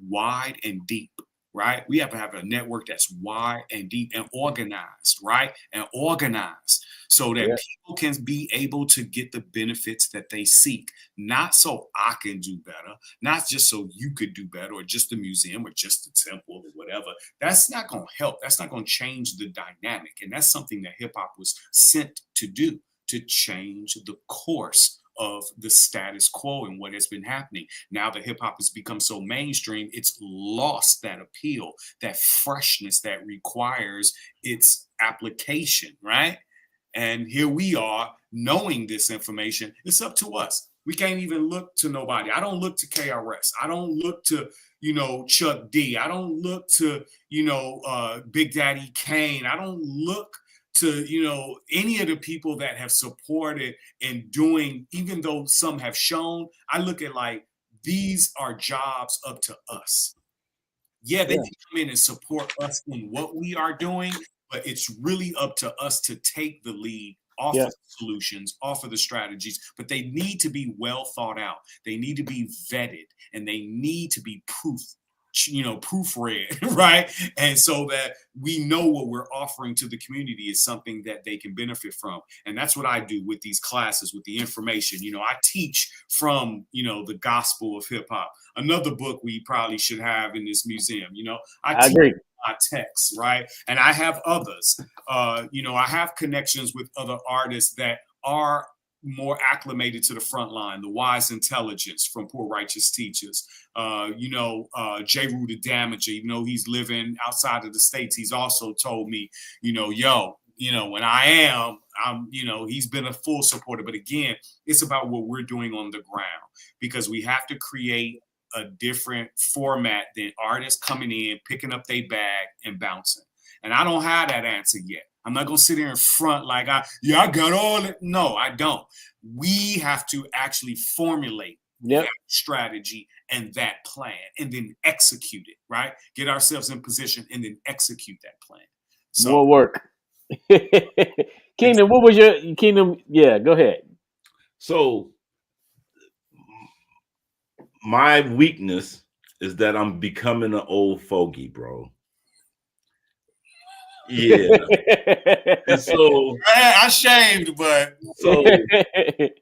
wide and deep. Right? We have to have a network that's wide and deep and organized, right? And organized so that people can be able to get the benefits that they seek, not so I can do better, not just so you could do better or just the museum or just the temple or whatever. That's not going to help. That's not going to change the dynamic. And that's something that hip hop was sent to do, to change the course of the status quo and what has been happening. Now that hip hop has become so mainstream, it's lost that appeal, that freshness that requires its application, right? And here we are knowing this information. It's up to us. We can't even look to nobody. I don't look to KRS. I don't look to, Chuck D. I don't look to, Big Daddy Kane. I don't look to, any of the people that have supported and doing, even though some have shown, I look at like, these are jobs up to us. Yeah, they can come in and support us in what we are doing, but it's really up to us to take the lead, offer the solutions, offer the strategies, but they need to be well thought out. They need to be vetted and they need to be proofread, right? And so that we know what we're offering to the community is something that they can benefit from. And that's what I do with these classes, with the information. I teach from, the gospel of hip hop. Another book we probably should have in this museum, I agree. My texts, right? And I have others. I have connections with other artists that are more acclimated to the front line, the wise intelligence from Poor Righteous Teachers. J. Rue the Damager, even though he's living outside of the States, he's also told me, when I'm, he's been a full supporter. But again, it's about what we're doing on the ground, because we have to create a different format than artists coming in, picking up their bag and bouncing. And I don't have that answer yet. I'm not going to sit here in front like, I got all it. No, I don't. We have to actually formulate that strategy and that plan and then execute it, right? Get ourselves in position and then execute that plan. So, more work. Kingdom, what was your Kingdom? Yeah, go ahead. So my weakness is that I'm becoming an old fogey, bro. Yeah. And so I shamed, but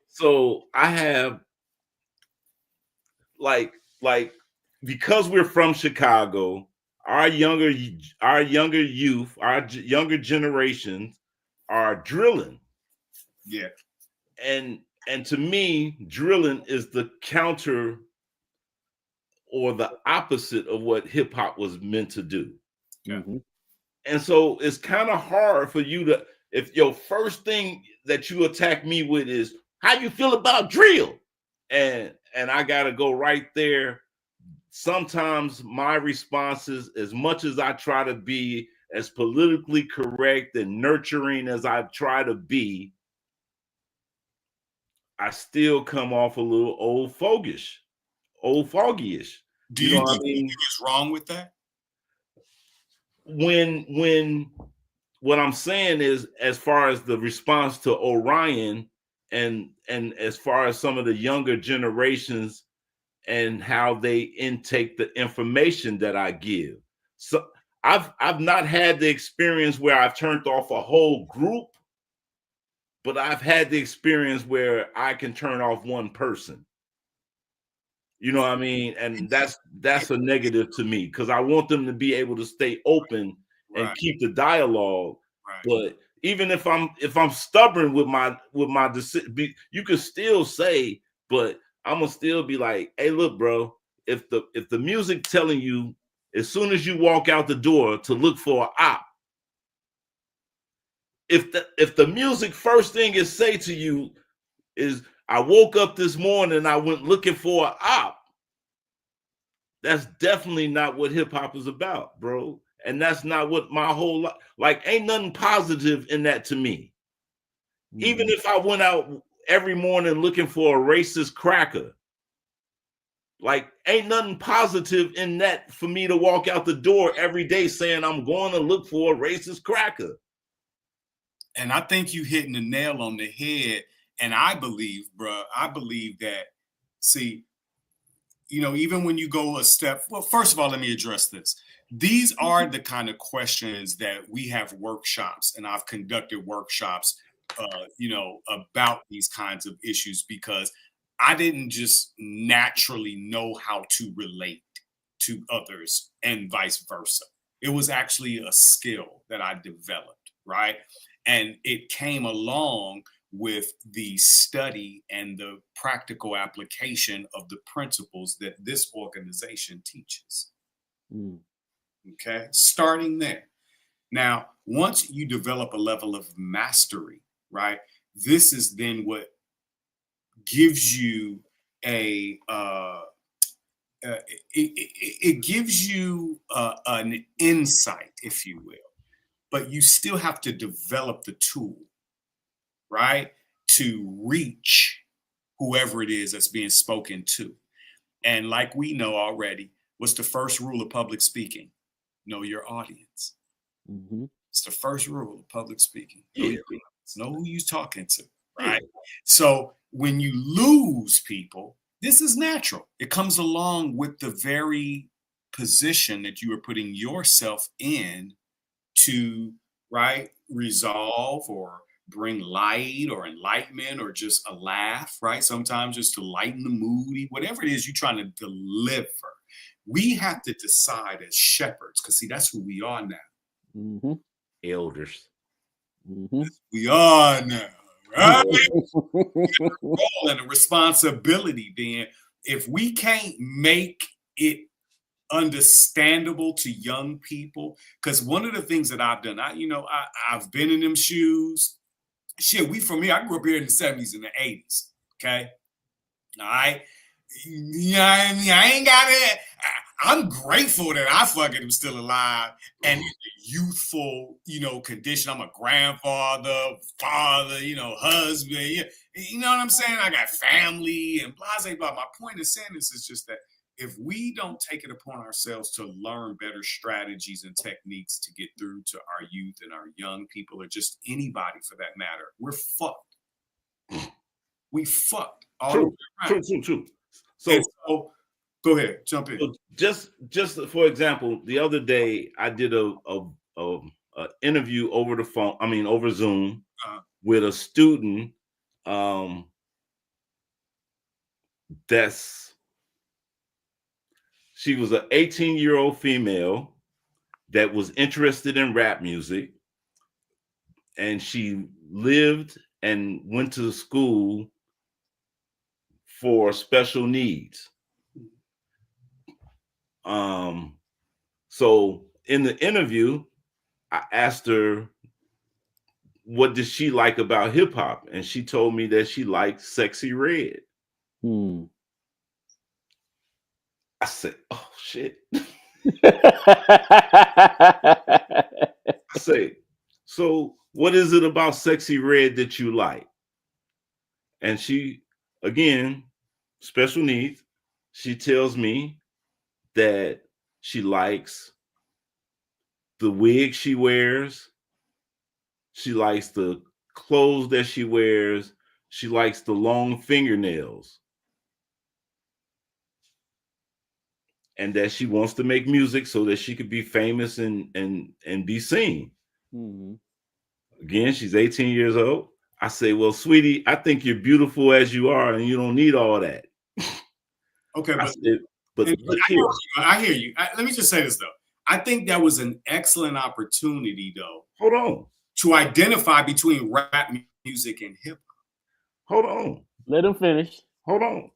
so I have like because we're from Chicago, our younger youth, our younger generations are drilling. Yeah. And to me, drilling is the counter or the opposite of what hip hop was meant to do. Yeah. Mm-hmm. And so it's kind of hard for you to, if your first thing that you attack me with is how you feel about drill, and I gotta go right there. Sometimes my responses, as much as I try to be as politically correct and nurturing as I try to be, I still come off a little old fogyish. Do you know what I mean? What's wrong with that? When what I'm saying is, as far as the response to Orion and as far as some of the younger generations and how they intake the information that I give. So I've not had the experience where I've turned off a whole group, but I've had the experience where I can turn off one person. You know what I mean? And that's a negative to me because I want them to be able to stay open and keep the dialogue. But even if I'm stubborn with my decision, you could still say, but I'm gonna still be like, hey, look, bro, if the music telling you as soon as you walk out the door to look for an op, if the music first thing it say to you is I woke up this morning and I went looking for an op, that's definitely not what hip hop is about, bro. And that's not what my whole life, like, ain't nothing positive in that to me. Even if I went out every morning looking for a racist cracker, like, ain't nothing positive in that for me to walk out the door every day saying I'm going to look for a racist cracker. And I think you hitting the nail on the head. And I believe, bro, that, see, you know, even when you go a step, well, first of all, let me address this. These are the kind of questions that we have workshops, and I've conducted workshops, you know, about these kinds of issues because I didn't just naturally know how to relate to others and vice versa. It was actually a skill that I developed, right? And it came along with the study and the practical application of the principles that this organization teaches. Okay, starting there. Now, once you develop a level of mastery, right, this is then what gives you it gives you an insight, if you will, but you still have to develop the tool, right, to reach whoever it is that's being spoken to. And like we know already, what's the first rule of public speaking? Know your audience. It's the first rule of public speaking. Know your audience. Know who you're talking to, right? So when you lose people, this is natural. It comes along with the very position that you are putting yourself in to, right, resolve or bring light or enlightenment or just a laugh, right? Sometimes just to lighten the mood, whatever it is you're trying to deliver. We have to decide as shepherds, because see, that's who we are now. Elders. We are now, right? Role and a responsibility then. If we can't make it understandable to young people, because one of the things that I've done, I've been in them shoes. Shit, we from here. I grew up here in the 70s and the 80s. Okay. All right. Yeah, I ain't got it. I'm grateful that I fucking am still alive and in a youthful, condition. I'm a grandfather, father, husband. You know what I'm saying? I got family and blah, blah, blah. My point of saying this is just that if we don't take it upon ourselves to learn better strategies and techniques to get through to our youth and our young people, or just anybody for that matter, we're fucked. We fucked. True. So go ahead, jump in. Just for example, the other day I did a interview over the phone. I mean, over Zoom with a student. She was an 18-year-old female that was interested in rap music, and she lived and went to school for special needs. So in the interview, I asked her, what did she like about hip hop? And she told me that she liked Sexy Red. I said, oh shit. I say, so what is it about Sexy Red that you like? And she, again, special needs, she tells me that she likes the wig she wears. She likes the clothes that she wears. She likes the long fingernails. And that she wants to make music so that she could be famous and be seen. Again, she's 18 years old. I say, well, sweetie, I think you're beautiful as you are, and you don't need all that. Okay, I but said, but look here. I hear you. Let me just say this though. I think that was an excellent opportunity though. Hold on. To identify between rap music and hip hop. Hold on. Let him finish. Hold on.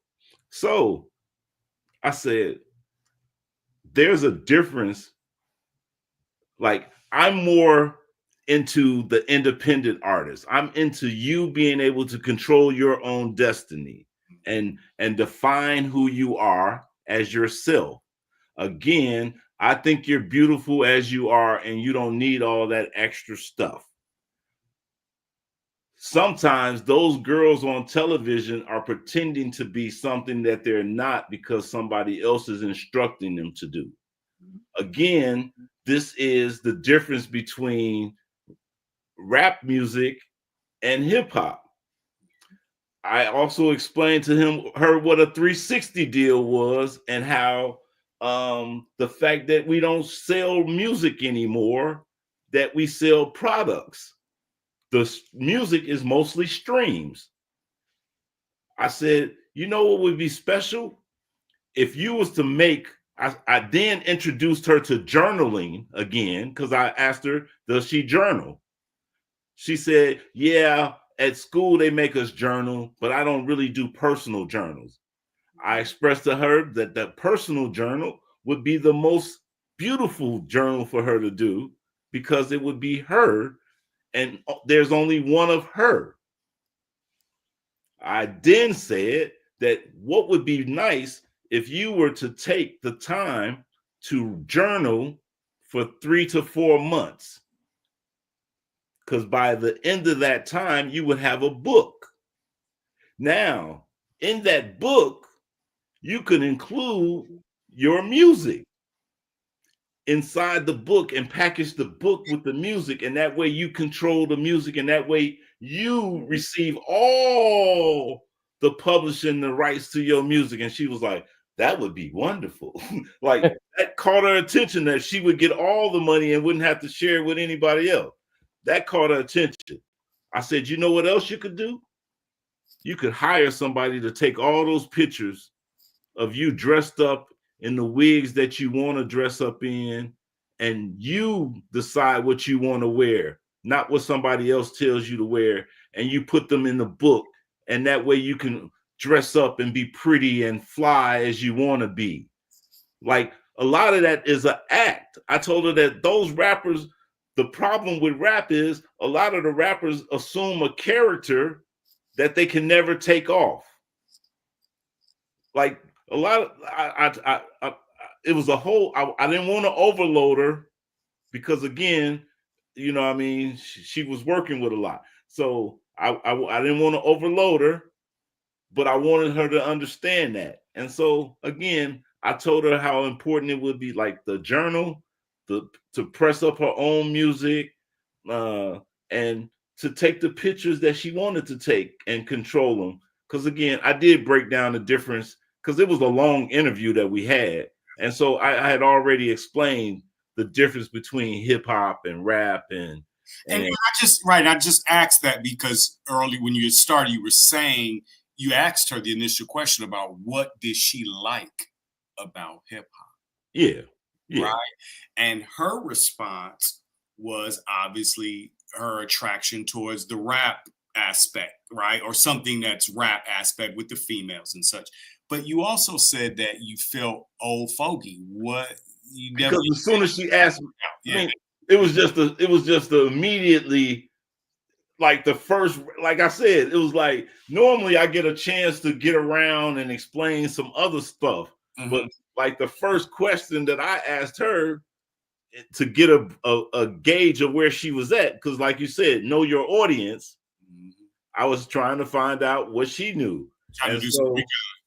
So I said, there's a difference. Like, I'm more into the independent artist. I'm into you being able to control your own destiny and define who you are as yourself. Again, I think you're beautiful as you are, and you don't need all that extra stuff. Sometimes those girls on television are pretending to be something that they're not because somebody else is instructing them to do. Again, this is the difference between rap music and hip hop. I also explained to her what a 360 deal was and how the fact that we don't sell music anymore, that we sell products. The music is mostly streams. I said, you know what would be special? If you was to make, I then introduced her to journaling again, because I asked her, does she journal? She said, yeah, at school they make us journal, but I don't really do personal journals. I expressed to her that the personal journal would be the most beautiful journal for her to do because it would be her, and there's only one of her. I then said that what would be nice if you were to take the time to journal for 3 to 4 months. Because by the end of that time, you would have a book. Now, in that book, you could include your music inside the book and package the book with the music. And that way you control the music. And that way you receive all the publishing, the rights to your music. And she was like, that would be wonderful. Like, that caught her attention, that she would get all the money and wouldn't have to share it with anybody else. That caught her attention. I said, you know what else you could do? You could hire somebody to take all those pictures of you dressed up in the wigs that you want to dress up in, and you decide what you want to wear, not what somebody else tells you to wear, and you put them in the book, and that way you can dress up and be pretty and fly as you want to be. Like, a lot of that is an act. I told her that those rappers, the problem with rap is a lot of the rappers assume a character that they can never take off. Like, a lot of, it was a whole, I didn't want to overload her because, again, you know, I mean, she was working with a lot. So I didn't want to overload her, but I wanted her to understand that. And so, again, I told her how important it would be, like the journal, to press up her own music, and to take the pictures that she wanted to take and control them. Because, again, I did break down the difference, because it was a long interview that we had. And so I had already explained the difference between hip hop and rap. And I just asked that because early when you started, you were saying, you asked her the initial question about what did she like about hip hop? Yeah. Right. And her response was obviously her attraction towards the rap aspect, right? Or something that's rap aspect with the females and such. But you also said that you felt old fogey. What? Because as soon as she asked me, I mean, it was just immediately, like, the first, like I said, it was like, normally I get a chance to get around and explain some other stuff. Mm-hmm. But like the first question that I asked her to get a gauge of where she was at, because like you said, know your audience. Mm-hmm. I was trying to find out what she knew. And so,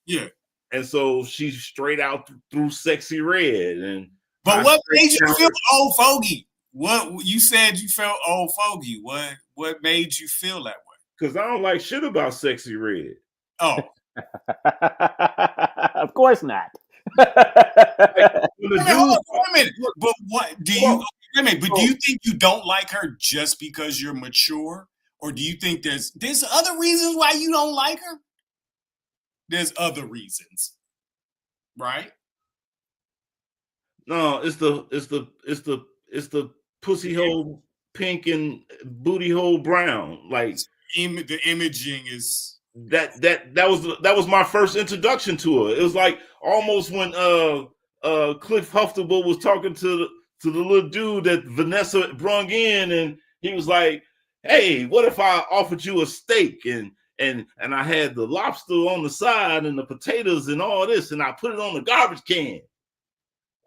yeah. And so she's straight out through Sexy Red. But what made you feel old fogey? What you said you felt old fogey? What made you feel that way? Because I don't like shit about Sexy Red. Oh. Of course not. Wait a minute. But what do you? Wait a minute. But do you think you don't like her just because you're mature, or do you think there's other reasons why you don't like her? There's other reasons. right? No, it's the pussy hole pink and booty hole brown. Like the imaging is that was my first introduction to her. It was like almost when Cliff Huxtable was talking to the little dude that Vanessa brung in, and he was like, "Hey, what if I offered you a steak and I had the lobster on the side and the potatoes and all this, and I put it on the garbage can.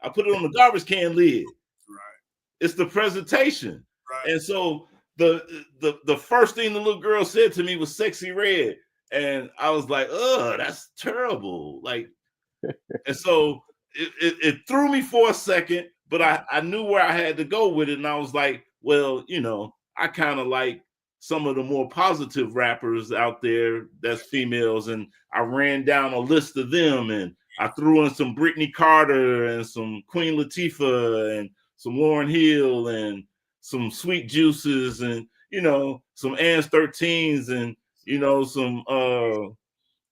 I put it on the garbage can lid." Right. It's the presentation. Right. And so the first thing the little girl said to me was "sexy red," and I was like, "Oh, that's terrible!" Like, and so it threw me for a second, but I knew where I had to go with it, and I was like, well, you know, I kind of like some of the more positive rappers out there that's females, and I ran down a list of them, and I threw in some Brittany Carter and some Queen Latifah and some Lauryn Hill and some Sweet Juices and, you know, some Ann's 13s and, you know, some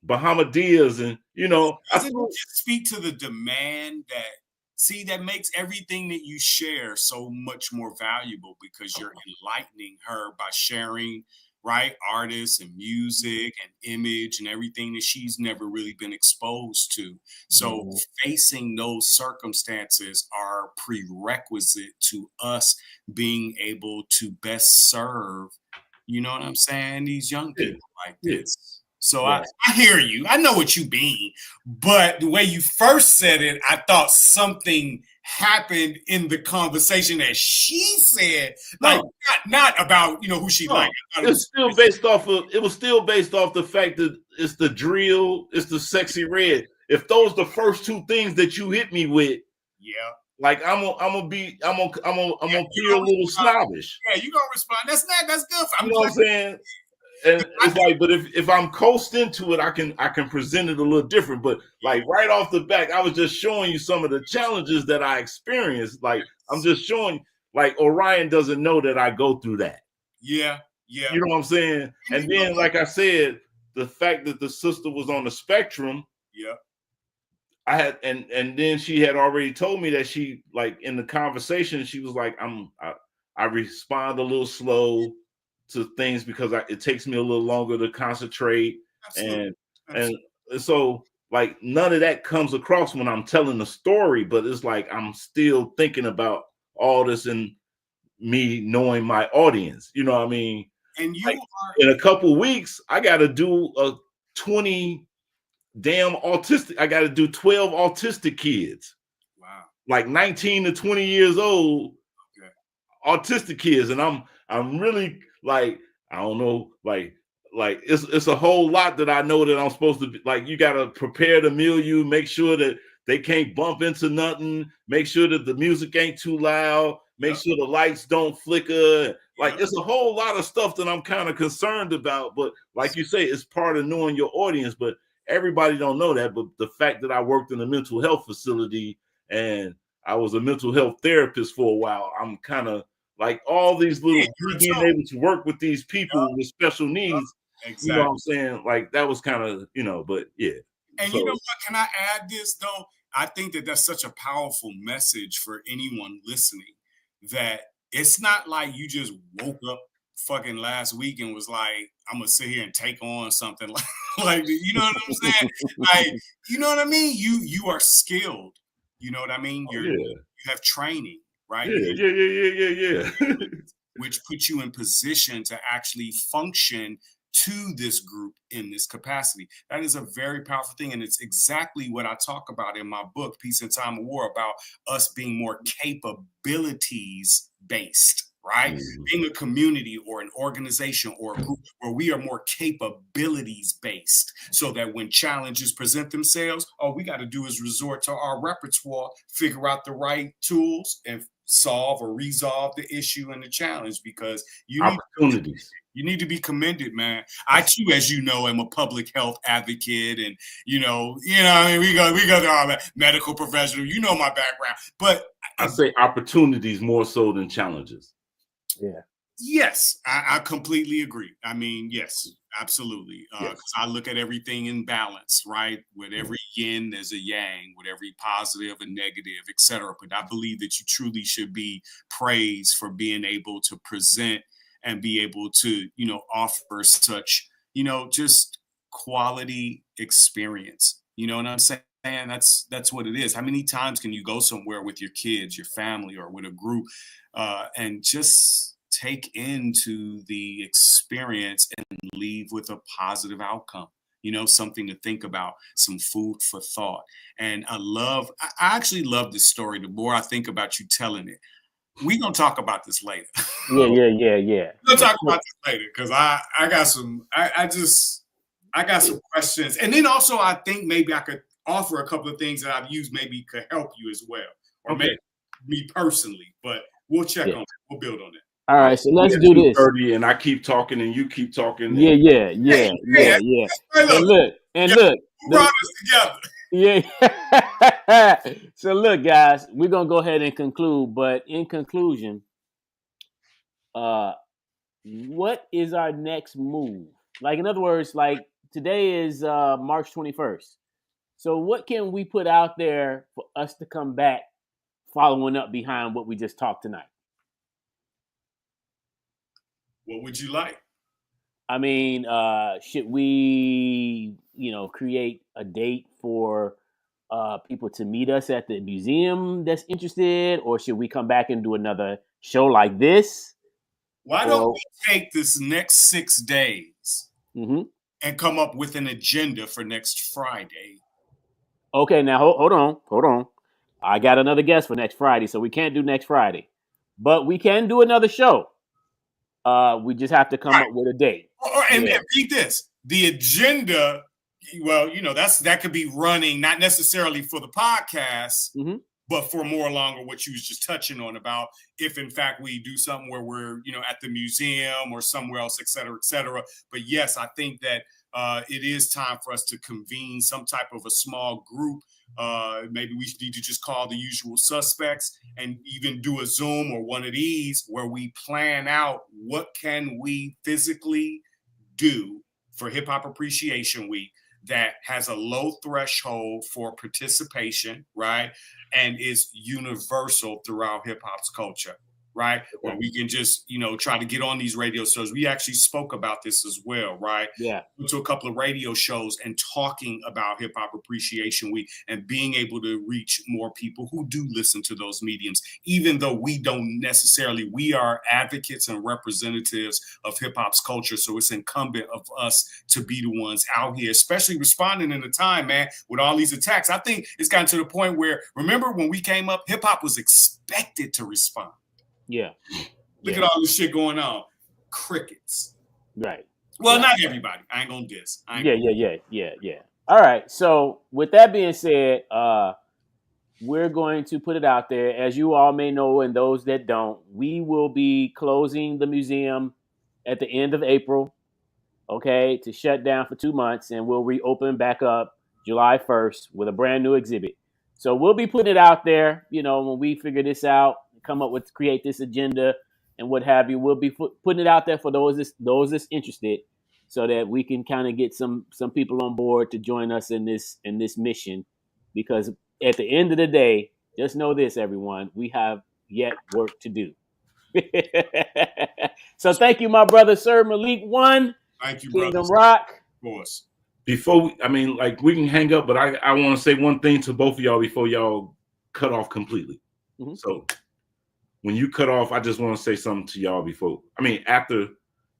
Bahamadia and, you know. Doesn't it just speak to the demand that makes everything that you share so much more valuable, because you're enlightening her by sharing, right, artists and music and image and everything that she's never really been exposed to. So facing those circumstances are prerequisite to us being able to best serve, you know what I'm saying, these young people like this. So I hear you. I know what you mean. But the way you first said it, I thought something happened in the conversation that she said, like not about, you know, who she liked. It was still based off the fact that it's the drill, it's the sexy red. If those the first two things that you hit me with, like I'm gonna feel a little snobbish. Yeah, you gonna respond. That's good. You know what I'm saying? And it's like, but if I'm coast into it, I can present it a little different. But like right off the back, I was just showing you some of the challenges that I experienced. Like I'm just showing, like Orion doesn't know that I go through that. Yeah. You know what I'm saying? And then, like I said, the fact that the sister was on the spectrum. Yeah. I had, and then she had already told me that she, like in the conversation, she was like, I respond a little slow to things because it takes me a little longer to concentrate. Absolutely. And so like none of that comes across when I'm telling the story, but it's like I'm still thinking about all this and me knowing my audience, you know what I mean? And you like, in a couple weeks, I got to do a 20 damn autistic. I got to do 12 autistic kids. Wow. Like 19 to 20 years old, autistic kids, and I'm really like, I don't know, like it's a whole lot that I know that I'm supposed to be, like, you got to prepare the milieu, make sure that they can't bump into nothing, make sure that the music ain't too loud, make sure the lights don't flicker. Like it's a whole lot of stuff that I'm kind of concerned about, but like you say, it's part of knowing your audience, but everybody don't know that. But the fact that I worked in a mental health facility and I was a mental health therapist for a while, I'm kind of like all these little being able to work with these people with special needs. Exactly. You know what I'm saying? Like that was kind of, you know, but yeah. And you know what? Can I add this though? I think that that's such a powerful message for anyone listening, that it's not like you just woke up fucking last week and was like, I'm gonna sit here and take on something like you know what I'm saying? Like, you know what I mean? You are skilled. You know what I mean? You have training, right? Yeah. Which puts you in position to actually function to this group in this capacity. That is a very powerful thing. And it's exactly what I talk about in my book, Peace in Time of War, about us being more capabilities based, right? Being a community or an organization or a group where we are more capabilities based, so that when challenges present themselves, all we got to do is resort to our repertoire, figure out the right tools, and solve or resolve the issue and the challenge, because you need to be commended, man. I too, as you know, am a public health advocate, and I mean, we go through all that, medical professional, you know my background. But I say opportunities more so than challenges. Yeah. Yes, I completely agree. I mean, yes, Absolutely. Yes. 'Cause I look at everything in balance, right? With every yin, there's a yang, with every positive and negative, et cetera. But I believe that you truly should be praised for being able to present and be able to, offer such, just quality experience. You know what I'm saying? That's what it is. How many times can you go somewhere with your kids, your family, or with a group, and just take into the experience and leave with a positive outcome? Something to think about, some food for thought. And I actually love this story. The more I think about you telling it, we're gonna talk about this later. Yeah. We're gonna talk about this later because I got some I got some questions. And then also I think maybe I could offer a couple of things that I've used maybe could help you as well. Or maybe me personally, but we'll check on it. We'll build on it. All right, so let's do this. And I keep talking and you keep talking. Yeah. And look. Who brought us together? Yeah. So look, guys, we're gonna go ahead and conclude. But in conclusion, what is our next move? Like, in other words, like today is March 21st. So what can we put out there for us to come back following up behind what we just talked tonight? What would you like? I mean, should we, create a date for people to meet us at the museum that's interested, or should we come back and do another show like this? Why don't we take this next 6 days and come up with an agenda for next Friday? Okay, now hold on. I got another guest for next Friday, so we can't do next Friday, but we can do another show. We just have to come up with a date. And read this. The agenda, well, that could be running, not necessarily for the podcast, but for more along of what you was just touching on about if in fact we do something where we're, at the museum or somewhere else, et cetera, et cetera. But yes, I think that it is time for us to convene some type of a small group. Maybe we need to just call the usual suspects and even do a Zoom or one of these where we plan out what can we physically do for Hip Hop Appreciation Week that has a low threshold for participation, right? And is universal throughout hip hop's culture, right? Where we can just, try to get on these radio shows. We actually spoke about this as well, right? Yeah. Went to a couple of radio shows and talking about Hip Hop Appreciation Week and being able to reach more people who do listen to those mediums, even though we don't necessarily, we are advocates and representatives of hip hop's culture. So it's incumbent of us to be the ones out here, especially responding in a time, man, with all these attacks. I think it's gotten to the point where, remember when we came up, hip hop was expected to respond. Yeah. Look at all this shit going on. Crickets. Right. Well, not everybody. I ain't gonna diss. Yeah. All right. So with that being said, we're going to put it out there. As you all may know, and those that don't, we will be closing the museum at the end of April, to shut down for 2 months, and we'll reopen back up July 1st with a brand new exhibit. So we'll be putting it out there, when we figure this out, create this agenda and what have you. We'll be putting it out there for those that's interested, so that we can kind of get some people on board to join us in this mission. Because at the end of the day, just know this, everyone, we have yet work to do. So thank you, my brother, Sir Malik One. Thank you, Kingdom brother. Rock. Of course. Before we can hang up, but I want to say one thing to both of y'all before y'all cut off completely. So when you cut off, I just want to say something to y'all after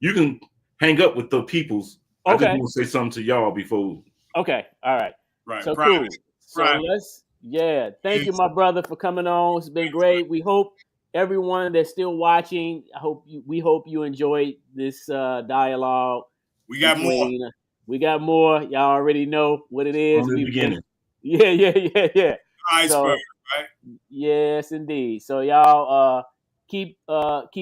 you can hang up with the peoples. I just want to say something to y'all before. Okay. All right. Right. So cool. So thank you, my brother, for coming on. It's been great. We hope everyone that's still watching, we hope you enjoyed this dialogue. We got more. We got more. Y'all already know what it is. From the beginning. Yeah. Iceberg, right? Yes, indeed. So y'all keep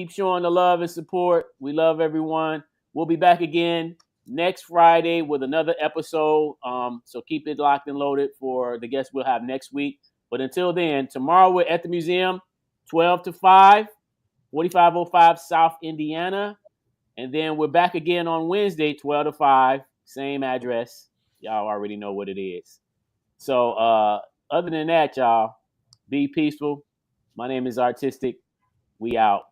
showing the love and support. We love everyone. We'll be back again next Friday with another episode. So keep it locked and loaded for the guests we'll have next week. But until then, tomorrow we're at the museum, 12 to 5, 4505 South Indiana. And then we're back again on Wednesday, 12 to 5, same address. Y'all already know what it is. So other than that, y'all, be peaceful. My name is Artistic. We out.